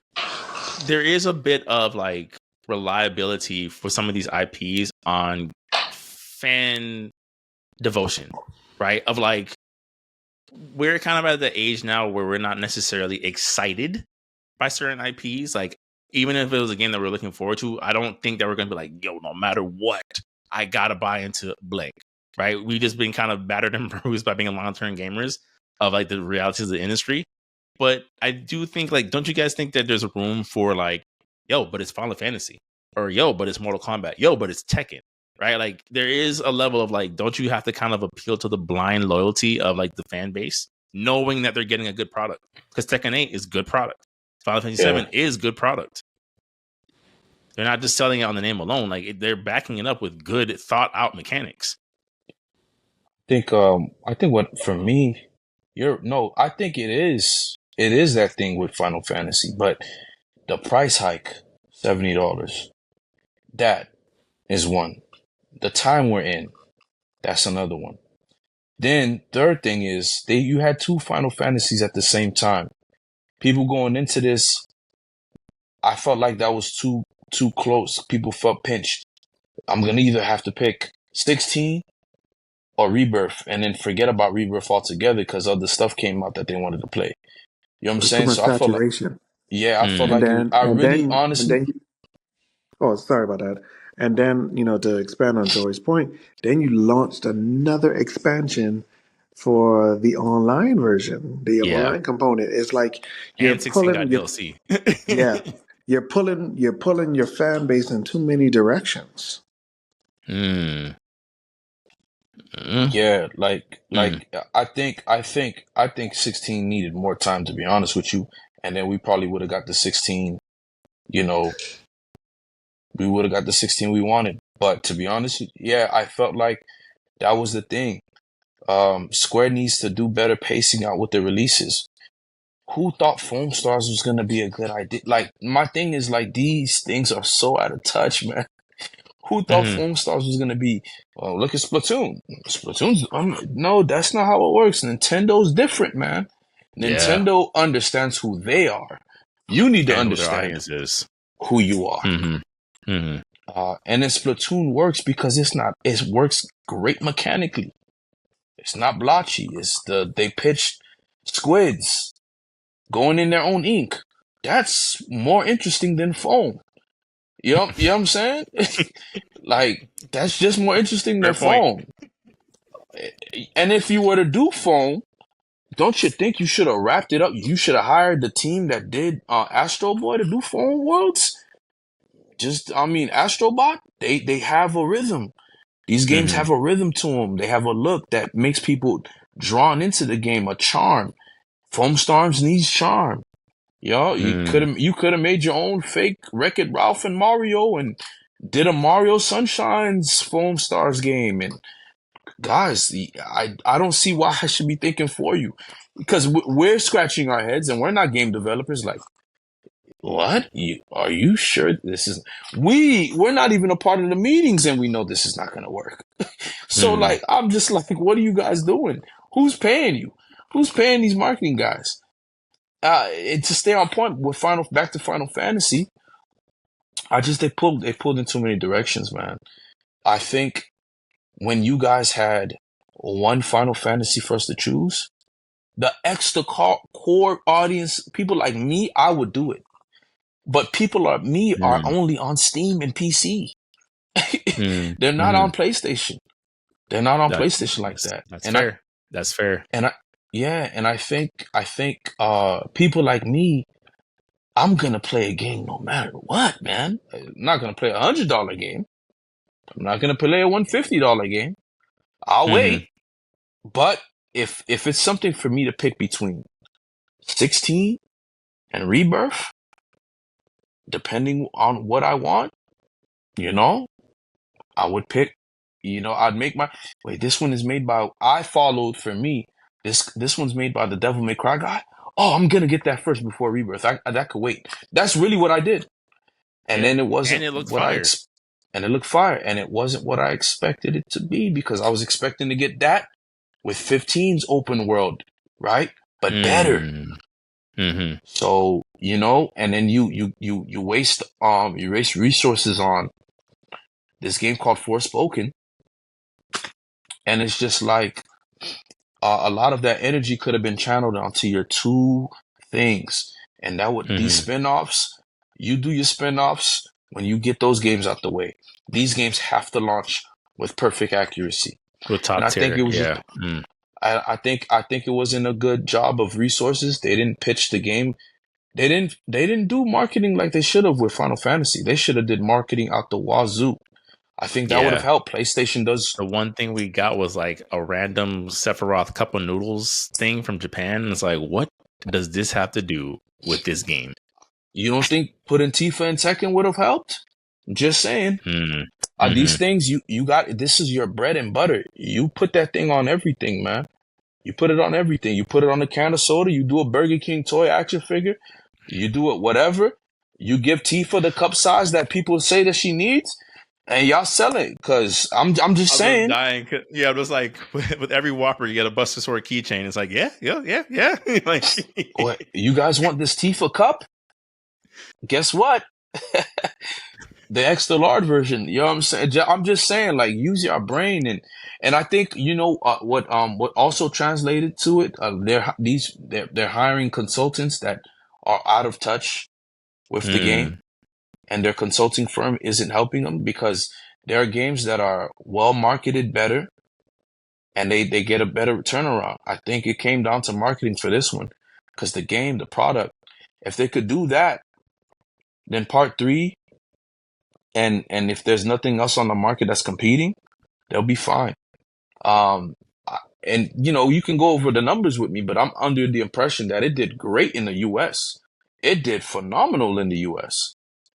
there is a bit of like reliability for some of these IPs on fan devotion, right? Of like, we're kind of at the age now where we're not necessarily excited by certain IPs. Like, even if it was a game that we're looking forward to, I don't think that we're going to be like, yo, no matter what, I got to buy into blank, right? We've just been kind of battered and bruised by being long-term gamers of like the realities of the industry. But I do think, like, don't you guys think that there's room for like, yo, but it's Final Fantasy, or yo, but it's Mortal Kombat, yo, but it's Tekken, right? Like there is a level of like, don't you have to kind of appeal to the blind loyalty of like the fan base, knowing that they're getting a good product? Because Tekken 8 is good product. Final Fantasy 7 is good product. They're not just selling it on the name alone. Like they're backing it up with good thought out mechanics. I think what for me, I think it is that thing with Final Fantasy, but the price hike, $70. That is one. The time we're in, that's another one. Then third thing is you had two Final Fantasies at the same time. People going into this I felt like that was too close. People felt pinched. I'm gonna either have to pick 16 or Rebirth, and then forget about Rebirth altogether because other stuff came out that they wanted to play. You know what I'm There's too saying? much So I felt like, saturation. yeah, I felt Mm. like I really And honestly, then oh, sorry about that. And then, to expand on Joey's point, then you launched another expansion for the online version, the Yeah. online component. It's like you're And 16 pulling got your DLC. yeah, you're pulling your fan base in too many directions. Mm. Mm. yeah, Mm. I think 16 needed more time, to be honest with you, and then we probably would have got the 16. You know, we would have got the 16 we wanted. But to be honest, yeah, I felt like that was the thing. Square needs to do better pacing out with the releases. Who thought Foam Stars was gonna be a good idea? Like, my thing is, like, these things are so out of touch, man. Who thought Mhm. Foam Stars was gonna be? Well, look at Splatoon. Splatoon's no, that's not how it works. Nintendo's different, man. Yeah. Nintendo understands who they are. You need to And who their understand audience is. who you are. Mm-hmm. Mm-hmm. And then Splatoon works because it works great mechanically. It's not blotchy. They pitched squids going in their own ink. That's more interesting than foam. You know what I'm saying? Like, that's just more interesting Fair than point. foam. And if you were to do foam, don't you think you should have wrapped it up? You should have hired the team that did Astro Boy to do Foam Worlds. Astrobot, they have a rhythm. These games Mm-hmm. have a rhythm to them. They have a look that makes people drawn into the game, a charm. Foam Stars needs charm. Yo, you could have made your own fake Wreck-It Ralph and Mario and did a Mario Sunshine's Foam Stars game. And guys, I don't see why I should be thinking for you, because we're scratching our heads and we're not game developers. Like, what? Are you sure this is? We're not even a part of the meetings, and we know this is not going to work. So, like, I'm just like, what are you guys doing? Who's paying you? Who's paying these marketing guys? To stay on point with back to Final Fantasy, they pulled in too many directions, man. I think when you guys had one Final Fantasy for us to choose, the extra core audience, people like me, I would do it. But people like me are only on Steam and PC. They're not on PlayStation. They're not on PlayStation like that. That's fair. That's fair. And I think people like me, I'm gonna play a game no matter what, man. I'm not gonna play $100 game. I'm not gonna play a $150 game. I'll wait. But if it's something for me to pick between 16 and Rebirth, depending on what I want, I would pick, I'd make this one is made by, for me, this one's made by the Devil May Cry guy. Oh, I'm going to get that first before Rebirth. That could wait. That's really what I did. And then it wasn't and it looked what fire. And it looked fire. And it wasn't what I expected it to be, because I was expecting to get that with 15's open world, right? But better. So, and then you waste resources on this game called Forspoken, and it's just like a lot of that energy could have been channeled onto your two things, and that would these spin-offs. You do your spin-offs when you get those games out the way. These games have to launch with perfect accuracy. With top and I tier, think it was I think it wasn't a good job of resources. They didn't pitch the game. They didn't do marketing like they should have with Final Fantasy. They should have did marketing out the wazoo. I think that would have helped. PlayStation does. The one thing we got was like a random Sephiroth cup of noodles thing from Japan. And it's like, what does this have to do with this game? You don't think putting Tifa and Tekken would have helped? Just saying. These things you got. This is your bread and butter. You put that thing on everything, man. You put it on everything. You put it on a can of soda. You do a Burger King toy action figure. You do it whatever. You give Tifa the cup size that people say that she needs, and y'all sell it. Because I'm just saying. I'm just like with every Whopper, you get a Buster Sword keychain. It's like, yeah. Like, what, you guys want this Tifa cup? guess what? The extra large version. You know what I'm saying? I'm just saying, like, use your brain, and I think what also translated to it. They're hiring consultants that are out of touch with the game, and their consulting firm isn't helping them because there are games that are well marketed better, and they get a better turnaround. I think it came down to marketing for this one, because the product, if they could do that, then part 3. And if there's nothing else on the market that's competing, they'll be fine. And you can go over the numbers with me, but I'm under the impression that it did great in the US. It did phenomenal in the US.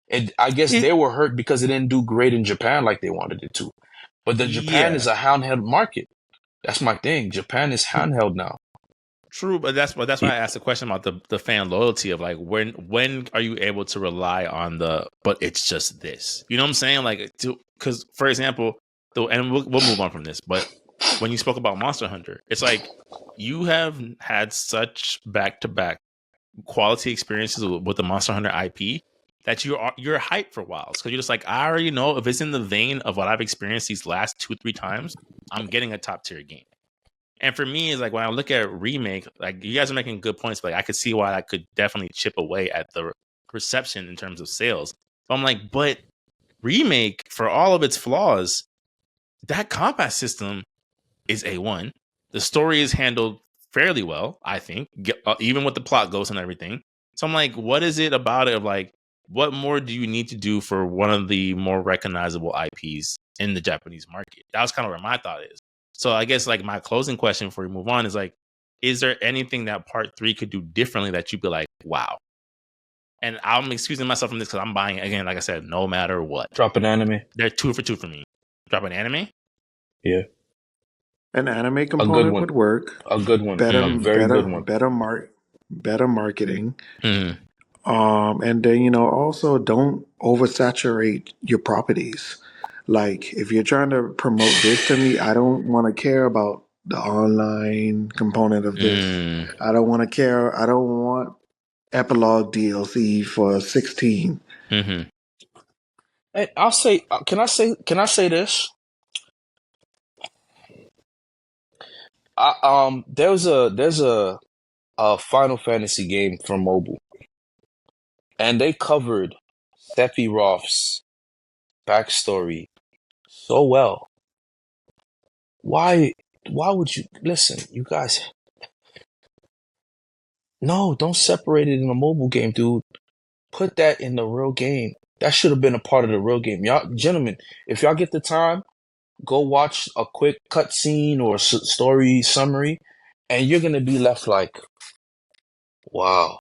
And I guess they were hurt because it didn't do great in Japan like they wanted it to. But Japan is a handheld market. That's my thing. Japan is handheld now. True, but that's why I asked the question about the fan loyalty of like when are you able to rely on but it's just this, you know what I'm saying? Like, because for example, and we'll move on from this, but when you spoke about Monster Hunter, it's like you have had such back-to-back quality experiences with the Monster Hunter IP that you're hyped for Wilds, because you're just like, I already know if it's in the vein of what I've experienced these last 2-3 times, I'm getting a top tier game. And for me, it's like when I look at remake, like you guys are making good points, but like, I could see why I could definitely chip away at the perception in terms of sales. But I'm like, but remake, for all of its flaws, that combat system is A1. The story is handled fairly well, I think, even with the plot ghosts and everything. So I'm like, what is it about it? Of like, what more do you need to do for one of the more recognizable IPs in the Japanese market? That was kind of where my thought is. So I guess like my closing question before we move on is like, is there anything that part 3 could do differently that you'd be like, wow? And I'm excusing myself from this because I'm buying it again, like I said, no matter what. Drop an anime. They're 2 for 2 for me. Drop an anime? Yeah. An anime component would work. A good one. Better, good one. Better marketing. Mm-hmm. And then, also don't oversaturate your properties. Like, if you're trying to promote this to me, I don't want to care about the online component of this. I don't want epilogue DLC for 16. Mm-hmm. Hey, I'll say, can I say this? There's a Final Fantasy game for mobile, and they covered Sephiroth's backstory so well. Why would you listen, you guys? No, don't separate it in a mobile game, dude. Put that in the real game. That should have been a part of the real game. Y'all, gentlemen, if y'all get the time, go watch a quick cutscene or story summary, and you're gonna be left like, wow,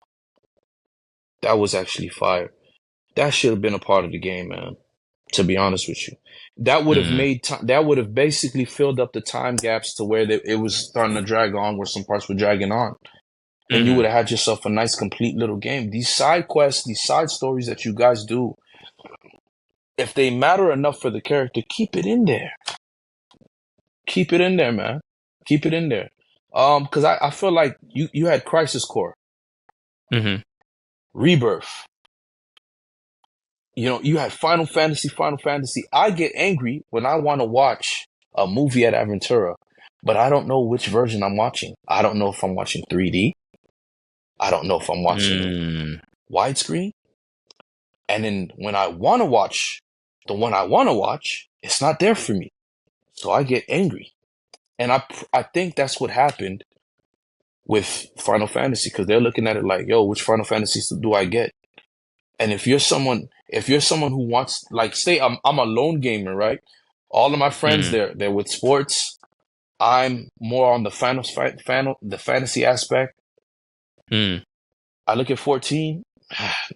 that was actually fire. That should have been a part of the game, man. To be honest with you, that would have made that would have basically filled up the time gaps to where it was starting to drag on, where some parts were dragging on, and you would have had yourself a nice, complete little game. These side quests, these side stories that you guys do, if they matter enough for the character, keep it in there. Keep it in there, man. Keep it in there. Because I feel like you had Crisis Core, Rebirth. You had Final Fantasy. I get angry when I want to watch a movie at Aventura, but I don't know which version I'm watching. I don't know if I'm watching 3D. I don't know if I'm watching widescreen. And then when I want to watch the one I want to watch, it's not there for me. So I get angry. And I think that's what happened with Final Fantasy, because they're looking at it like, yo, which Final Fantasies do I get? And if you're someone who wants, like, say I'm a lone gamer, right? All of my friends, they're with sports. I'm more on the fantasy aspect. I look at 14,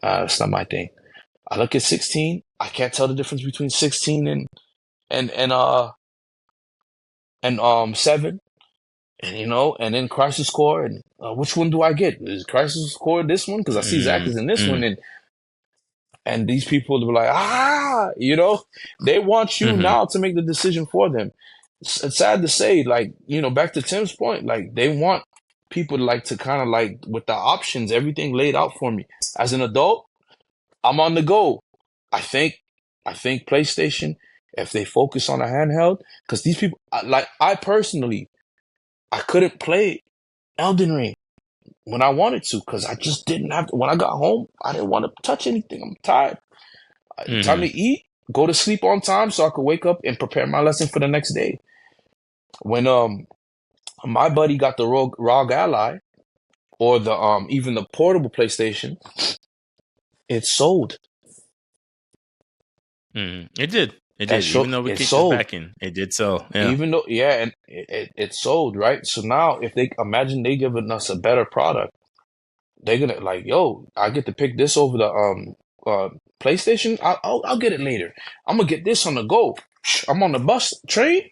it's not my thing. I look at 16, I can't tell the difference between 16 and 7, and then Crisis Core, and which one do I get? Is Crisis Core this one? Because I see Zach is in this one, and these people are like, they want you now to make the decision for them. It's sad to say, like, back to Tim's point, like, they want people to kind of like, with the options, everything laid out for me. As an adult, I'm on the go. I think PlayStation, if they focus on a handheld, because these people, I personally, I couldn't play Elden Ring when I wanted to because I just didn't have. When I got home, I didn't want to touch anything. I'm tired. Time to eat, go to sleep on time so I could wake up and prepare my lesson for the next day. When my buddy got the ROG Ally or the even the portable PlayStation, it sold. It did. It That did. Even though we it kicked sold. it back in, it did sell. Yeah. Even though, yeah, and it sold, right? So now, if they imagine they giving us a better product, they're gonna like, yo, I get to pick this over the PlayStation. I'll get it later. I'm gonna get this on the go. I'm on the bus train.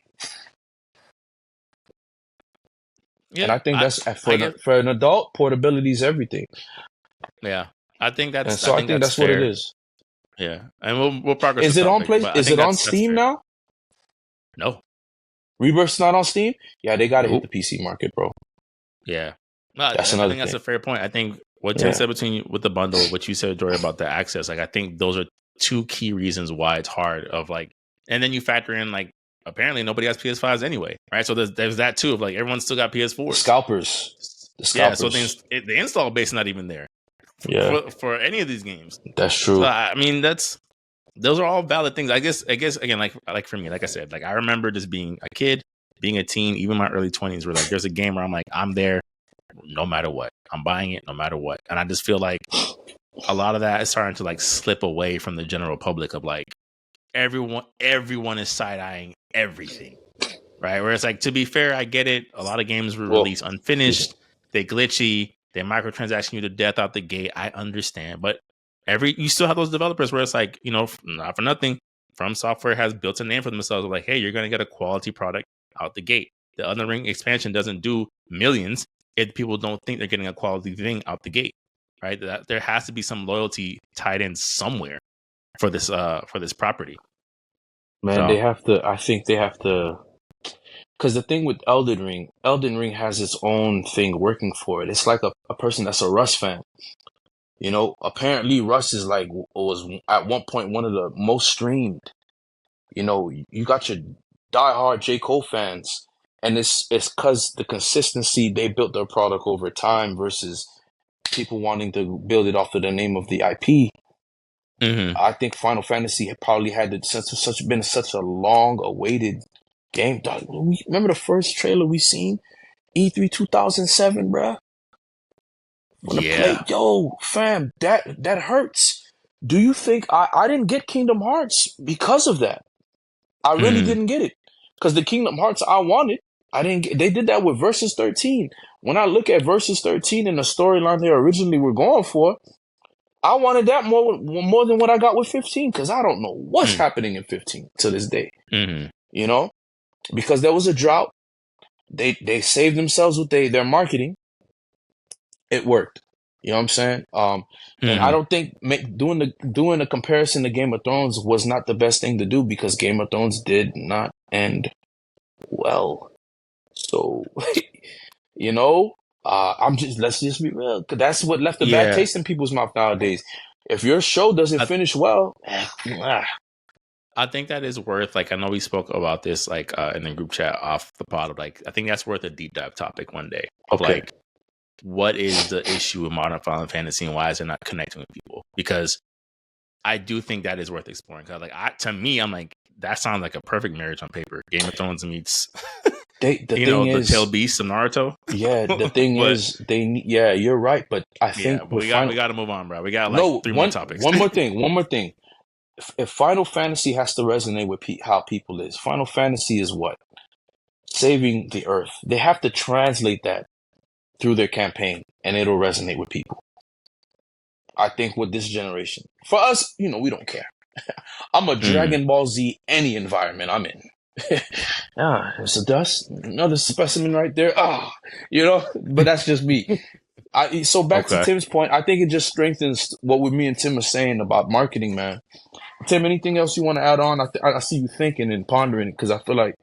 Yeah, And I think that's for an adult, portability is everything. Yeah, I think that's. And so I think that's fair. what it is. Yeah, and we'll progress. Is it on Is it on Steam now? No. Rebirth's not on Steam? Yeah, they got to hit the PC market, bro. Yeah. No, I think that's a fair point. I think what Tim said with the bundle, what you said, Jory, about the access, like I think those are two key reasons why it's hard. Of like, and then you factor in like apparently nobody has PS5s anyway, right? So there's that too of like everyone's still got PS4s. Scalpers. Yeah, so the install base is not even there. For any of these games. That's true. So, I mean, those are all valid things. I guess again, like for me, like I said, like I remember just being a kid, being a teen, even my early 20s, where like there's a game where I'm like, I'm there no matter what. I'm buying it no matter what. And I just feel like a lot of that is starting to like slip away from the general public of like everyone is side-eyeing everything. Right? Where it's like, to be fair, I get it. A lot of games were released unfinished, they glitchy, they microtransaction you to death out the gate. I understand. But you still have those developers where it's like, you know, not for nothing, From Software has built a name for themselves. Like, hey, you're going to get a quality product out the gate. The Elden Ring expansion doesn't do millions if people don't think they're getting a quality thing out the gate, right? That there has to be some loyalty tied in somewhere for this property. Man, they have to. I think they have to. Because the thing with Elden Ring has its own thing working for it. It's like a person that's a Russ fan. You know, apparently Russ is like was at one point one of the most streamed. You know, you got your diehard J. Cole fans, and it's because the consistency they built their product over time versus people wanting to build it off of the name of the IP. I think Final Fantasy probably had been such a long awaited game. Remember the first trailer we seen? E3 2007, bruh. Yo, fam, that hurts. Do you think I didn't get Kingdom Hearts because of that? I really didn't get it. Because the Kingdom Hearts I wanted, I didn't get. They did that with Versus 13. When I look at Versus 13 and the storyline they originally were going for, I wanted that more than what I got with 15, because I don't know what's happening in 15 to this day. You know? Because there was a drought. They saved themselves with their marketing. It worked. You know what I'm saying? And I don't think doing the comparison to Game of Thrones was not the best thing to do, because Game of Thrones did not end well. So, you know, let's just be real, because that's what left a bad taste in people's mouth nowadays. If your show doesn't finish well, I think that is worth, like, I know we spoke about this like in the group chat off the pod of like, I think that's worth a deep dive topic one day of like, what is the issue with modern Final Fantasy and why is it not connecting with people? Because I do think that is worth exploring. Cause like to me, I'm like, that sounds like a perfect marriage on paper. Game of Thrones meets the tail beast of Naruto. Yeah, the thing is, you're right, but I think we got to move on, bro. We got like three more topics. One more thing. If Final Fantasy has to resonate with how people is, Final Fantasy is what? Saving the Earth. They have to translate that through their campaign, and it'll resonate with people. I think with this generation. For us, you know, we don't care. I'm a Dragon Ball Z any environment I'm in. There's a dust, another specimen right there. You know, but that's just me. So back to Tim's point, I think it just strengthens what me and Tim are saying about marketing, man. Tim, anything else you want to add on? I see you thinking and pondering, because I feel like.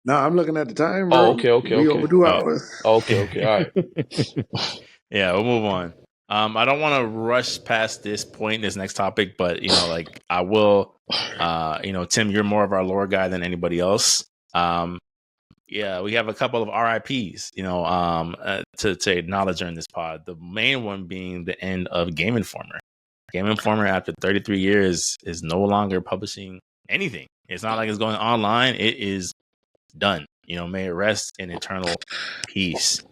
No, I'm looking at the time, bro. Okay. We over 2 hours. Okay, all right. Yeah, we'll move on. I don't want to rush past this point, this next topic, but like I will. Tim, you're more of our lore guy than anybody else. Yeah, we have a couple of RIPS, to acknowledge during this pod. The main one being the end of Game Informer. Game Informer, after 33 years, is no longer publishing anything. It's not like it's going online. It is done. May it rest in eternal peace.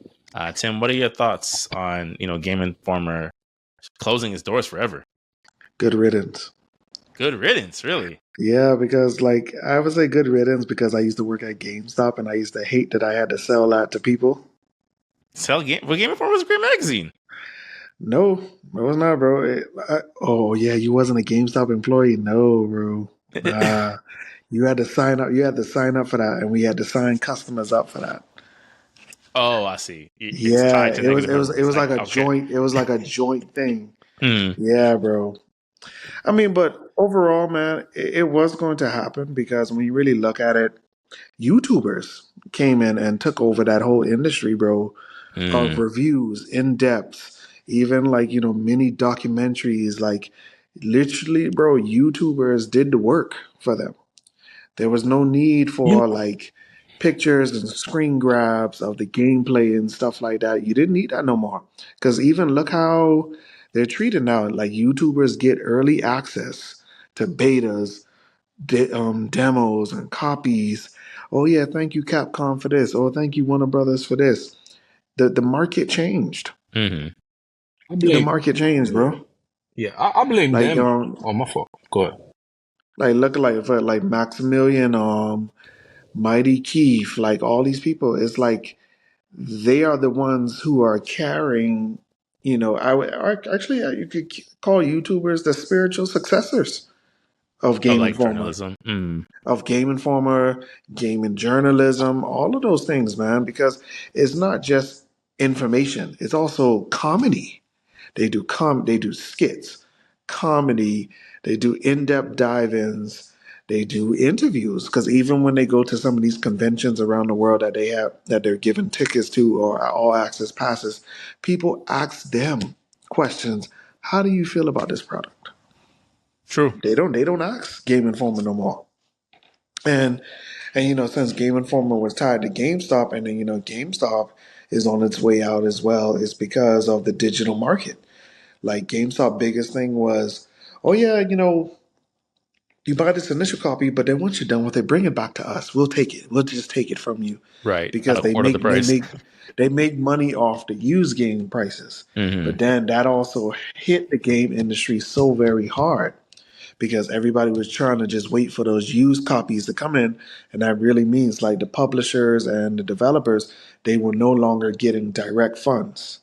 Tim, what are your thoughts on Game Informer closing its doors forever? Good riddance. Good riddance, really? Yeah, because like I would say good riddance because I used to work at GameStop and I used to hate that I had to sell that to people. Well, Game Informer was a great magazine. No, it was not, bro. Oh yeah, you wasn't a GameStop employee. No, bro. You had to sign up. You had to sign up for that, and we had to sign customers up for that. Oh, I see. It's Yeah, tied to it was negative like a okay. joint. It was like a joint thing. Hmm. Yeah, bro. I mean, but overall, man, it was going to happen because when you really look at it, YouTubers came in and took over that whole industry, bro, of reviews, in depth, even like, mini documentaries. Like, literally, bro, YouTubers did the work for them. There was no need for like pictures and screen grabs of the gameplay and stuff like that. You didn't need that no more. Because even look how they're treated now. Like YouTubers get early access to betas, demos, and copies. Oh yeah, thank you Capcom for this. Oh, thank you Warner Brothers for this. The market changed. Mm-hmm. The market changed, bro. Yeah, I blame Like them. Oh, my fault. Go ahead. like look like for like Maximilian, Mighty Keith, like all these people. It's like they are the ones who are carrying. You could call YouTubers the spiritual successors of Game like Informer, journalism. of Game Informer, gaming journalism, all of those things, man. Because it's not just information; it's also comedy. They do skits, comedy. They do in-depth dive-ins. They do interviews because even when they go to some of these conventions around the world that they're given tickets to or all access passes, people ask them questions. How do you feel about this product? True. They don't ask Game Informer no more. And since Game Informer was tied to GameStop, and then GameStop is on its way out as well, is because of the digital market. Like GameStop biggest thing was, oh yeah, you buy this initial copy, but then once you're done with it, bring it back to us. We'll take it. We'll just take it from you. Right. Because At a quarter of the price. they make money off the used game prices. Mm-hmm. But then that also hit the game industry so very hard because everybody was trying to just wait for those used copies to come in. And that really means like the publishers and the developers, they were no longer getting direct funds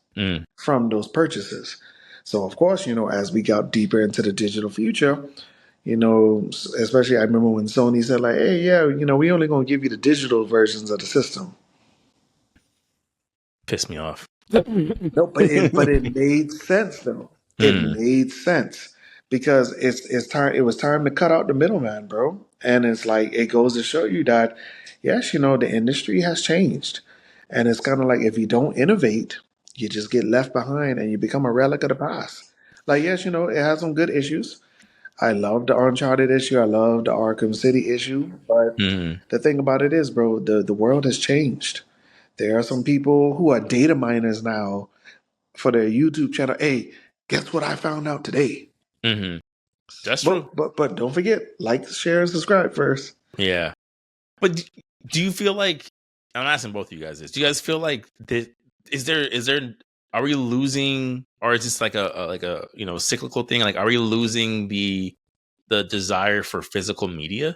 from those purchases. So of course, as we got deeper into the digital future, especially I remember when Sony said like, hey, yeah, we only going to give you the digital versions of the system. Pissed me off. No, but it made sense though. It made sense because it's time. It was time to cut out the middleman, bro. And it's like it goes to show you that yes, the industry has changed, and it's kind of like if you don't innovate, you just get left behind and you become a relic of the past. Like yes, it has some good issues. I love the Uncharted issue. I love the Arkham City issue. But the thing about it is, bro, the world has changed. There are some people who are data miners now for their YouTube channel. Hey, guess what I found out today? Mm-hmm. That's true. But don't forget, like, share, and subscribe first. Yeah. But do you feel like, I'm asking both of you guys this, do you guys feel like are we losing, or is this like a cyclical thing? Like, are we losing the desire for physical media?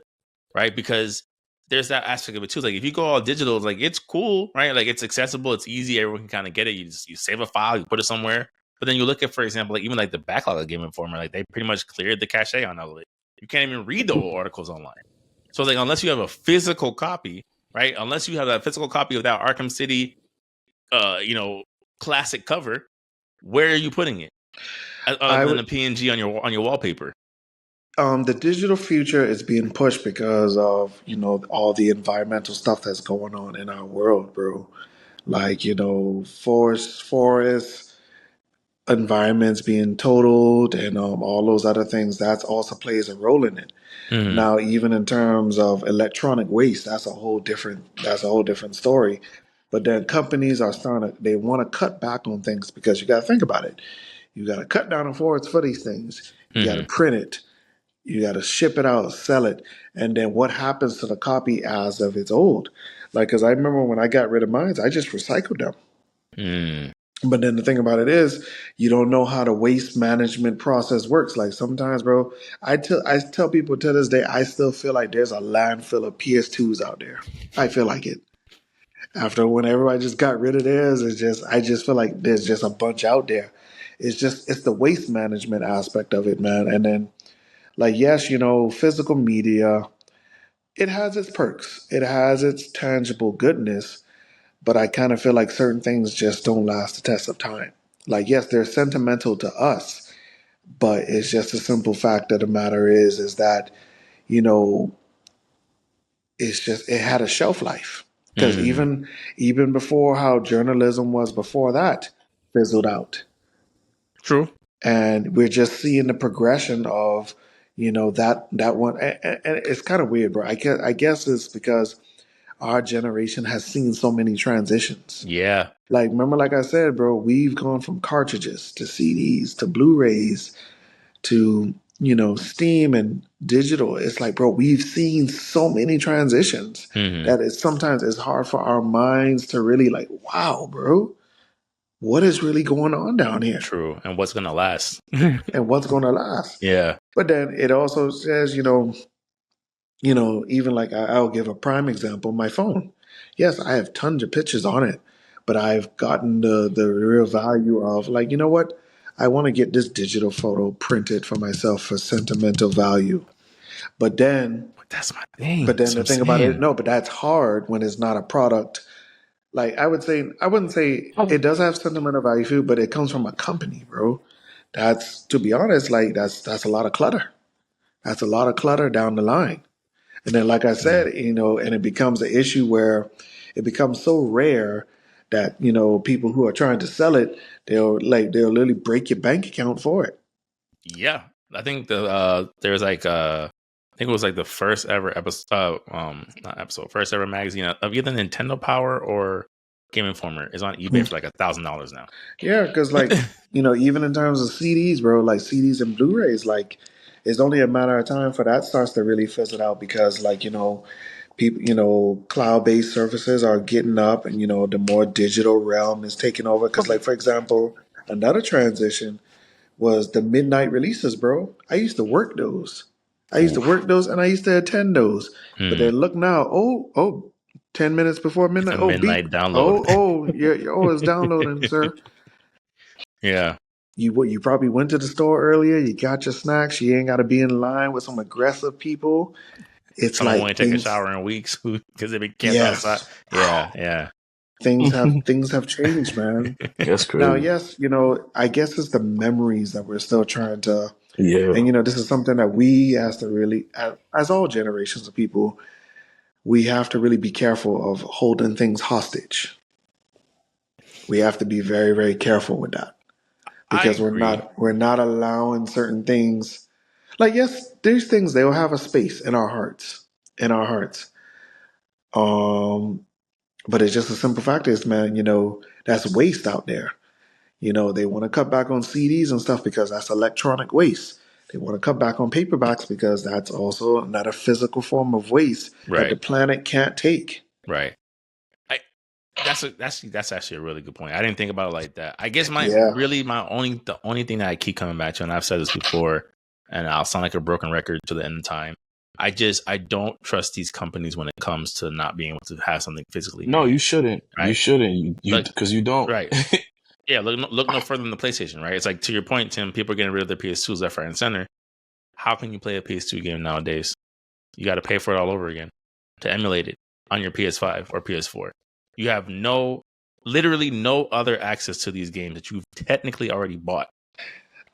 Right? Because there's that aspect of it too. Like if you go all digital, it's like it's cool, right? Like it's accessible, it's easy, everyone can kind of get it. You save a file, you put it somewhere. But then you look at, for example, like even like the backlog of Game Informer, like they pretty much cleared the cache on all of it. You can't even read the whole articles online. So like unless you have a physical copy, right? Unless you have a physical copy of that Arkham City, classic cover, where are you putting it? Other than a PNG on your wallpaper. The digital future is being pushed because of all the environmental stuff that's going on in our world, bro. Like forests, environments being totaled and all those other things, that also plays a role in it. Mhm. Now, even in terms of electronic waste, that's a whole different story. But then companies are starting to, they want to cut back on things because you got to think about it. You got to cut down on forwards for these things. You got to Mhm. print it. You got to ship it out, sell it, and then what happens to the copy as of it's old? Like, because I remember when I got rid of mine, I just recycled them. Mm. But then the thing about it is, you don't know how the waste management process works. Like sometimes, bro, I tell people to this day, I still feel like there's a landfill of PS2s out there. I feel like it. After when everybody just got rid of theirs, I just feel like there's just a bunch out there. It's the waste management aspect of it, man. And then like yes, physical media, it has its perks. It has its tangible goodness, but I kind of feel like certain things just don't last the test of time. Like, yes, they're sentimental to us, but it's just a simple fact of the matter is that, you know, it's just, it had a shelf life. Because Mm. even before how journalism was before that, fizzled out. True. And we're just seeing the progression of, that one. And it's kind of weird, bro. I guess it's because our generation has seen so many transitions. Yeah. Like, remember, like I said, bro, we've gone from cartridges to CDs to Blu-rays to, Steam and digital. It's like, bro, we've seen so many transitions Mhm. that sometimes it's hard for our minds to really like, wow, bro, what is really going on down here True. And what's gonna last? and what's going to last? Yeah. But then it also says, even like I'll give a prime example, my phone. Yes, I have tons of pictures on it, but I've gotten the real value of like, you know what? I want to get this digital photo printed for myself for sentimental value. But then, That's my thing. but then That's the what I'm thing about it, saying. no, but that's hard when it's not a product. Like I wouldn't say it does have sentimental value, but it comes from a company, bro. That's to be honest, like that's a lot of clutter. That's a lot of clutter down the line. And then, like I Mm. said, and it becomes an issue where it becomes so rare that, people who are trying to sell it, they'll literally break your bank account for it. Yeah. I think there's like I think it was like the first ever episode not episode, first ever magazine of either Nintendo Power or Game Informer is on eBay for like $1,000 now. Yeah, because like, even in terms of CDs, bro, like CDs and Blu-rays, like it's only a matter of time for that starts to really fizzle out because like, people, cloud-based services are getting up and, the more digital realm is taking over. Because like, for example, another transition was the midnight releases, bro. I used to work those. Oof. And I used to attend those. But Hmm. then look now, 10 minutes before It's midnight. a Oh, beep. midnight download. It's downloading, sir. Yeah. You probably went to the store earlier, you got your snacks, you ain't gotta be in line with some aggressive people. It's Someone like won't take a things shower in weeks because they've been kept outside. yes, Yeah. Yeah. things have changed, man. That's Now, crazy. yes, I guess it's the memories that we're still trying to. Yeah. And this is something that we has to really, as all generations of people, we have to really be careful of holding things hostage. We have to be very, very careful with that I because agree. we're not allowing certain things. Like yes, there's things they will have a space in our hearts, in our hearts. Um, but it's just a simple fact is, man, that's waste out there. They want to cut back on CDs and stuff because that's electronic waste. They want to cut back on paperbacks because that's also another physical form of waste that the Right. planet can't take. Right. I that's actually a really good point. I didn't think about it like that. I guess Yeah, the only thing that I keep coming back to, and I've said this before, and I'll sound like a broken record to the end of time. I don't trust these companies when it comes to not being able to have something physically No, made. you shouldn't. You Right. shouldn't. You Like because you don't. right. Yeah, look no further than the PlayStation, right? It's like to your point, Tim, people are getting rid of their PS2s left, right, and center. How can you play a PS2 game nowadays? You got to pay for it all over again to emulate it on your PS5 or PS4. You have literally no other access to these games that you've technically already bought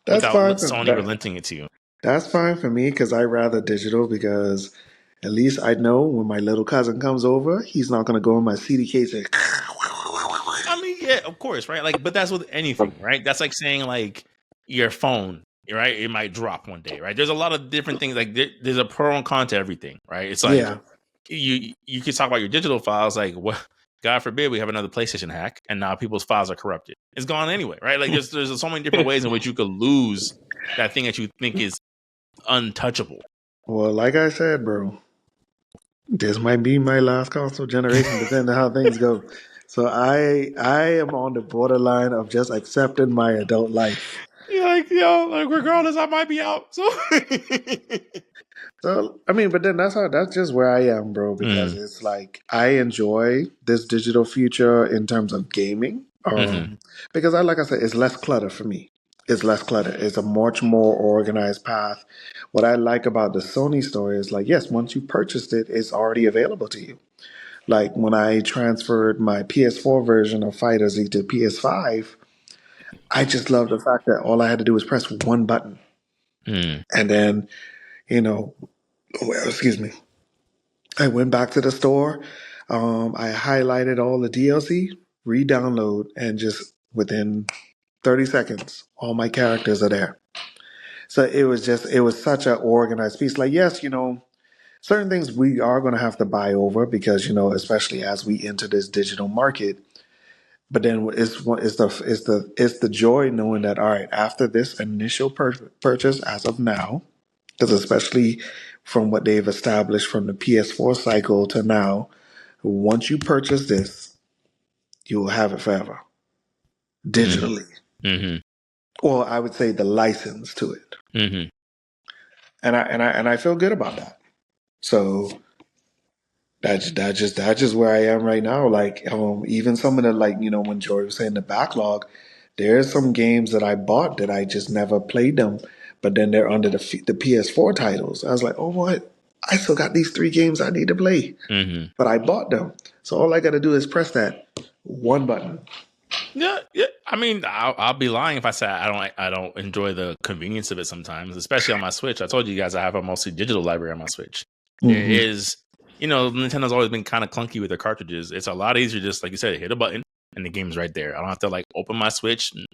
that's without fine. Sony relenting it to you. That's fine for me because I rather digital because at least I know when my little cousin comes over, he's not going to go in my CD case and I mean, yeah, of course, right? Like, but that's with anything, right? That's like saying like your phone, right? It might drop one day, right? There's a lot of different things. Like there's a pro and con to everything, right? It's like you could talk about your digital files, like what. God forbid we have another PlayStation hack, and now people's files are corrupted. It's gone anyway, right? Like there's so many different ways in which you could lose that thing that you think is untouchable. Well, like I said, bro, this might be my last console generation, depending on how things go. So I am on the borderline of just accepting my adult life. You're like, yo, like regardless, I might be out. So, so I mean, but then that's just where I am, bro. Because it's like I enjoy this digital future in terms of gaming. Because like I said, it's less clutter for me. It's less clutter. It's a much more organized path. What I like about the Sony store is like, yes, once you purchased it, it's already available to you. Like when I transferred my PS4 version of Fighter Z to PS5, I just love the fact that all I had to do was press one button. And then, excuse me, I went back to the store. I highlighted all the DLC, re-download, and just within 30 seconds, all my characters are there. So it was such an organized piece. Like, yes, certain things we are going to have to buy over because, especially as we enter this digital market. But then it's the joy knowing that, all right, after this initial purchase as of now, because especially from what they've established from the PS4 cycle to now, once you purchase this, you will have it forever digitally. Or I would say the license to it. And I feel good about that. So that's just where I am right now. Like even some of the when Jory was saying the backlog, there's some games that I bought that I just never played them, but then they're under the PS4 titles. I was like, oh what? I still got these 3 games I need to play, but I bought them. So all I got to do is press that one button. Yeah. I mean, I'll be lying if I say I don't enjoy the convenience of it sometimes, especially on my Switch. I told you guys I have a mostly digital library on my Switch. There is, Nintendo's always been kind of clunky with their cartridges. It's a lot easier, just like you said, hit a button and the game's right there. I don't have to like open my Switch and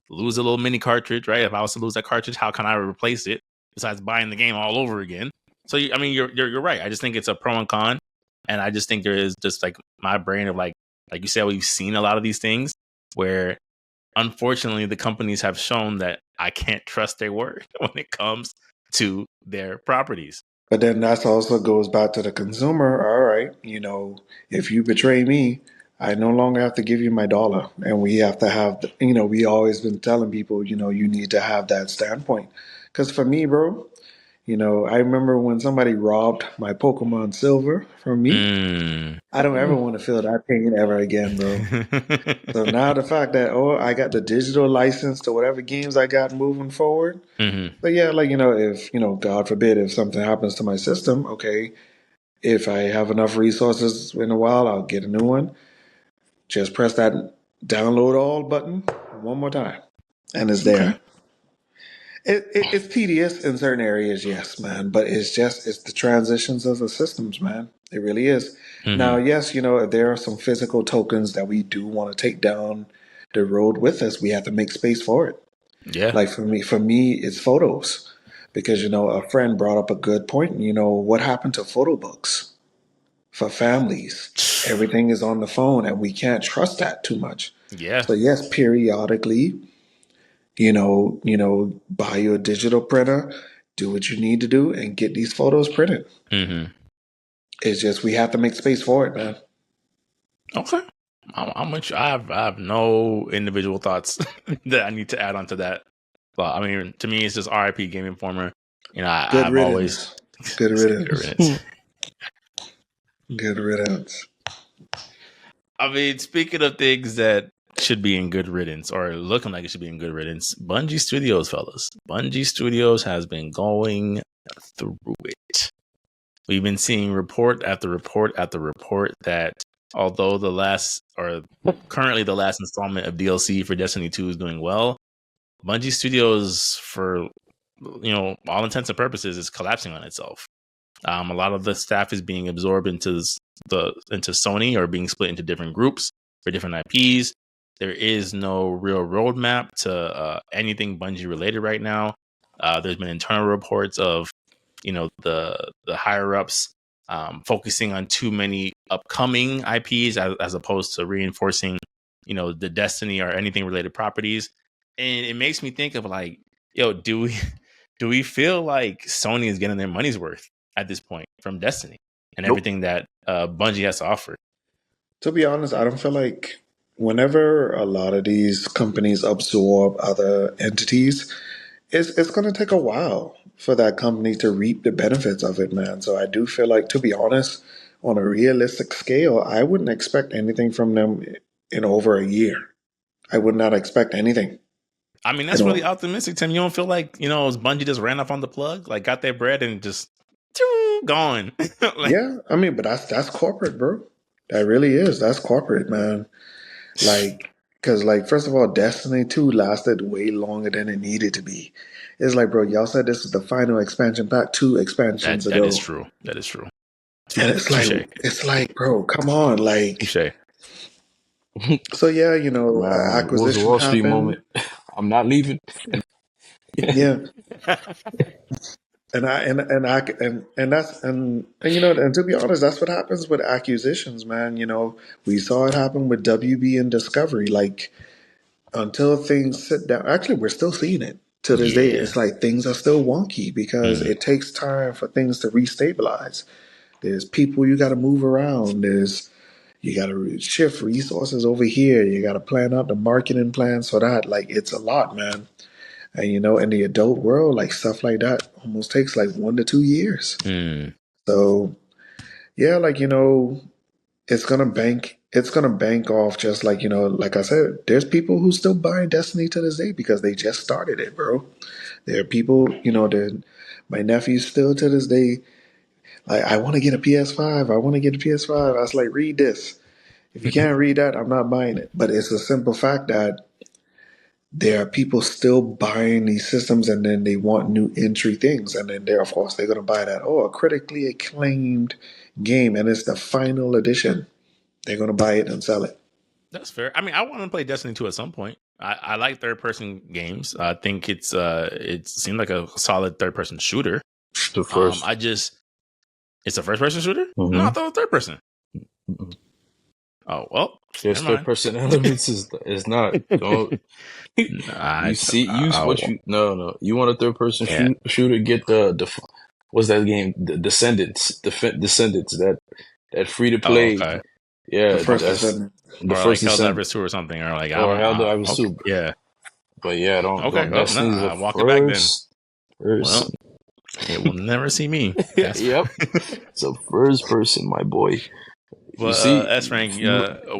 lose a little mini cartridge, right? If I was to lose that cartridge, how can I replace it besides buying the game all over again? So you're right. I just think it's a pro and con, and I just think there is just like my brain of like you said, we've seen a lot of these things where unfortunately the companies have shown that I can't trust their word when it comes to their properties. But then that also goes back to the consumer. All right, if you betray me, I no longer have to give you my dollar. And we have to have, we always been telling people, you need to have that standpoint. Because for me, bro, I remember when somebody robbed my Pokemon Silver from me. I don't ever want to feel that pain ever again, bro. So now the fact that, I got the digital license to whatever games I got moving forward. But yeah, if, God forbid, if something happens to my system, okay, if I have enough resources in a while, I'll get a new one. Just press that download all button one more time, and it's there. It's tedious in certain areas, yes, man, but it's the transitions of the systems, man. It really is. Now, yes, if there are some physical tokens that we do want to take down the road with us, we have to make space for it. Yeah. Like for me, it's photos. Because, a friend brought up a good point. What happened to photo books for families? Everything is on the phone, and we can't trust that too much. Yeah. So, yes, periodically, buy you a digital printer, do what you need to do, and get these photos printed. It's just we have to make space for it, man. Okay. I'm with you. I have no individual thoughts that I need to add on to that. But I mean, to me, it's just RIP Game Informer. I've riddance. always good riddance. Good riddance. I mean, speaking of things that should be in good riddance or looking like it should be in good riddance, Bungie Studios, fellas. Bungie Studios has been going through it. We've been seeing report after report after report that although currently the last installment of DLC for Destiny 2 is doing well, Bungie Studios, for all intents and purposes, is collapsing on itself. A lot of the staff is being absorbed into Sony or being split into different groups for different IPs. there is no real roadmap to anything Bungie related right now. There's been internal reports of, the higher ups focusing on too many upcoming IPs as opposed to reinforcing, the Destiny or anything related properties. And it makes me think of like, do we feel like Sony is getting their money's worth at this point from Destiny and everything that Bungie has to offer? To be honest, I don't feel like whenever a lot of these companies absorb other entities, it's going to take a while for that company to reap the benefits of it, man. So I do feel like, to be honest, on a realistic scale, I wouldn't expect anything from them in over a year. I would not expect anything. I mean, that's really optimistic, Tim. You don't feel like, Bungie just ran off on the plug, like got their bread and just gone. Yeah, I mean, but that's corporate, bro. That really is. That's corporate, man. Like, because, like, first of all, Destiny 2 lasted way longer than it needed to be. It's like, bro, y'all said this was the final expansion pack 2 expansions ago. That is true. That is true. And it's like, bro, come on, like. So yeah, acquisition Wall Street happened. moment. I'm not leaving. Yeah. And to be honest, that's what happens with acquisitions, man. We saw it happen with WB and Discovery. Like, until things sit down, actually, we're still seeing it to this day. It's like things are still wonky because it takes time for things to restabilize. There's people you got to move around. You got to shift resources over here. You got to plan out the marketing plans for that. Like, it's a lot, man. And, in the adult world, like, stuff like that almost takes like 1 to 2 years. So, yeah, like, it's going to bank off just like, like I said, there's people who still buying Destiny to this day because they just started it, bro. There are people, my nephew still to this day, like, I want to get a PS5. I want to get a PS5. I was like, read this. If you can't read that, I'm not buying it. But it's a simple fact that there are people still buying these systems and then they want new entry things. And then of course, they're going to buy that. Oh, a critically acclaimed game. And it's the final edition. They're going to buy it and sell it. That's fair. I mean, I want to play Destiny 2 at some point. I like third-person games. I think it seemed like a solid third-person shooter. The first. It's a first-person shooter? Mm-hmm. No, I thought it was third-person. Mm-hmm. Oh, well. There's third-person elements. Is not. Don't. You want a third-person shooter? Get the what's that game? The Descendants. Descendants. That free-to-play. Okay. The Yeah, first Descendant. The first like Helldivers 2 or something, or like Helldivers 2. Yeah, but yeah, don't. I'll walk it back then. Well, it will never see me. Yep, it's a first person, my boy. Well, S-Rank,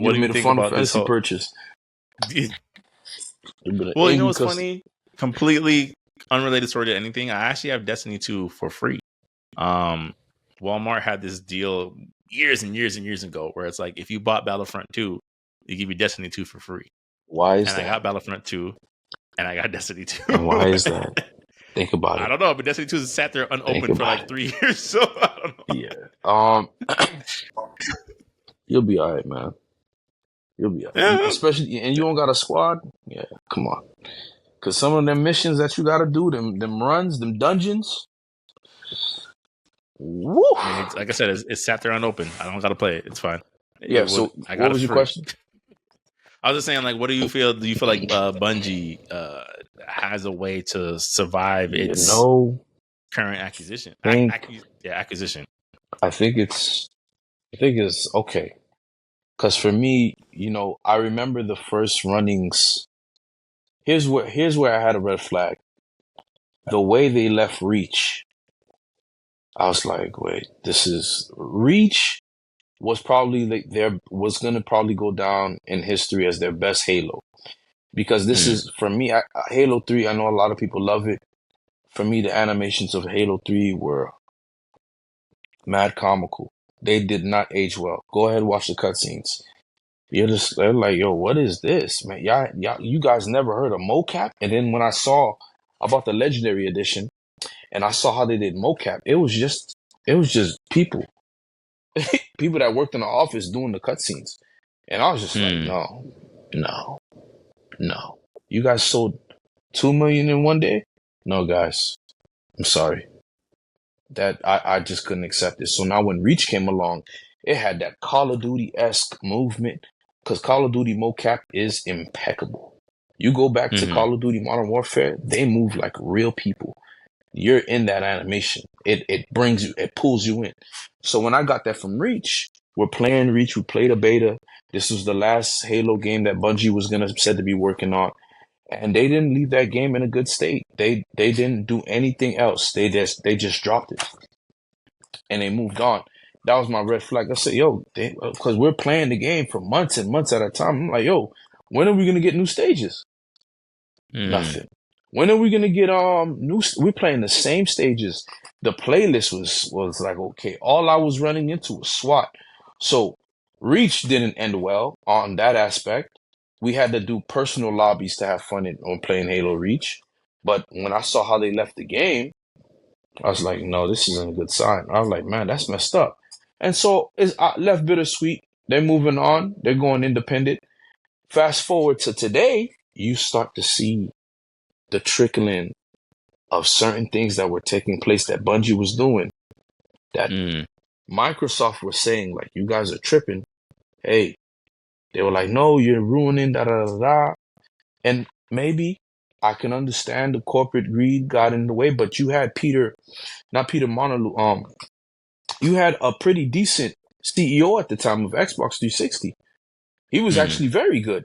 what do you think about this whole purchase? Well, you know what's funny? Completely unrelated story to anything. I actually have Destiny 2 for free. Walmart had this deal years and years and years ago where it's like if you bought Battlefront 2, they give you Destiny 2 for free. Why is that? And I got Battlefront 2 and I got Destiny 2. And why is that? Think about it. I don't know, but Destiny 2 has sat there unopened for like 3 years, so I don't know. Yeah. You'll be all right, man. You'll be all right. Yeah. Especially, and you don't got a squad? Yeah, come on. Because some of them missions that you got to do, them runs, them dungeons. Woo. I mean, like I said, it's sat there unopened. I don't got to play it. It's fine. Yeah, so what was your question? I was just saying, like, what do you feel? Do you feel like Bungie has a way to survive its current acquisition? Acquisition. I think it's okay. Because for me, I remember the first runnings. Here's where I had a red flag. The way they left Reach. I was like, wait, this is Reach was probably was gonna probably go down in history as their best Halo, because this is for me. Halo 3. I know a lot of people love it. For me, the animations of Halo 3 were mad comical. They did not age well. Go ahead, watch the cutscenes. They're like, yo, what is this, man? Y'all, you guys never heard of mocap? And then when I saw about the Legendary Edition, and I saw how they did mocap, it was just people that worked in the office doing the cutscenes, and I was just like, no, No, no. You guys sold 2 million in one day? No, guys. I'm sorry. That I just couldn't accept it. So now when Reach came along, it had that Call of Duty-esque movement because Call of Duty mocap is impeccable. You go back to Call of Duty Modern Warfare, they move like real people. You're in that animation. It brings you, it pulls you in. So when I got that from Reach, we're playing Reach, we played a beta. This was the last Halo game that Bungie was said to be working on. And they didn't leave that game in a good state. They didn't do anything else. They just dropped it. And they moved on. That was my red flag. I said, yo, because we're playing the game for months and months at a time. I'm like, yo, when are we gonna get new stages? Nothing. When are we gonna get new? We're playing the same stages. The playlist was like, okay, all I was running into was SWAT. So Reach didn't end well on that aspect. We had to do personal lobbies to have fun on playing Halo Reach. But when I saw how they left the game, I was like, no, this isn't a good sign. I was like, man, that's messed up. And so it's left bittersweet. They're moving on. They're going independent. Fast forward to today, you start to see the trickling of certain things that were taking place that Bungie was doing, that Microsoft was saying, like, you guys are tripping. Hey, they were like, no, you're ruining da-da-da-da. And maybe I can understand the corporate greed got in the way, but you had not Peter Monolith, you had a pretty decent CEO at the time of Xbox 360. He was actually very good.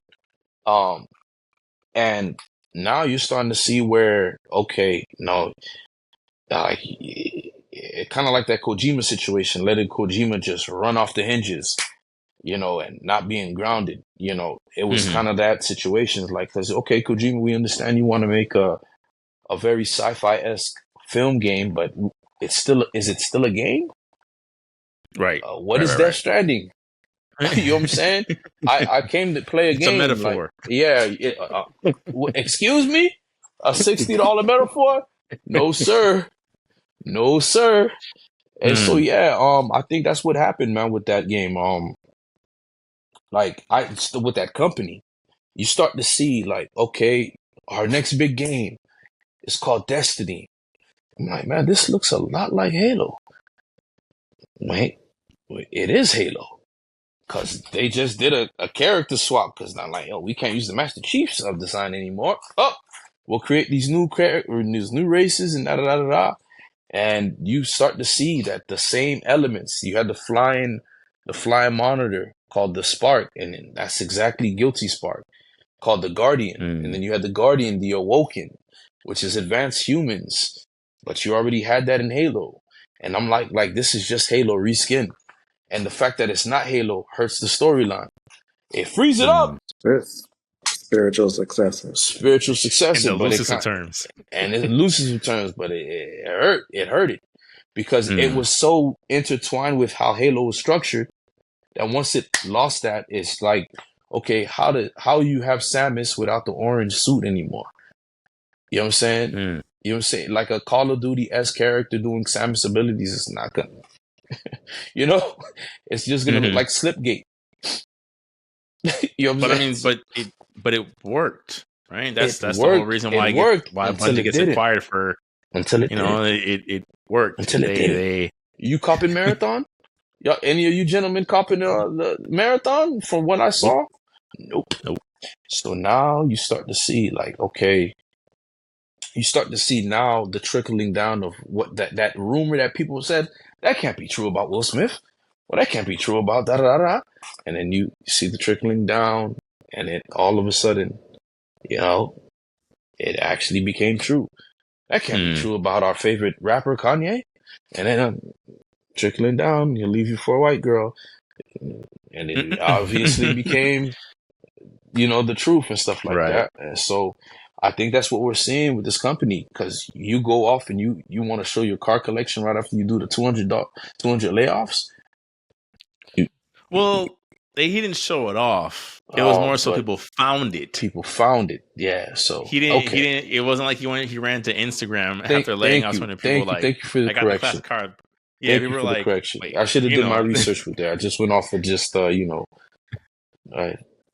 And now you're starting to see where, okay, no, kind of like that Kojima situation, letting Kojima just run off the hinges, and not being grounded. It was kind of that situation. Like, because, okay, Kojima, we understand you want to make a very sci-fi-esque film game, but is it still a game? Right. What is Death Stranding? You know what I'm saying? I came to play a game. It's a metaphor. Excuse me? A $60 metaphor? No, sir. No, sir. And so, I think that's what happened, man, with that game. With that company, you start to see, like, okay, our next big game is called Destiny. I'm like, man, this looks a lot like Halo. Wait, it is Halo. Because they just did a character swap. Because they're like, we can't use the Master Chief's design anymore. We'll create these new these new races and da-da-da-da-da. And you start to see that the same elements. You had the flying monitor called the Spark. And then that's exactly Guilty Spark, called the Guardian. And then you had the Guardian, the Awoken, which is advanced humans. But you already had that in Halo. And I'm like this is just Halo reskin. And the fact that it's not Halo hurts the storyline. It frees it up. Spiritual successor. Spiritual successor. In the loosest of terms. And it loosest of terms, but it hurt. It hurt it. Because it was so intertwined with how Halo was structured that once it lost that, it's like, okay, how you have Samus without the orange suit anymore? You know what I'm saying? You know what I'm saying? Like a Call of Duty-esque character doing Samus abilities is not gonna it's just gonna look like Slipgate. You know what I'm saying? But it worked, right? That's the whole reason why Bungie gets acquired for until it it worked until it did. You copping Marathon? Any of you gentlemen copping the Marathon? From what I saw, nope. So now you start to see, like, okay, you start to see now the trickling down of what that rumor that people said. That can't be true about Will Smith. Well, that can't be true about da-da-da-da. And then you see the trickling down, and it all of a sudden, it actually became true. That can't be true about our favorite rapper, Kanye. And then trickling down, he'll leave you for a white girl. And it obviously became, the truth and stuff like that. And so I think that's what we're seeing with this company, because you go off and you want to show your car collection right after you do the 200 layoffs. He didn't show it off. It was more so people found it. People found it, yeah. So he didn't. He didn't. It wasn't like he ran to Instagram after laying out something. People thank you for the correction. Card. Yeah, thank you for the correction. I should have did my research with that. I just went off of just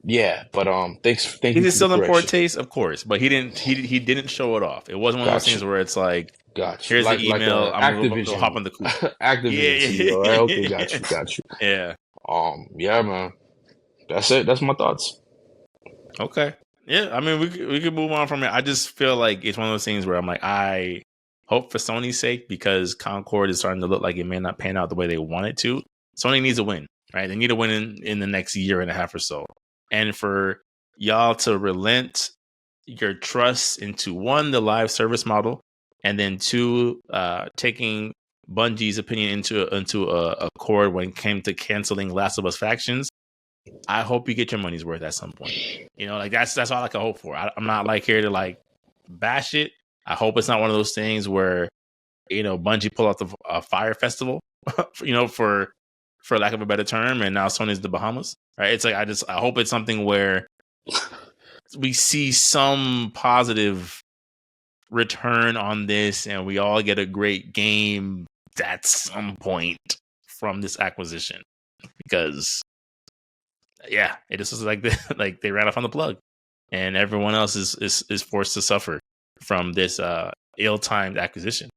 Yeah, but thank Is you it for the still in poor correction. taste? Of course, but he didn't show it off. It wasn't one of those Got things you. where it's like, Got you. here's the Like email. I'm gonna go hop Activision, on the cool. Activision CEO. Right? Okay, got Yeah, you. Got you. yeah. Yeah, man. That's it. That's my thoughts. Okay. Yeah, I mean, we could move on from it. I just feel like it's one of those things where I'm like, I hope for Sony's sake, because Concord is starting to look like it may not pan out the way they want it to. Sony needs a win, right? They need a win in the next year and a half or so. And for y'all to relent your trust into, one, the live service model, and then two, taking Bungie's opinion into a chord when it came to canceling Last of Us Factions. I hope you get your money's worth at some point. You know, like that's all I can hope for. I'm not like here to like bash it. I hope it's not one of those things where, you know, Bungie pull out the Fire Festival, you know, for lack of a better term, and now Sony's the Bahamas, right? It's like I hope it's something where we see some positive return on this, and we all get a great game at some point from this acquisition, because yeah, it just was like like they ran off on the plug, and everyone else is forced to suffer from this ill-timed acquisition.